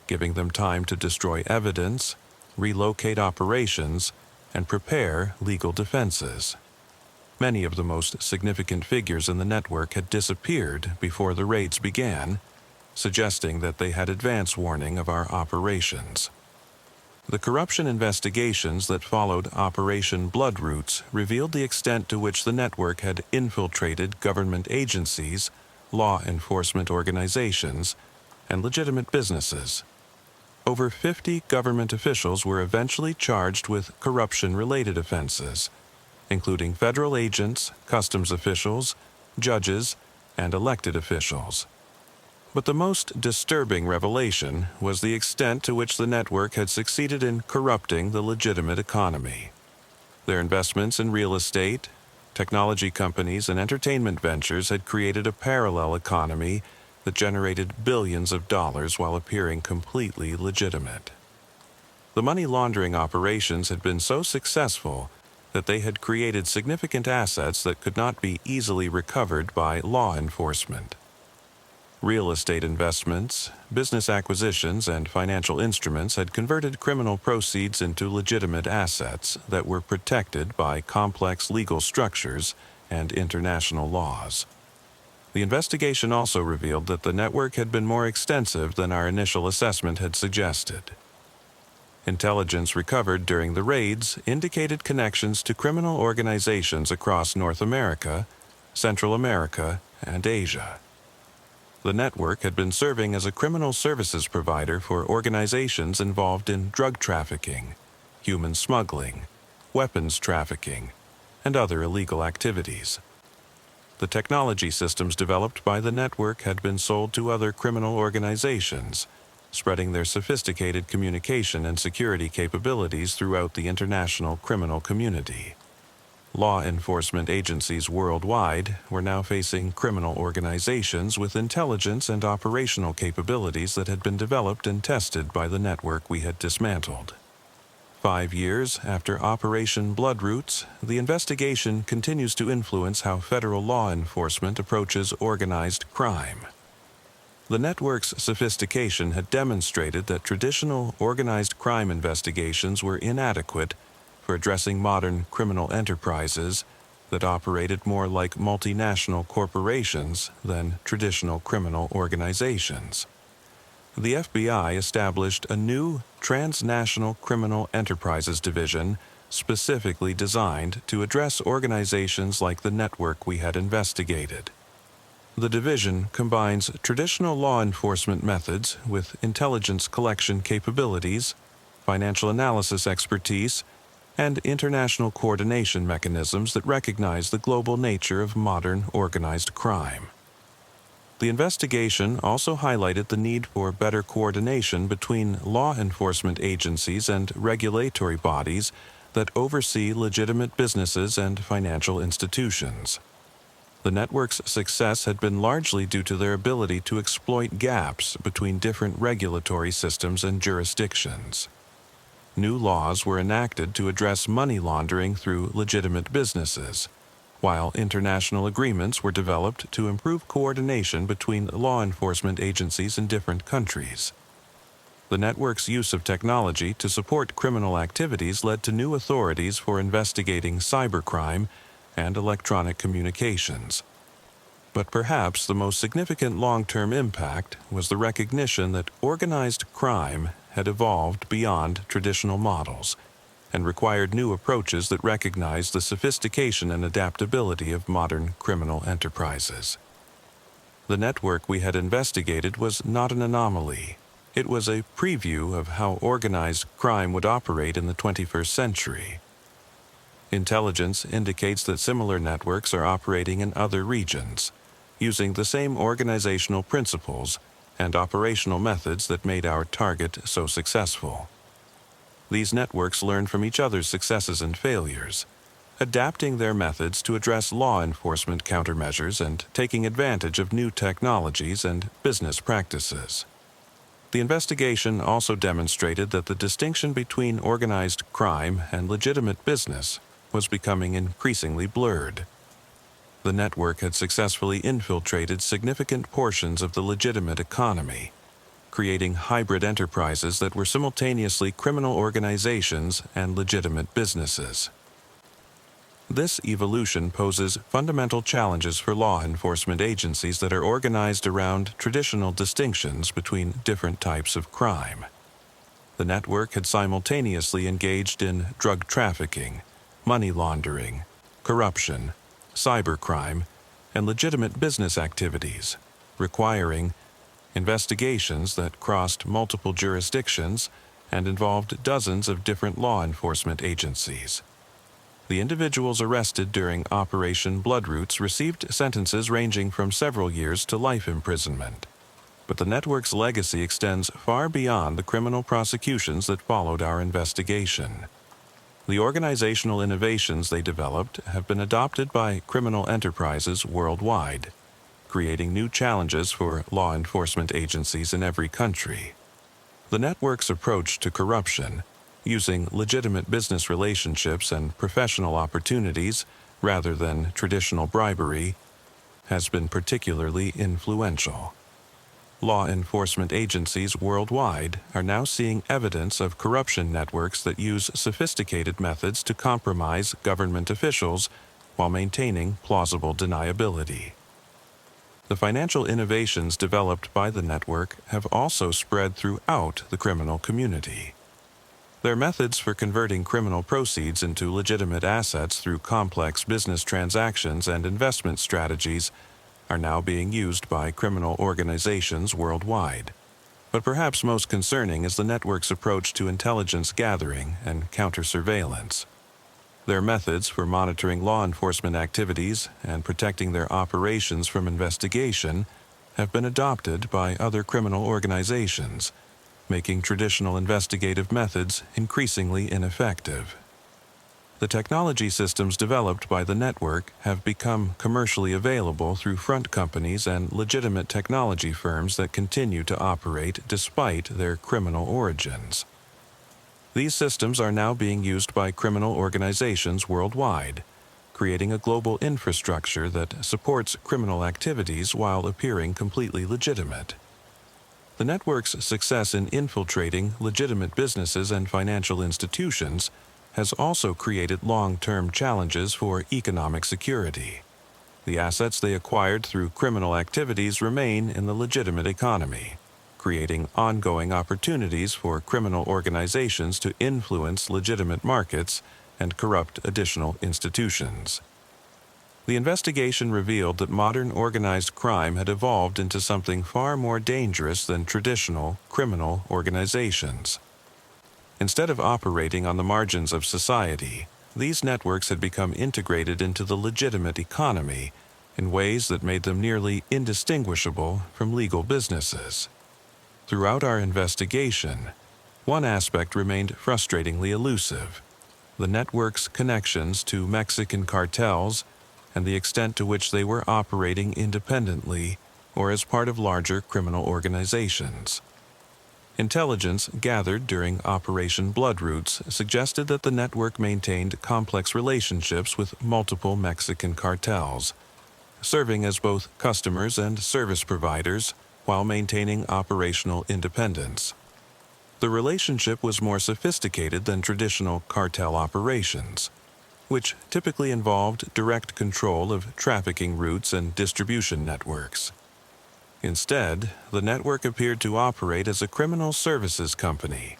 giving them time to destroy evidence, relocate operations, and prepare legal defenses. Many of the most significant figures in the network had disappeared before the raids began, suggesting that they had advance warning of our operations. The corruption investigations that followed Operation Bloodroots revealed the extent to which the network had infiltrated government agencies, law enforcement organizations, and legitimate businesses. Over 50 government officials were eventually charged with corruption-related offenses, including federal agents, customs officials, judges, and elected officials. But the most disturbing revelation was the extent to which the network had succeeded in corrupting the legitimate economy. Their investments in real estate, technology companies, and entertainment ventures had created a parallel economy that generated billions of dollars while appearing completely legitimate. The money laundering operations had been so successful that they had created significant assets that could not be easily recovered by law enforcement. Real estate investments, business acquisitions, and financial instruments had converted criminal proceeds into legitimate assets that were protected by complex legal structures and international laws. The investigation also revealed that the network had been more extensive than our initial assessment had suggested. Intelligence recovered during the raids indicated connections to criminal organizations across North America, Central America, and Asia. The network had been serving as a criminal services provider for organizations involved in drug trafficking, human smuggling, weapons trafficking, and other illegal activities. The technology systems developed by the network had been sold to other criminal organizations, spreading their sophisticated communication and security capabilities throughout the international criminal community. Law enforcement agencies worldwide were now facing criminal organizations with intelligence and operational capabilities that had been developed and tested by the network we had dismantled. 5 years after Operation Bloodroots, the investigation continues to influence how federal law enforcement approaches organized crime. The network's sophistication had demonstrated that traditional organized crime investigations were inadequate for addressing modern criminal enterprises that operated more like multinational corporations than traditional criminal organizations. The FBI established a new Transnational Criminal Enterprises Division specifically designed to address organizations like the network we had investigated. The division combines traditional law enforcement methods with intelligence collection capabilities, financial analysis expertise, and international coordination mechanisms that recognize the global nature of modern organized crime. The investigation also highlighted the need for better coordination between law enforcement agencies and regulatory bodies that oversee legitimate businesses and financial institutions. The network's success had been largely due to their ability to exploit gaps between different regulatory systems and jurisdictions. New laws were enacted to address money laundering through legitimate businesses, while international agreements were developed to improve coordination between law enforcement agencies in different countries. The network's use of technology to support criminal activities led to new authorities for investigating cybercrime and electronic communications. But perhaps the most significant long-term impact was the recognition that organized crime had evolved beyond traditional models and required new approaches that recognized the sophistication and adaptability of modern criminal enterprises. The network we had investigated was not an anomaly. It was a preview of how organized crime would operate in the 21st century. Intelligence indicates that similar networks are operating in other regions, using the same organizational principles and operational methods that made our target so successful. These networks learn from each other's successes and failures, adapting their methods to address law enforcement countermeasures and taking advantage of new technologies and business practices. The investigation also demonstrated that the distinction between organized crime and legitimate business was becoming increasingly blurred. The network had successfully infiltrated significant portions of the legitimate economy, creating hybrid enterprises that were simultaneously criminal organizations and legitimate businesses. This evolution poses fundamental challenges for law enforcement agencies that are organized around traditional distinctions between different types of crime. The network had simultaneously engaged in drug trafficking, money laundering, corruption, cybercrime, and legitimate business activities, requiring investigations that crossed multiple jurisdictions and involved dozens of different law enforcement agencies. The individuals arrested during Operation Bloodroots received sentences ranging from several years to life imprisonment. But the network's legacy extends far beyond the criminal prosecutions that followed our investigation. The organizational innovations they developed have been adopted by criminal enterprises worldwide, creating new challenges for law enforcement agencies in every country. The network's approach to corruption, using legitimate business relationships and professional opportunities rather than traditional bribery, has been particularly influential. Law enforcement agencies worldwide are now seeing evidence of corruption networks that use sophisticated methods to compromise government officials while maintaining plausible deniability. The financial innovations developed by the network have also spread throughout the criminal community. Their methods for converting criminal proceeds into legitimate assets through complex business transactions and investment strategies are now being used by criminal organizations worldwide. But perhaps most concerning is the network's approach to intelligence gathering and counter-surveillance. Their methods for monitoring law enforcement activities and protecting their operations from investigation have been adopted by other criminal organizations, making traditional investigative methods increasingly ineffective. The technology systems developed by the network have become commercially available through front companies and legitimate technology firms that continue to operate despite their criminal origins. These systems are now being used by criminal organizations worldwide, creating a global infrastructure that supports criminal activities while appearing completely legitimate. The network's success in infiltrating legitimate businesses and financial institutions has also created long-term challenges for economic security. The assets they acquired through criminal activities remain in the legitimate economy, creating ongoing opportunities for criminal organizations to influence legitimate markets and corrupt additional institutions. The investigation revealed that modern organized crime had evolved into something far more dangerous than traditional criminal organizations. Instead of operating on the margins of society, these networks had become integrated into the legitimate economy in ways that made them nearly indistinguishable from legal businesses. Throughout our investigation, one aspect remained frustratingly elusive: the network's connections to Mexican cartels and the extent to which they were operating independently or as part of larger criminal organizations. Intelligence gathered during Operation Bloodroots suggested that the network maintained complex relationships with multiple Mexican cartels, serving as both customers and service providers while maintaining operational independence. The relationship was more sophisticated than traditional cartel operations, which typically involved direct control of trafficking routes and distribution networks. Instead, the network appeared to operate as a criminal services company,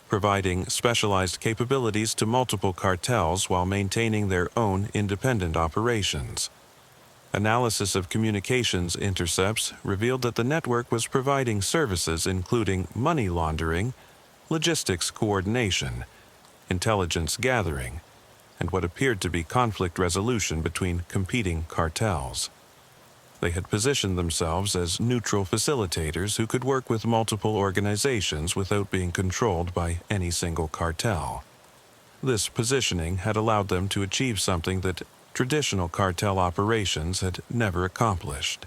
providing specialized capabilities to multiple cartels while maintaining their own independent operations. Analysis of communications intercepts revealed that the network was providing services including money laundering, logistics coordination, intelligence gathering, and what appeared to be conflict resolution between competing cartels. They had positioned themselves as neutral facilitators who could work with multiple organizations without being controlled by any single cartel. This positioning had allowed them to achieve something that traditional cartel operations had never accomplished: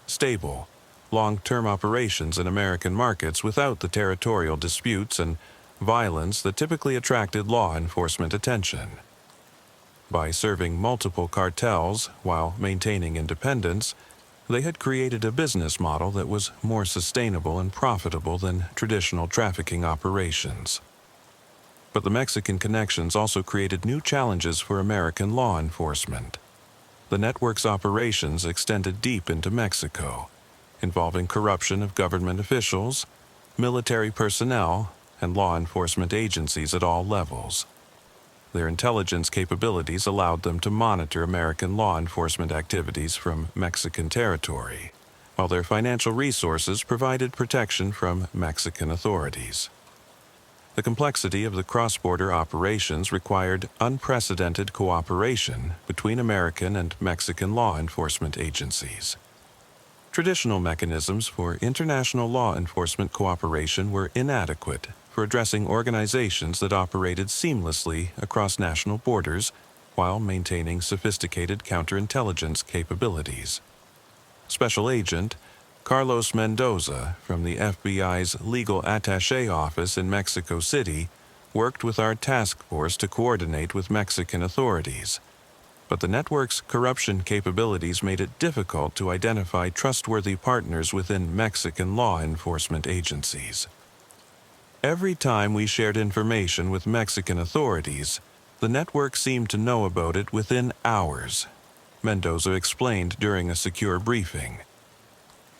stable, long-term operations in American markets without the territorial disputes and violence that typically attracted law enforcement attention. By serving multiple cartels while maintaining independence, they had created a business model that was more sustainable and profitable than traditional trafficking operations. But the Mexican connections also created new challenges for American law enforcement. The network's operations extended deep into Mexico, involving corruption of government officials, military personnel, and law enforcement agencies at all levels. Their intelligence capabilities allowed them to monitor American law enforcement activities from Mexican territory, while their financial resources provided protection from Mexican authorities. The complexity of the cross-border operations required unprecedented cooperation between American and Mexican law enforcement agencies. Traditional mechanisms for international law enforcement cooperation were inadequate for addressing organizations that operated seamlessly across national borders while maintaining sophisticated counterintelligence capabilities. Special Agent Carlos Mendoza from the FBI's Legal Attaché Office in Mexico City worked with our task force to coordinate with Mexican authorities, but the network's corruption capabilities made it difficult to identify trustworthy partners within Mexican law enforcement agencies. Every time we shared information with Mexican authorities, the network seemed to know about it within hours, Mendoza explained during a secure briefing.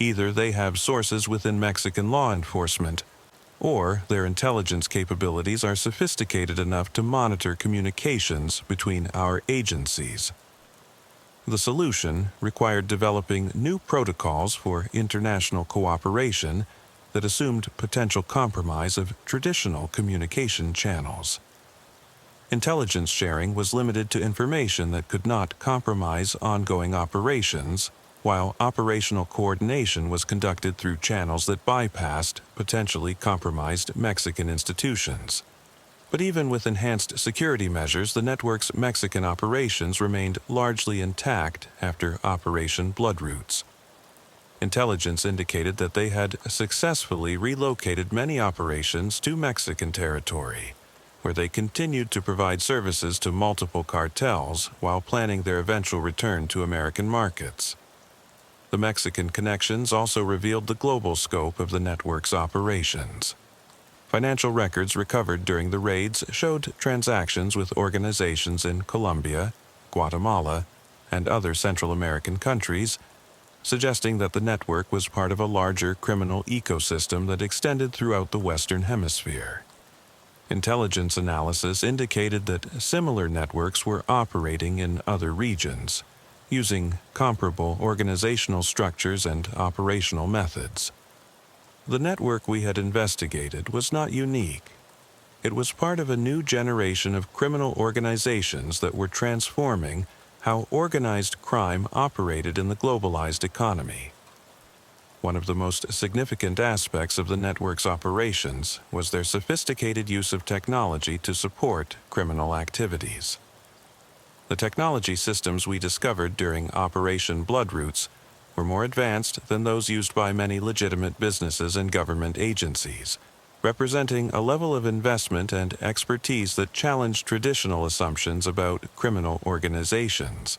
Either they have sources within Mexican law enforcement, or their intelligence capabilities are sophisticated enough to monitor communications between our agencies. The solution required developing new protocols for international cooperation that assumed potential compromise of traditional communication channels. Intelligence sharing was limited to information that could not compromise ongoing operations, while operational coordination was conducted through channels that bypassed potentially compromised Mexican institutions. But even with enhanced security measures, the network's Mexican operations remained largely intact after Operation Bloodroots. Intelligence indicated that they had successfully relocated many operations to Mexican territory, where they continued to provide services to multiple cartels while planning their eventual return to American markets. The Mexican connections also revealed the global scope of the network's operations. Financial records recovered during the raids showed transactions with organizations in Colombia, Guatemala, and other Central American countries, suggesting that the network was part of a larger criminal ecosystem that extended throughout the Western Hemisphere. Intelligence analysis indicated that similar networks were operating in other regions, using comparable organizational structures and operational methods. The network we had investigated was not unique. It was part of a new generation of criminal organizations that were transforming how organized crime operated in the globalized economy. One of the most significant aspects of the network's operations was their sophisticated use of technology to support criminal activities. The technology systems we discovered during Operation Bloodroots were more advanced than those used by many legitimate businesses and government agencies, representing a level of investment and expertise that challenged traditional assumptions about criminal organizations.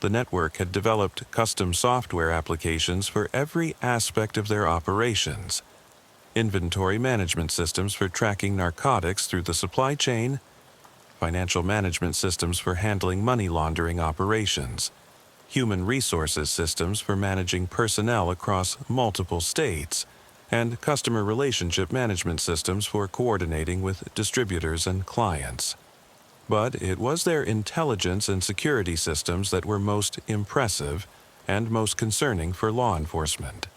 The network had developed custom software applications for every aspect of their operations: inventory management systems for tracking narcotics through the supply chain, financial management systems for handling money laundering operations, human resources systems for managing personnel across multiple states, and customer relationship management systems for coordinating with distributors and clients. But it was their intelligence and security systems that were most impressive and most concerning for law enforcement.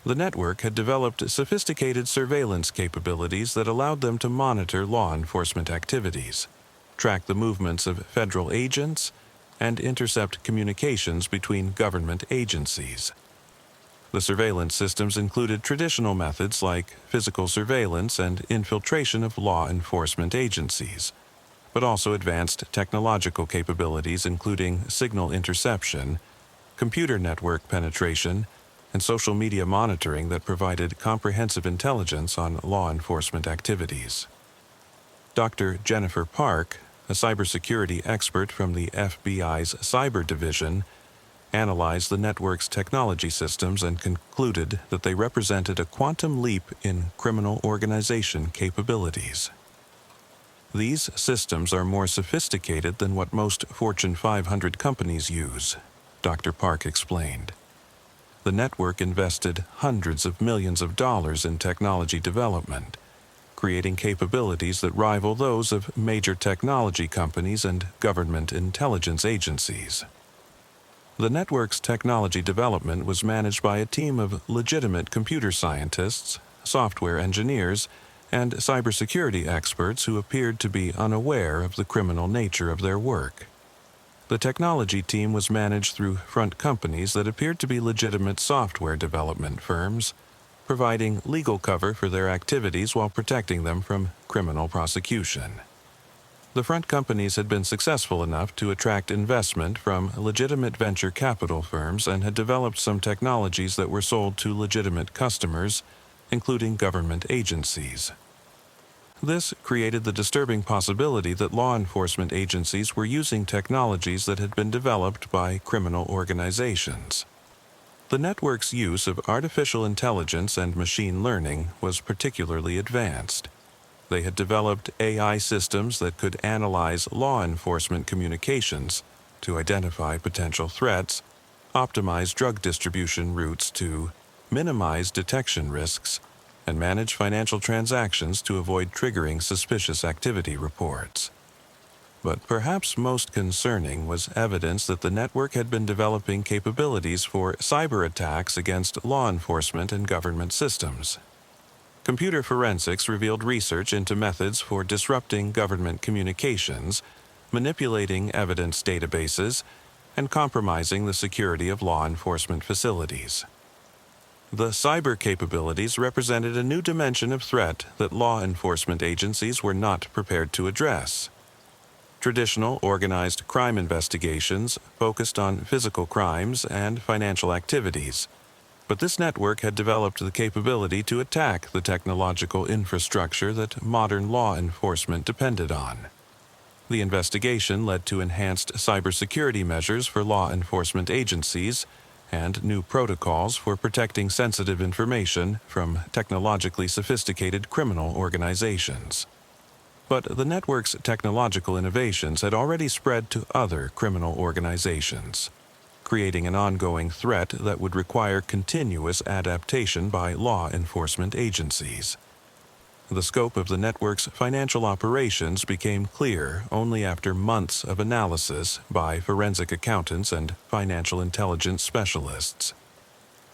The network had developed sophisticated surveillance capabilities that allowed them to monitor law enforcement activities, track the movements of federal agents, and intercept communications between government agencies. The surveillance systems included traditional methods like physical surveillance and infiltration of law enforcement agencies, but also advanced technological capabilities including signal interception, computer network penetration, and social media monitoring that provided comprehensive intelligence on law enforcement activities. Dr. Jennifer Park, a cybersecurity expert from the FBI's Cyber Division, analyzed the network's technology systems and concluded that they represented a quantum leap in criminal organization capabilities. These systems are more sophisticated than what most Fortune 500 companies use, Dr. Park explained. The network invested hundreds of millions of dollars in technology development, creating capabilities that rival those of major technology companies and government intelligence agencies. The network's technology development was managed by a team of legitimate computer scientists, software engineers, and cybersecurity experts who appeared to be unaware of the criminal nature of their work. The technology team was managed through front companies that appeared to be legitimate software development firms, providing legal cover for their activities while protecting them from criminal prosecution. The front companies had been successful enough to attract investment from legitimate venture capital firms and had developed some technologies that were sold to legitimate customers, including government agencies. This created the disturbing possibility that law enforcement agencies were using technologies that had been developed by criminal organizations. The network's use of artificial intelligence and machine learning was particularly advanced. They had developed AI systems that could analyze law enforcement communications to identify potential threats, optimize drug distribution routes to minimize detection risks, and manage financial transactions to avoid triggering suspicious activity reports. But perhaps most concerning was evidence that the network had been developing capabilities for cyber attacks against law enforcement and government systems. Computer forensics revealed research into methods for disrupting government communications, manipulating evidence databases, and compromising the security of law enforcement facilities. The cyber capabilities represented a new dimension of threat that law enforcement agencies were not prepared to address. Traditional organized crime investigations focused on physical crimes and financial activities, but this network had developed the capability to attack the technological infrastructure that modern law enforcement depended on. The investigation led to enhanced cybersecurity measures for law enforcement agencies and new protocols for protecting sensitive information from technologically sophisticated criminal organizations. But the network's technological innovations had already spread to other criminal organizations, creating an ongoing threat that would require continuous adaptation by law enforcement agencies. The scope of the network's financial operations became clear only after months of analysis by forensic accountants and financial intelligence specialists.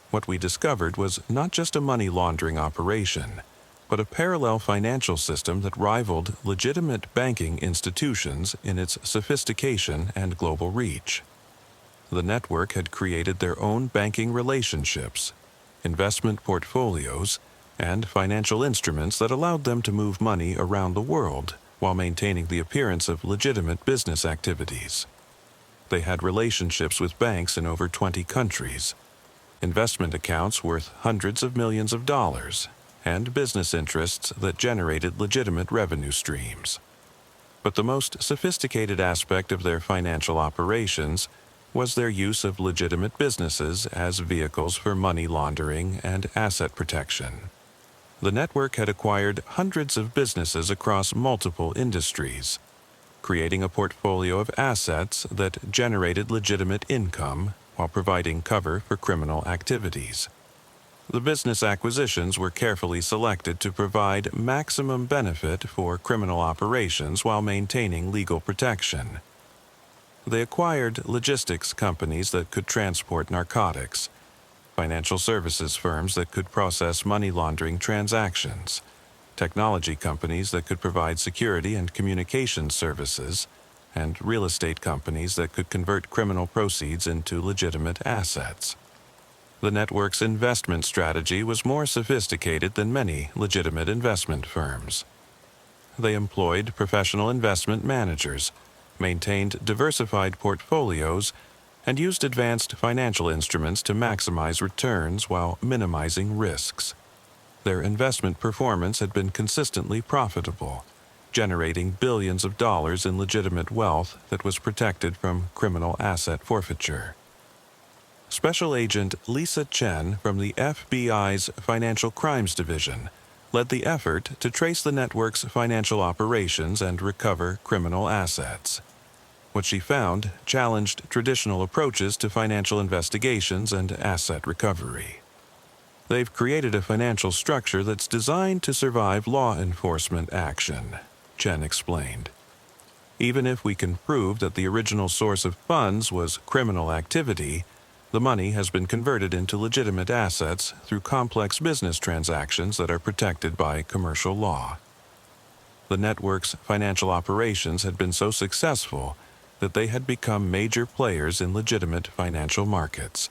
What we discovered was not just a money laundering operation, but a parallel financial system that rivaled legitimate banking institutions in its sophistication and global reach. The network had created their own banking relationships, investment portfolios, and financial instruments that allowed them to move money around the world while maintaining the appearance of legitimate business activities. They had relationships with banks in over 20 countries, investment accounts worth hundreds of millions of dollars, and business interests that generated legitimate revenue streams. But the most sophisticated aspect of their financial operations was their use of legitimate businesses as vehicles for money laundering and asset protection. The network had acquired hundreds of businesses across multiple industries, creating a portfolio of assets that generated legitimate income while providing cover for criminal activities. The business acquisitions were carefully selected to provide maximum benefit for criminal operations while maintaining legal protection. They acquired logistics companies that could transport narcotics, financial services firms that could process money laundering transactions, technology companies that could provide security and communications services, and real estate companies that could convert criminal proceeds into legitimate assets. The network's investment strategy was more sophisticated than many legitimate investment firms. They employed professional investment managers, maintained diversified portfolios, and used advanced financial instruments to maximize returns while minimizing risks. Their investment performance had been consistently profitable, generating billions of dollars in legitimate wealth that was protected from criminal asset forfeiture. Special Agent Lisa Chen from the FBI's Financial Crimes Division led the effort to trace the network's financial operations and recover criminal assets. What she found challenged traditional approaches to financial investigations and asset recovery. They've created a financial structure that's designed to survive law enforcement action, Chen explained. Even if we can prove that the original source of funds was criminal activity, the money has been converted into legitimate assets through complex business transactions that are protected by commercial law. The network's financial operations had been so successful that they had become major players in legitimate financial markets.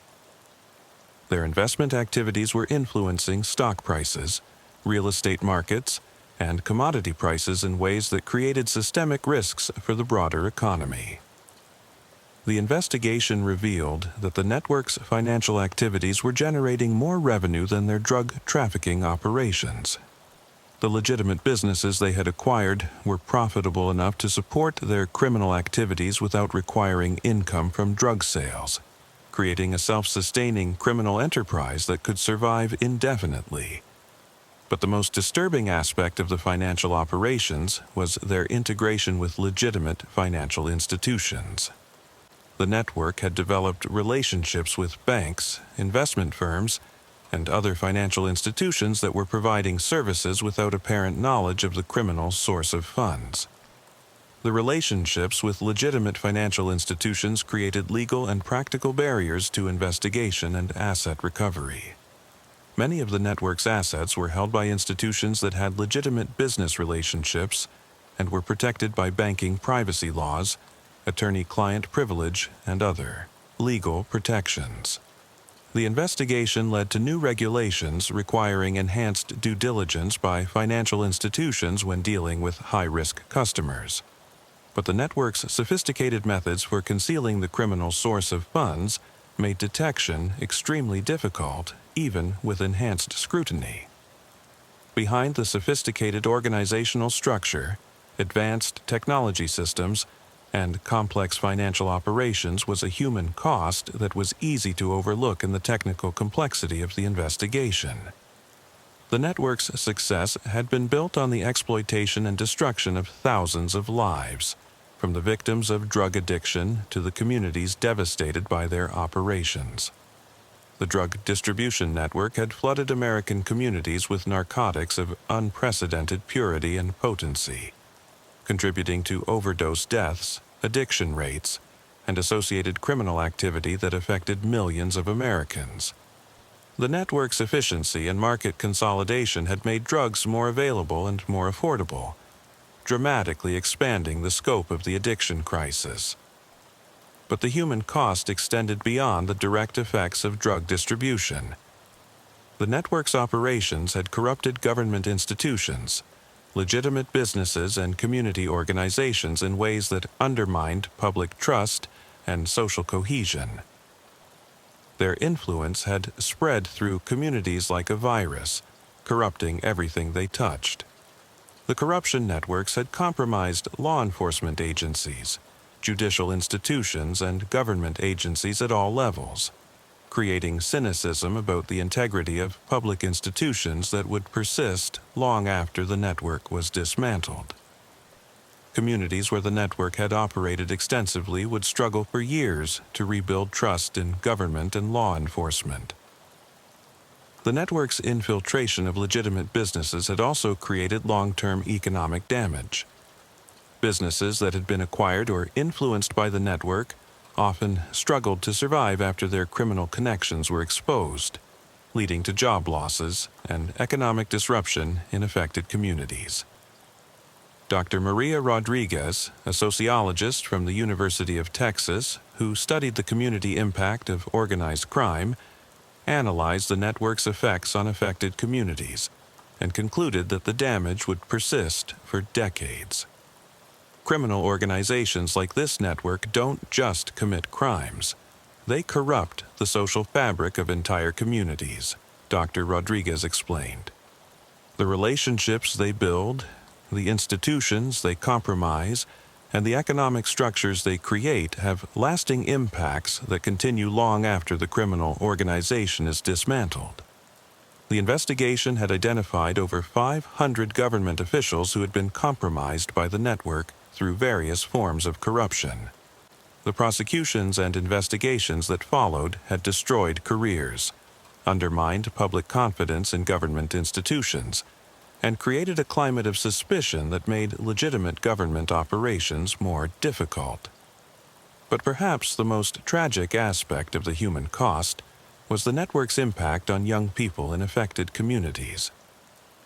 Their investment activities were influencing stock prices, real estate markets, and commodity prices in ways that created systemic risks for the broader economy. The investigation revealed that the network's financial activities were generating more revenue than their drug trafficking operations. The legitimate businesses they had acquired were profitable enough to support their criminal activities without requiring income from drug sales, creating a self-sustaining criminal enterprise that could survive indefinitely. But the most disturbing aspect of the financial operations was their integration with legitimate financial institutions. The network had developed relationships with banks, investment firms, and other financial institutions that were providing services without apparent knowledge of the criminal's source of funds. The relationships with legitimate financial institutions created legal and practical barriers to investigation and asset recovery. Many of the network's assets were held by institutions that had legitimate business relationships and were protected by banking privacy laws, attorney-client privilege, and other legal protections. The investigation led to new regulations requiring enhanced due diligence by financial institutions when dealing with high-risk customers. But the network's sophisticated methods for concealing the criminal's source of funds made detection extremely difficult, even with enhanced scrutiny. Behind the sophisticated organizational structure, advanced technology systems, and complex financial operations was a human cost that was easy to overlook in the technical complexity of the investigation. The network's success had been built on the exploitation and destruction of thousands of lives, from the victims of drug addiction to the communities devastated by their operations. The drug distribution network had flooded American communities with narcotics of unprecedented purity and potency, contributing to overdose deaths, addiction rates, and associated criminal activity that affected millions of Americans. The network's efficiency and market consolidation had made drugs more available and more affordable, dramatically expanding the scope of the addiction crisis. But the human cost extended beyond the direct effects of drug distribution. The network's operations had corrupted government institutions, legitimate businesses, and community organizations in ways that undermined public trust and social cohesion. Their influence had spread through communities like a virus, corrupting everything they touched. The corruption networks had compromised law enforcement agencies, judicial institutions, and government agencies at all levels, creating cynicism about the integrity of public institutions that would persist long after the network was dismantled. Communities where the network had operated extensively would struggle for years to rebuild trust in government and law enforcement. The network's infiltration of legitimate businesses had also created long-term economic damage. Businesses that had been acquired or influenced by the network often struggled to survive after their criminal connections were exposed, leading to job losses and economic disruption in affected communities. Dr. Maria Rodriguez, a sociologist from the University of Texas who studied the community impact of organized crime, analyzed the network's effects on affected communities and concluded that the damage would persist for decades. Criminal organizations like this network don't just commit crimes. They corrupt the social fabric of entire communities, Dr. Rodriguez explained. The relationships they build, the institutions they compromise, and the economic structures they create have lasting impacts that continue long after the criminal organization is dismantled. The investigation had identified over 500 government officials who had been compromised by the network through various forms of corruption. The prosecutions and investigations that followed had destroyed careers, undermined public confidence in government institutions, and created a climate of suspicion that made legitimate government operations more difficult. But perhaps the most tragic aspect of the human cost was the network's impact on young people in affected communities.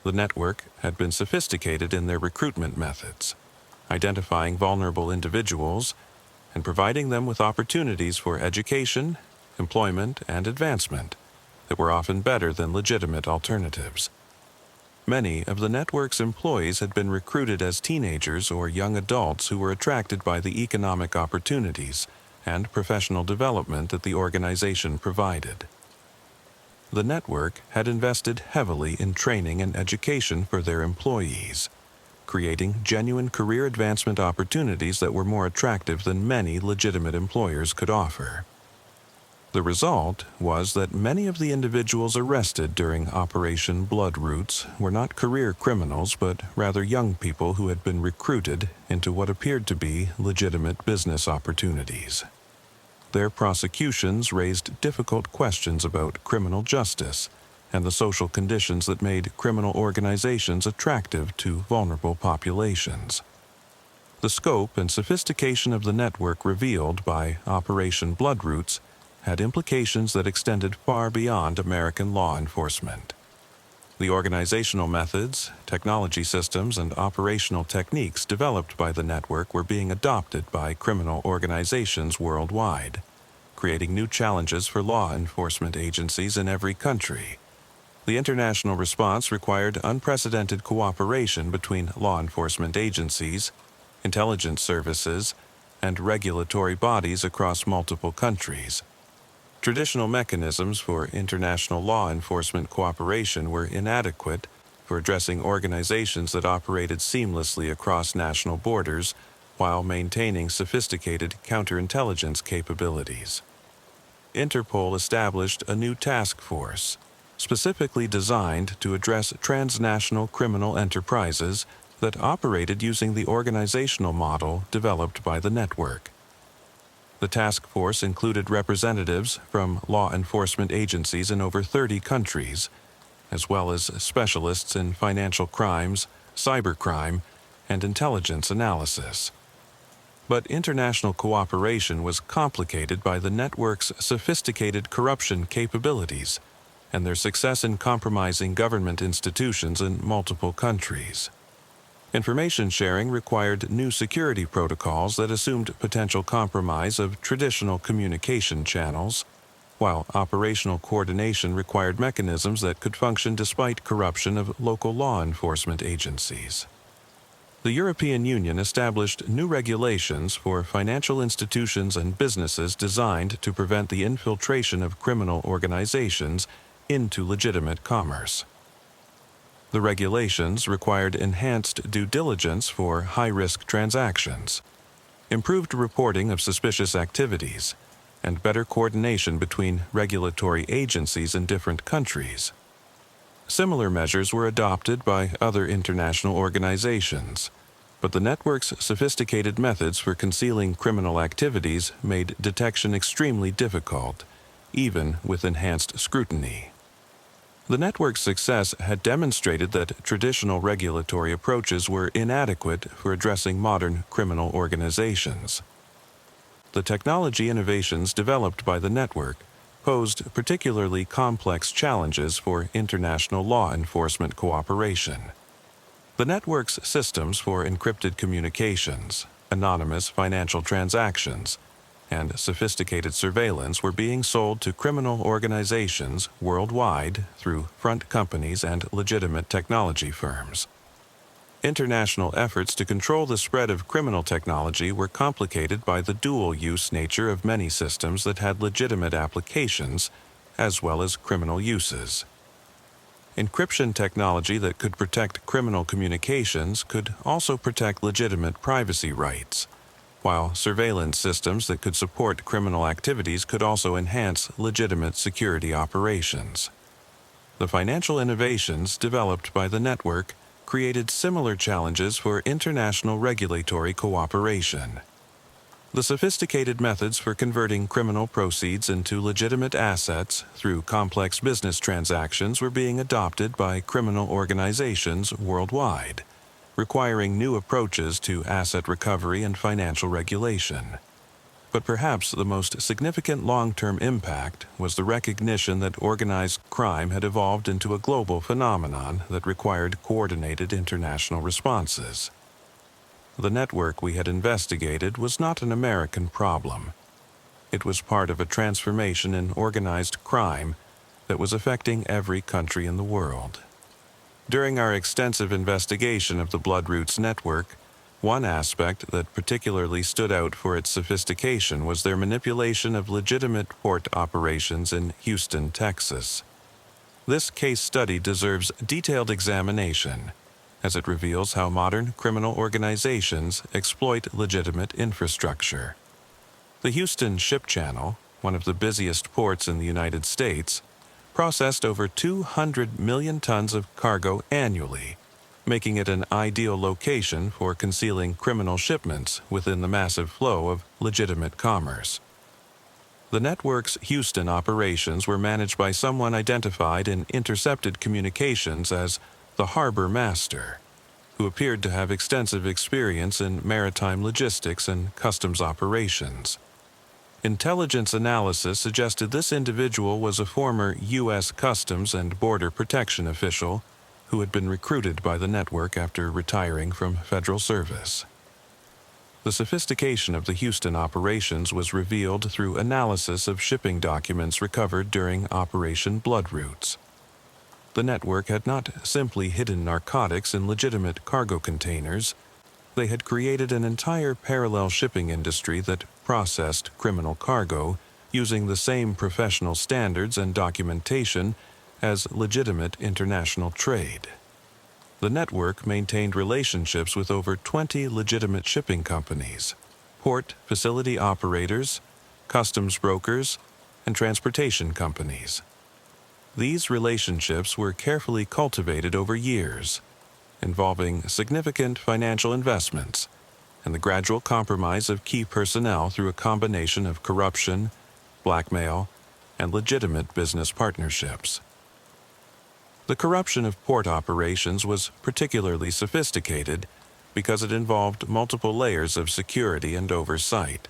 The network had been sophisticated in their recruitment methods, identifying vulnerable individuals and providing them with opportunities for education, employment, and advancement that were often better than legitimate alternatives. Many of the network's employees had been recruited as teenagers or young adults who were attracted by the economic opportunities and professional development that the organization provided. The network had invested heavily in training and education for their employees, creating genuine career advancement opportunities that were more attractive than many legitimate employers could offer. The result was that many of the individuals arrested during Operation Bloodroots were not career criminals, but rather young people who had been recruited into what appeared to be legitimate business opportunities. their prosecutions raised difficult questions about criminal justice and the social conditions that made criminal organizations attractive to vulnerable populations. The scope and sophistication of the network revealed by Operation Bloodroots had implications that extended far beyond American law enforcement. The organizational methods, technology systems, and operational techniques developed by the network were being adopted by criminal organizations worldwide, creating new challenges for law enforcement agencies in every country. The international response required unprecedented cooperation between law enforcement agencies, intelligence services, and regulatory bodies across multiple countries. Traditional mechanisms for international law enforcement cooperation were inadequate for addressing organizations that operated seamlessly across national borders while maintaining sophisticated counterintelligence capabilities. Interpol established a new task force, specifically designed to address transnational criminal enterprises that operated using the organizational model developed by the network. The task force included representatives from law enforcement agencies in over 30 countries, as well as specialists in financial crimes, cybercrime, and intelligence analysis. But international cooperation was complicated by the network's sophisticated corruption capabilities and their success in compromising government institutions in multiple countries. Information sharing required new security protocols that assumed potential compromise of traditional communication channels, while operational coordination required mechanisms that could function despite corruption of local law enforcement agencies. The European Union established new regulations for financial institutions and businesses designed to prevent the infiltration of criminal organizations into legitimate commerce. The regulations required enhanced due diligence for high-risk transactions, improved reporting of suspicious activities, and better coordination between regulatory agencies in different countries. Similar measures were adopted by other international organizations, but the network's sophisticated methods for concealing criminal activities made detection extremely difficult, even with enhanced scrutiny. The network's success had demonstrated that traditional regulatory approaches were inadequate for addressing modern criminal organizations. The technology innovations developed by the network posed particularly complex challenges for international law enforcement cooperation. The network's systems for encrypted communications, anonymous financial transactions, and sophisticated surveillance were being sold to criminal organizations worldwide through front companies and legitimate technology firms. International efforts to control the spread of criminal technology were complicated by the dual-use nature of many systems that had legitimate applications as well as criminal uses. Encryption technology that could protect criminal communications could also protect legitimate privacy rights, while surveillance systems that could support criminal activities could also enhance legitimate security operations. The financial innovations developed by the network created similar challenges for international regulatory cooperation. The sophisticated methods for converting criminal proceeds into legitimate assets through complex business transactions were being adopted by criminal organizations worldwide, requiring new approaches to asset recovery and financial regulation. But perhaps the most significant long-term impact was the recognition that organized crime had evolved into a global phenomenon that required coordinated international responses. The network we had investigated was not an American problem. It was part of a transformation in organized crime that was affecting every country in the world. During our extensive investigation of the Bloodroots network, one aspect that particularly stood out for its sophistication was their manipulation of legitimate port operations in Houston, Texas. This case study deserves detailed examination, as it reveals how modern criminal organizations exploit legitimate infrastructure. The Houston Ship Channel, one of the busiest ports in the United States, processed over 200 million tons of cargo annually, making it an ideal location for concealing criminal shipments within the massive flow of legitimate commerce. The network's Houston operations were managed by someone identified in intercepted communications as the Harbor Master, who appeared to have extensive experience in maritime logistics and customs operations. Intelligence analysis suggested this individual was a former U.S. Customs and Border Protection official who had been recruited by the network after retiring from federal service. The sophistication of the Houston operations was revealed through analysis of shipping documents recovered during Operation Bloodroots. The network had not simply hidden narcotics in legitimate cargo containers. They had created an entire parallel shipping industry that processed criminal cargo using the same professional standards and documentation as legitimate international trade. The network maintained relationships with over 20 legitimate shipping companies, port facility operators, customs brokers, and transportation companies. These relationships were carefully cultivated over years, involving significant financial investments and the gradual compromise of key personnel through a combination of corruption, blackmail, and legitimate business partnerships. The corruption of port operations was particularly sophisticated because it involved multiple layers of security and oversight.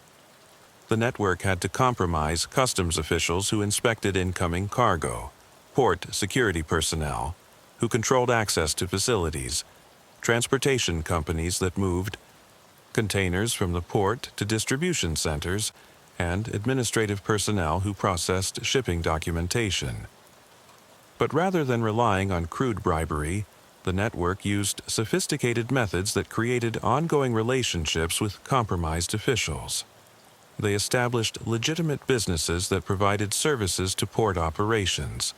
The network had to compromise customs officials who inspected incoming cargo, port security personnel who controlled access to facilities, transportation companies that moved containers from the port to distribution centers, and administrative personnel who processed shipping documentation. But rather than relying on crude bribery, the network used sophisticated methods that created ongoing relationships with compromised officials. They established legitimate businesses that provided services to port operations,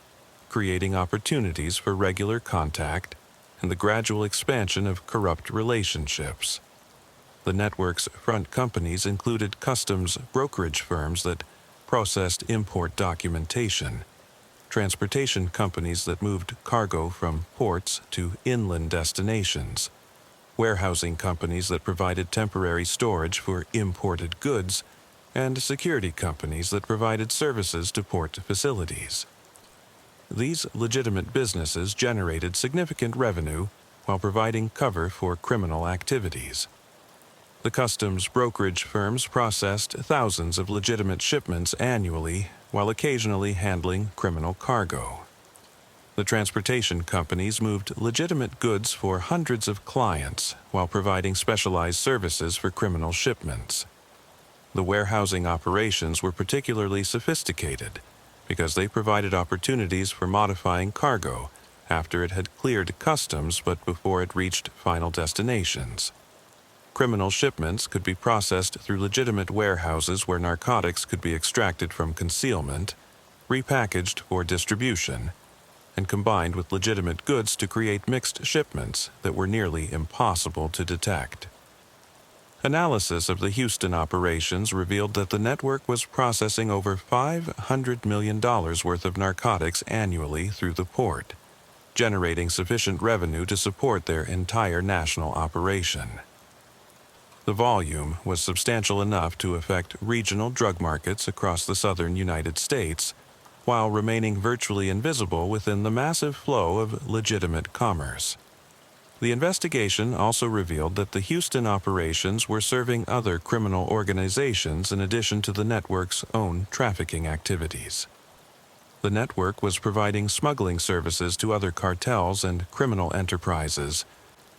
creating opportunities for regular contact and the gradual expansion of corrupt relationships. The network's front companies included customs brokerage firms that processed import documentation, transportation companies that moved cargo from ports to inland destinations, warehousing companies that provided temporary storage for imported goods, and security companies that provided services to port facilities. These legitimate businesses generated significant revenue while providing cover for criminal activities. The customs brokerage firms processed thousands of legitimate shipments annually while occasionally handling criminal cargo. The transportation companies moved legitimate goods for hundreds of clients while providing specialized services for criminal shipments. The warehousing operations were particularly sophisticated because they provided opportunities for modifying cargo after it had cleared customs but before it reached final destinations. Criminal shipments could be processed through legitimate warehouses where narcotics could be extracted from concealment, repackaged for distribution, and combined with legitimate goods to create mixed shipments that were nearly impossible to detect. Analysis of the Houston operations revealed that the network was processing over $500 million worth of narcotics annually through the port, generating sufficient revenue to support their entire national operation. The volume was substantial enough to affect regional drug markets across the southern United States, while remaining virtually invisible within the massive flow of legitimate commerce. The investigation also revealed that the Houston operations were serving other criminal organizations in addition to the network's own trafficking activities. The network was providing smuggling services to other cartels and criminal enterprises,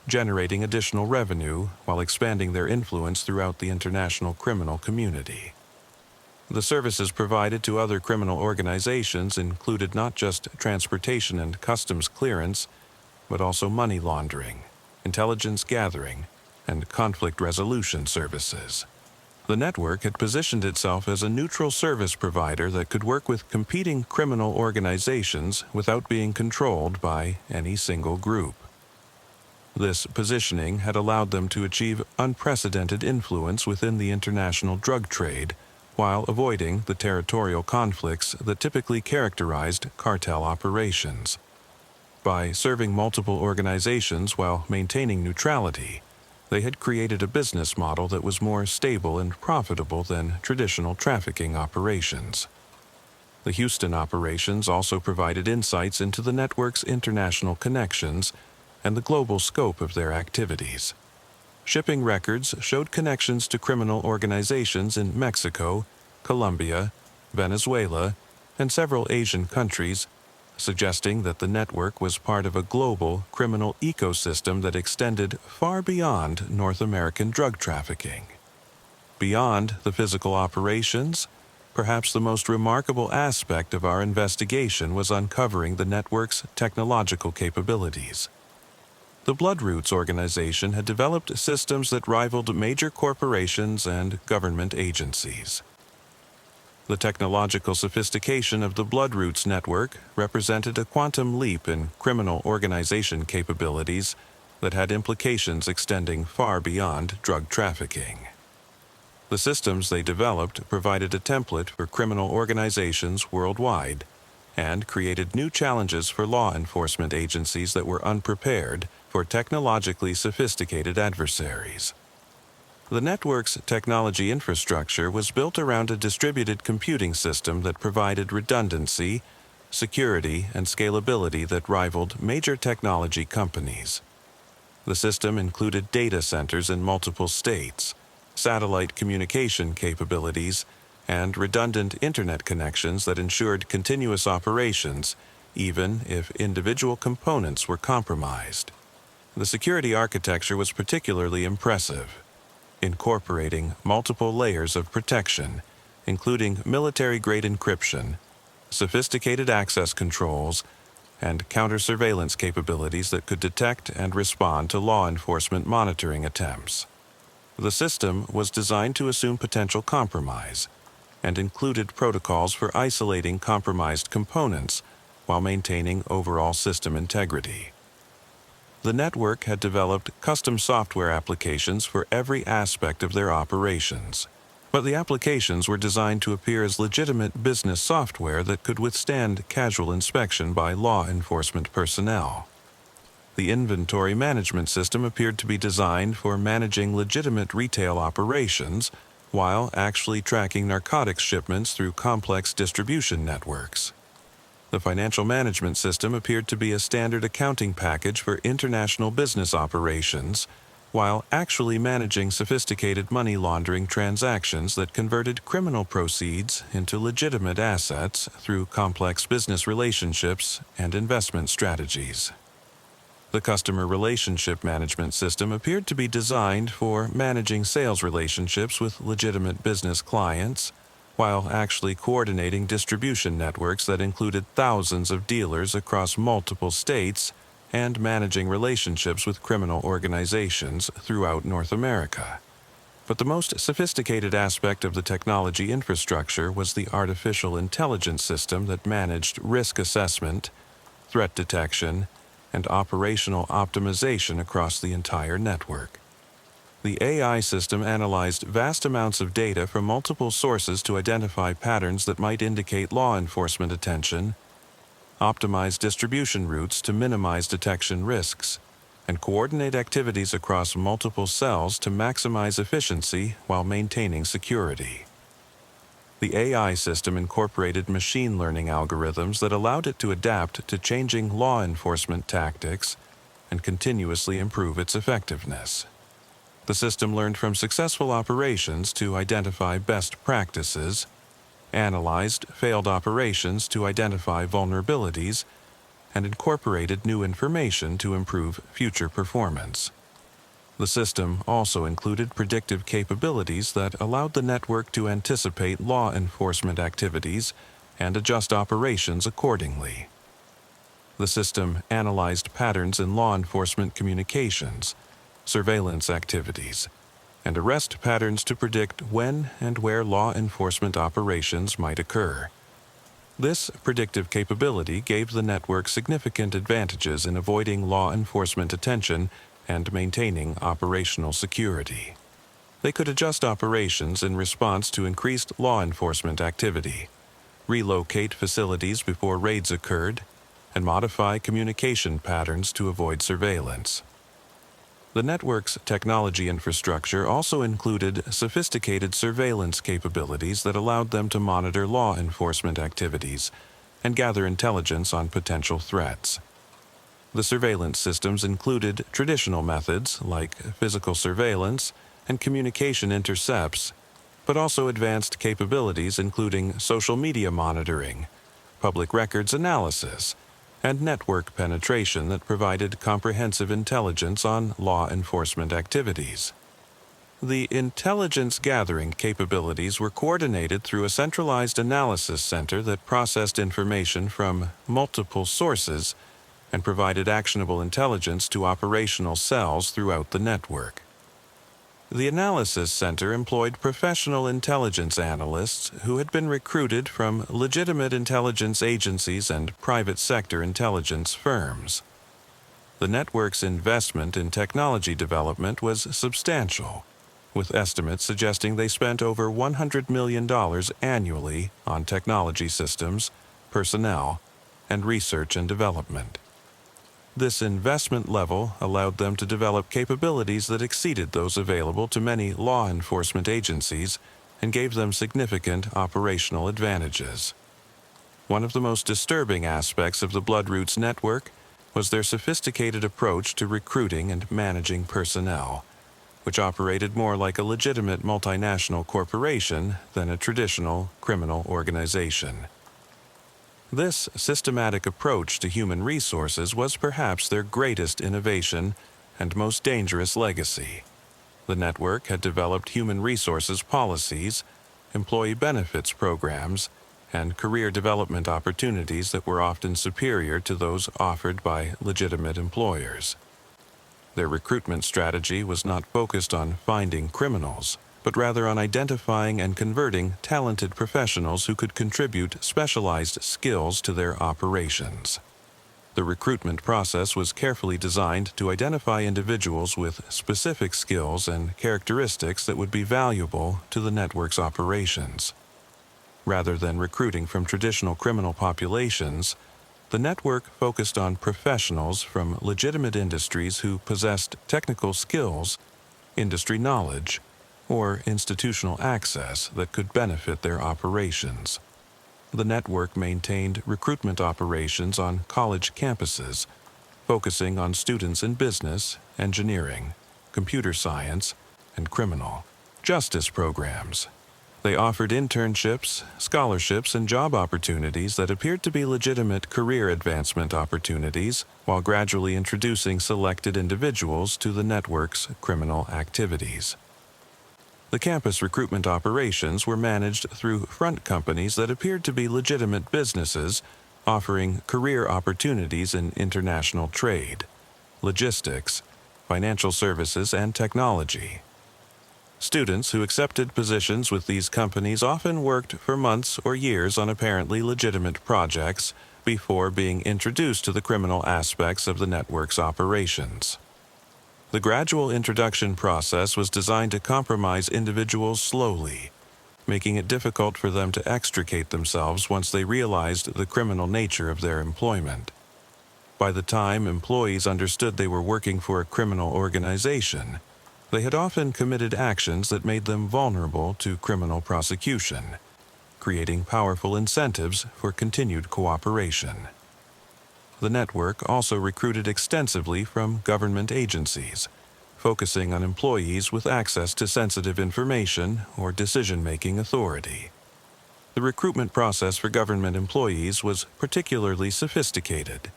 generating additional revenue while expanding their influence throughout the international criminal community. The services provided to other criminal organizations included not just transportation and customs clearance, but also money laundering, intelligence gathering, and conflict resolution services. The network had positioned itself as a neutral service provider that could work with competing criminal organizations without being controlled by any single group. This positioning had allowed them to achieve unprecedented influence within the international drug trade while avoiding the territorial conflicts that typically characterized cartel operations. By serving multiple organizations while maintaining neutrality, They had created a business model that was more stable and profitable than traditional trafficking operations. The Houston operations also provided insights into the network's international connections and the global scope of their activities. Shipping records showed connections to criminal organizations in Mexico, Colombia, Venezuela, and several Asian countries, suggesting that the network was part of a global criminal ecosystem that extended far beyond North American drug trafficking. Beyond the physical operations, perhaps the most remarkable aspect of our investigation was uncovering the network's technological capabilities. The Bloodroots organization had developed systems that rivaled major corporations and government agencies. The technological sophistication of the Bloodroots network represented a quantum leap in criminal organization capabilities that had implications extending far beyond drug trafficking. The systems they developed provided a template for criminal organizations worldwide and created new challenges for law enforcement agencies that were unprepared for technologically sophisticated adversaries. The network's technology infrastructure was built around a distributed computing system that provided redundancy, security, and scalability that rivaled major technology companies. The system included data centers in multiple states, satellite communication capabilities, and redundant internet connections that ensured continuous operations, even if individual components were compromised. The security architecture was particularly impressive, incorporating multiple layers of protection, including military-grade encryption, sophisticated access controls, and counter-surveillance capabilities that could detect and respond to law enforcement monitoring attempts. The system was designed to assume potential compromise and included protocols for isolating compromised components while maintaining overall system integrity. The network had developed custom software applications for every aspect of their operations, but the applications were designed to appear as legitimate business software that could withstand casual inspection by law enforcement personnel. The inventory management system appeared to be designed for managing legitimate retail operations while actually tracking narcotics shipments through complex distribution networks. The financial management system appeared to be a standard accounting package for international business operations, while actually managing sophisticated money laundering transactions that converted criminal proceeds into legitimate assets through complex business relationships and investment strategies. The customer relationship management system appeared to be designed for managing sales relationships with legitimate business clients, while actually coordinating distribution networks that included thousands of dealers across multiple states and managing relationships with criminal organizations throughout North America. But the most sophisticated aspect of the technology infrastructure was the artificial intelligence system that managed risk assessment, threat detection, and operational optimization across the entire network. The AI system analyzed vast amounts of data from multiple sources to identify patterns that might indicate law enforcement attention, optimize distribution routes to minimize detection risks, and coordinate activities across multiple cells to maximize efficiency while maintaining security. The AI system incorporated machine learning algorithms that allowed it to adapt to changing law enforcement tactics and continuously improve its effectiveness. The system learned from successful operations to identify best practices, analyzed failed operations to identify vulnerabilities, and incorporated new information to improve future performance. The system also included predictive capabilities that allowed the network to anticipate law enforcement activities and adjust operations accordingly. The system analyzed patterns in law enforcement communications, surveillance activities, and arrest patterns to predict when and where law enforcement operations might occur. This predictive capability gave the network significant advantages in avoiding law enforcement attention and maintaining operational security. They could adjust operations in response to increased law enforcement activity, relocate facilities before raids occurred, and modify communication patterns to avoid surveillance. The network's technology infrastructure also included sophisticated surveillance capabilities that allowed them to monitor law enforcement activities and gather intelligence on potential threats. The surveillance systems included traditional methods like physical surveillance and communication intercepts, but also advanced capabilities including social media monitoring, public records analysis, and network penetration that provided comprehensive intelligence on law enforcement activities. The intelligence gathering capabilities were coordinated through a centralized analysis center that processed information from multiple sources and provided actionable intelligence to operational cells throughout the network. The analysis center employed professional intelligence analysts who had been recruited from legitimate intelligence agencies and private sector intelligence firms. The network's investment in technology development was substantial, with estimates suggesting they spent over $100 million annually on technology systems, personnel, and research and development. This investment level allowed them to develop capabilities that exceeded those available to many law enforcement agencies and gave them significant operational advantages. One of the most disturbing aspects of the Bloodroots network was their sophisticated approach to recruiting and managing personnel, which operated more like a legitimate multinational corporation than a traditional criminal organization. This systematic approach to human resources was perhaps their greatest innovation and most dangerous legacy. The network had developed human resources policies, employee benefits programs, and career development opportunities that were often superior to those offered by legitimate employers. Their recruitment strategy was not focused on finding criminals, but rather on identifying and converting talented professionals who could contribute specialized skills to their operations. The recruitment process was carefully designed to identify individuals with specific skills and characteristics that would be valuable to the network's operations. Rather than recruiting from traditional criminal populations, the network focused on professionals from legitimate industries who possessed technical skills, industry knowledge, or institutional access that could benefit their operations. The network maintained recruitment operations on college campuses, focusing on students in business, engineering, computer science, and criminal justice programs. They offered internships, scholarships, and job opportunities that appeared to be legitimate career advancement opportunities, while gradually introducing selected individuals to the network's criminal activities. The campus recruitment operations were managed through front companies that appeared to be legitimate businesses, offering career opportunities in international trade, logistics, financial services, and technology. Students who accepted positions with these companies often worked for months or years on apparently legitimate projects before being introduced to the criminal aspects of the network's operations. The gradual introduction process was designed to compromise individuals slowly, making it difficult for them to extricate themselves once they realized the criminal nature of their employment. By the time employees understood they were working for a criminal organization, they had often committed actions that made them vulnerable to criminal prosecution, creating powerful incentives for continued cooperation. The network also recruited extensively from government agencies, focusing on employees with access to sensitive information or decision-making authority. The recruitment process for government employees was particularly sophisticated,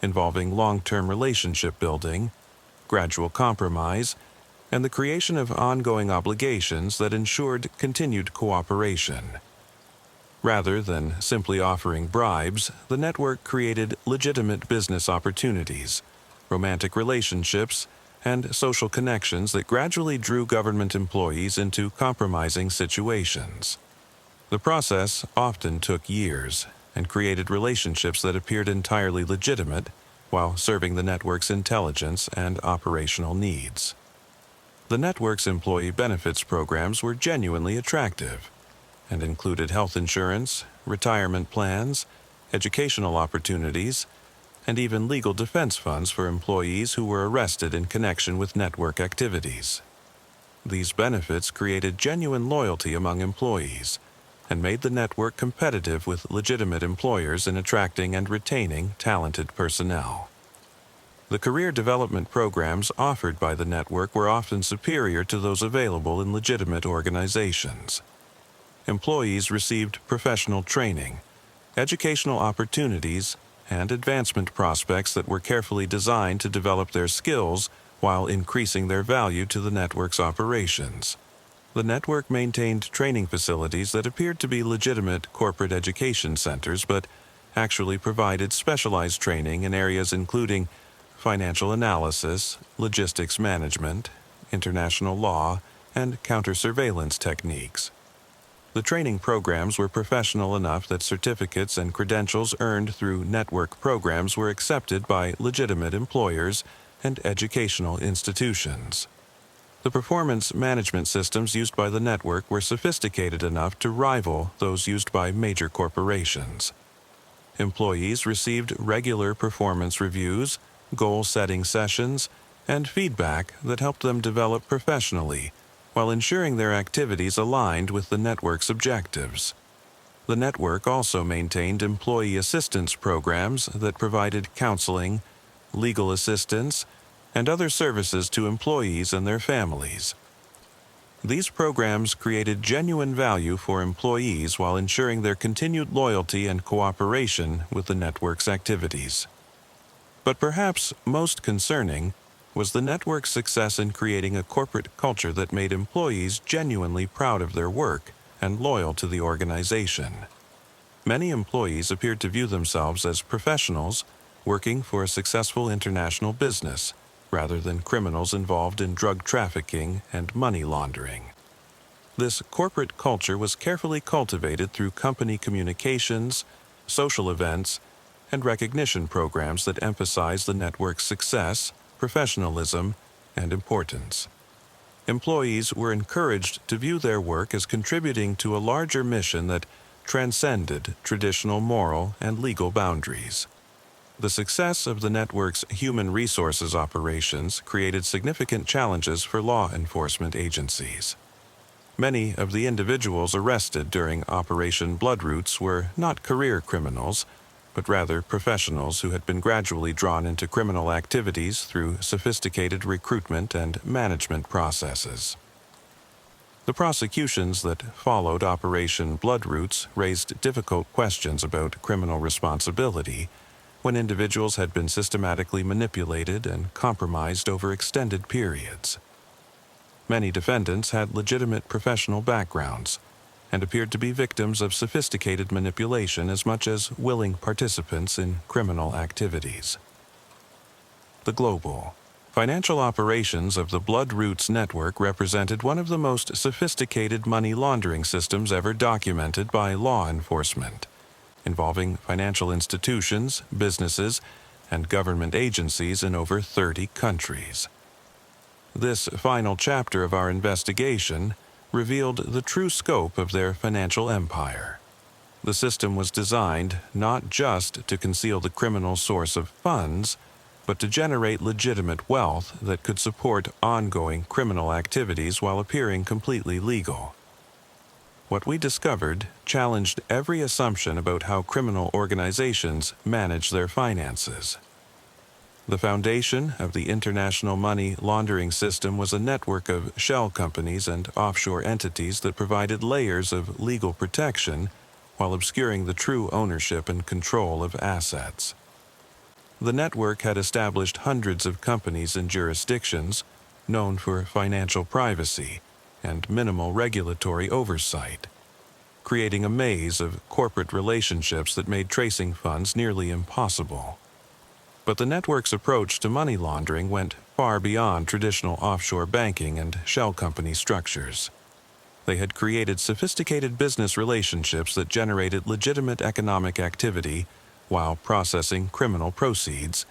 involving long-term relationship building, gradual compromise, and the creation of ongoing obligations that ensured continued cooperation. Rather than simply offering bribes, the network created legitimate business opportunities, romantic relationships, and social connections that gradually drew government employees into compromising situations. The process often took years and created relationships that appeared entirely legitimate while serving the network's intelligence and operational needs. The network's employee benefits programs were genuinely attractive and included health insurance, retirement plans, educational opportunities, and even legal defense funds for employees who were arrested in connection with network activities. These benefits created genuine loyalty among employees and made the network competitive with legitimate employers in attracting and retaining talented personnel. The career development programs offered by the network were often superior to those available in legitimate organizations. Employees received professional training, educational opportunities, and advancement prospects that were carefully designed to develop their skills while increasing their value to the network's operations. The network maintained training facilities that appeared to be legitimate corporate education centers but actually provided specialized training in areas including financial analysis, logistics management, international law, and counter-surveillance techniques. The training programs were professional enough that certificates and credentials earned through network programs were accepted by legitimate employers and educational institutions. The performance management systems used by the network were sophisticated enough to rival those used by major corporations. Employees received regular performance reviews, goal-setting sessions, and feedback that helped them develop professionally while ensuring their activities aligned with the network's objectives. The network also maintained employee assistance programs that provided counseling, legal assistance, and other services to employees and their families. These programs created genuine value for employees while ensuring their continued loyalty and cooperation with the network's activities. But perhaps most concerning was the network's success in creating a corporate culture that made employees genuinely proud of their work and loyal to the organization. Many employees appeared to view themselves as professionals working for a successful international business, rather than criminals involved in drug trafficking and money laundering. This corporate culture was carefully cultivated through company communications, social events, and recognition programs that emphasize the network's success, professionalism, and importance. Employees were encouraged to view their work as contributing to a larger mission that transcended traditional moral and legal boundaries. The success of the network's human resources operations created significant challenges for law enforcement agencies. Many of the individuals arrested during Operation Bloodroots were not career criminals, but rather professionals who had been gradually drawn into criminal activities through sophisticated recruitment and management processes. The prosecutions that followed Operation Bloodroots raised difficult questions about criminal responsibility when individuals had been systematically manipulated and compromised over extended periods. Many defendants had legitimate professional backgrounds and appeared to be victims of sophisticated manipulation as much as willing participants in criminal activities. The global financial operations of the Bloodroots network represented one of the most sophisticated money laundering systems ever documented by law enforcement, involving financial institutions, businesses, and government agencies in over 30 countries. This final chapter of our investigation revealed the true scope of their financial empire. The system was designed not just to conceal the criminal source of funds, but to generate legitimate wealth that could support ongoing criminal activities while appearing completely legal. What we discovered challenged every assumption about how criminal organizations manage their finances. The foundation of the international money laundering system was a network of shell companies and offshore entities that provided layers of legal protection while obscuring the true ownership and control of assets. The network had established hundreds of companies in jurisdictions known for financial privacy and minimal regulatory oversight, creating a maze of corporate relationships that made tracing funds nearly impossible. But the network's approach to money laundering went far beyond traditional offshore banking and shell company structures. They had created sophisticated business relationships that generated legitimate economic activity while processing criminal proceeds,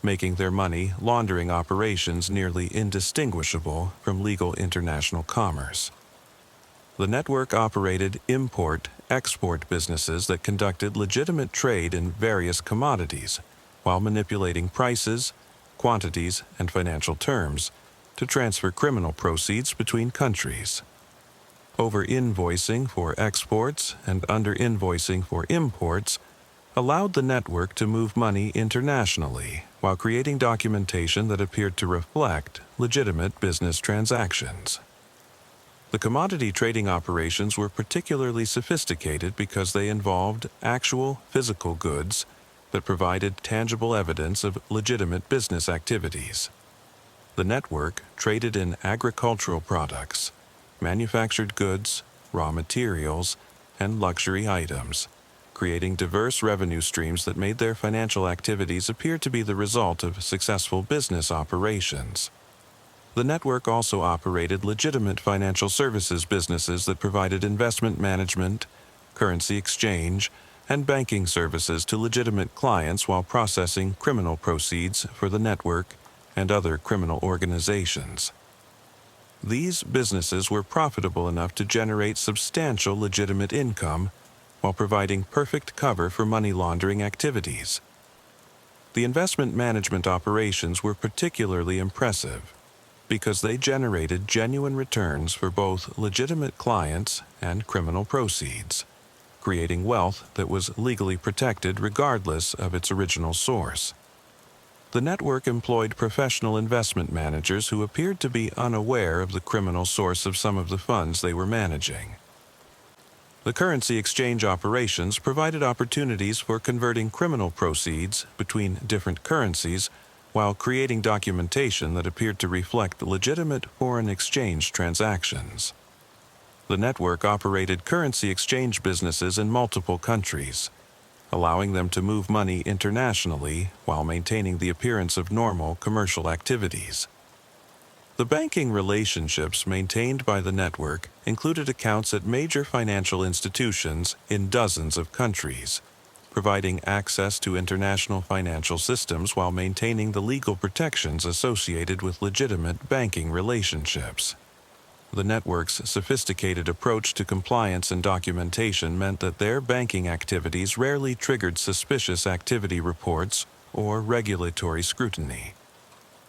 making their money laundering operations nearly indistinguishable from legal international commerce. The network operated import-export businesses that conducted legitimate trade in various commodities, while manipulating prices, quantities, and financial terms to transfer criminal proceeds between countries. Over-invoicing for exports and under-invoicing for imports allowed the network to move money internationally while creating documentation that appeared to reflect legitimate business transactions. The commodity trading operations were particularly sophisticated because they involved actual physical goods that provided tangible evidence of legitimate business activities. The network traded in agricultural products, manufactured goods, raw materials, and luxury items, creating diverse revenue streams that made their financial activities appear to be the result of successful business operations. The network also operated legitimate financial services businesses that provided investment management, currency exchange, and banking services to legitimate clients while processing criminal proceeds for the network and other criminal organizations. These businesses were profitable enough to generate substantial legitimate income while providing perfect cover for money laundering activities. The investment management operations were particularly impressive because they generated genuine returns for both legitimate clients and criminal proceeds, creating wealth that was legally protected regardless of its original source. The network employed professional investment managers who appeared to be unaware of the criminal source of some of the funds they were managing. The currency exchange operations provided opportunities for converting criminal proceeds between different currencies while creating documentation that appeared to reflect legitimate foreign exchange transactions. The network operated currency exchange businesses in multiple countries, allowing them to move money internationally while maintaining the appearance of normal commercial activities. The banking relationships maintained by the network included accounts at major financial institutions in dozens of countries, providing access to international financial systems while maintaining the legal protections associated with legitimate banking relationships. The network's sophisticated approach to compliance and documentation meant that their banking activities rarely triggered suspicious activity reports or regulatory scrutiny.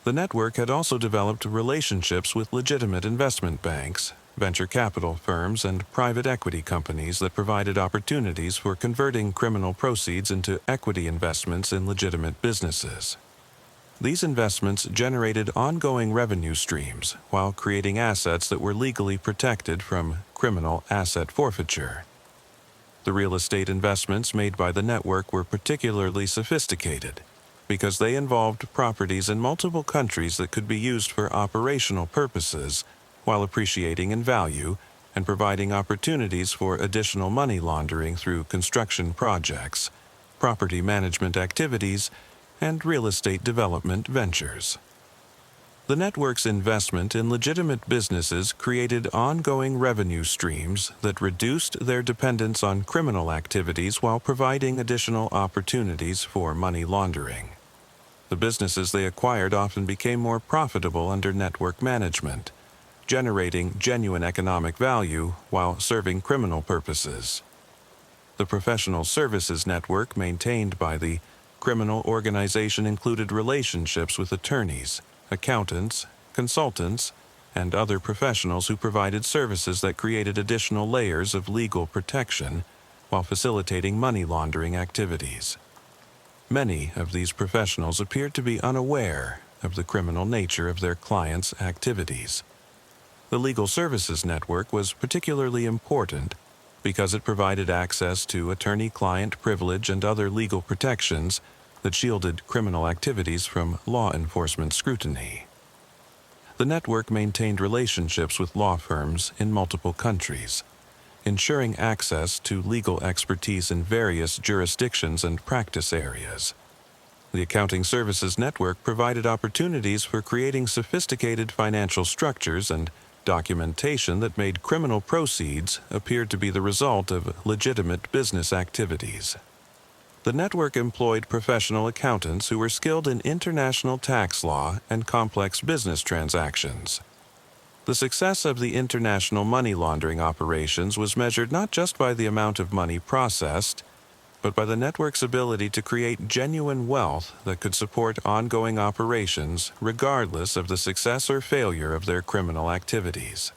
The network had also developed relationships with legitimate investment banks, venture capital firms, and private equity companies that provided opportunities for converting criminal proceeds into equity investments in legitimate businesses. These investments generated ongoing revenue streams while creating assets that were legally protected from criminal asset forfeiture. The real estate investments made by the network were particularly sophisticated because they involved properties in multiple countries that could be used for operational purposes while appreciating in value and providing opportunities for additional money laundering through construction projects, property management activities, and real estate development ventures. The network's investment in legitimate businesses created ongoing revenue streams that reduced their dependence on criminal activities while providing additional opportunities for money laundering. The businesses they acquired often became more profitable under network management, generating genuine economic value while serving criminal purposes. The professional services network maintained by the criminal organization included relationships with attorneys, accountants, consultants, and other professionals who provided services that created additional layers of legal protection while facilitating money laundering activities. Many of these professionals appeared to be unaware of the criminal nature of their clients' activities. The legal services network was particularly important because it provided access to attorney-client privilege and other legal protections that shielded criminal activities from law enforcement scrutiny. The network maintained relationships with law firms in multiple countries, ensuring access to legal expertise in various jurisdictions and practice areas. The accounting services network provided opportunities for creating sophisticated financial structures and documentation that made criminal proceeds appear to be the result of legitimate business activities. The network employed professional accountants who were skilled in international tax law and complex business transactions. The success of the international money laundering operations was measured not just by the amount of money processed, but by the network's ability to create genuine wealth that could support ongoing operations regardless of the success or failure of their criminal activities.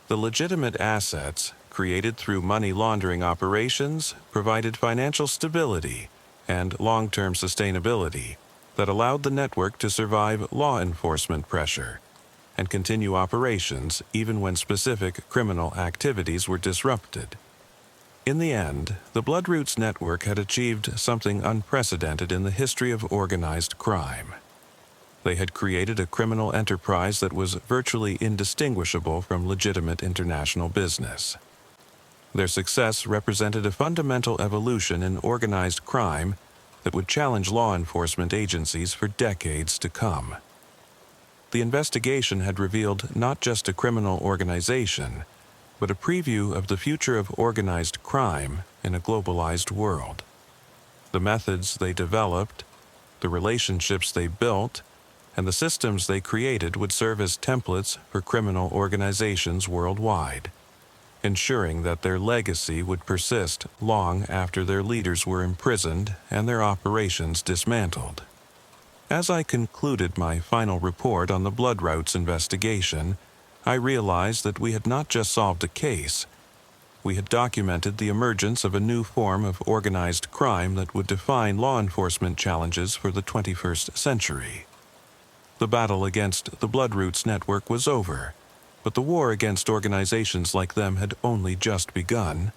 The legitimate assets, created through money laundering operations, provided financial stability and long-term sustainability that allowed the network to survive law enforcement pressure and continue operations even when specific criminal activities were disrupted. In the end, the Bloodroots network had achieved something unprecedented in the history of organized crime. They had created a criminal enterprise that was virtually indistinguishable from legitimate international business. Their success represented a fundamental evolution in organized crime that would challenge law enforcement agencies for decades to come. The investigation had revealed not just a criminal organization, but a preview of the future of organized crime in a globalized world. The methods they developed, the relationships they built, and the systems they created would serve as templates for criminal organizations worldwide, ensuring that their legacy would persist long after their leaders were imprisoned and their operations dismantled. As I concluded my final report on the Bloodroots investigation, I realized that we had not just solved a case. We had documented the emergence of a new form of organized crime that would define law enforcement challenges for the 21st century. The battle against the Bloodroots network was over, but the war against organizations like them had only just begun.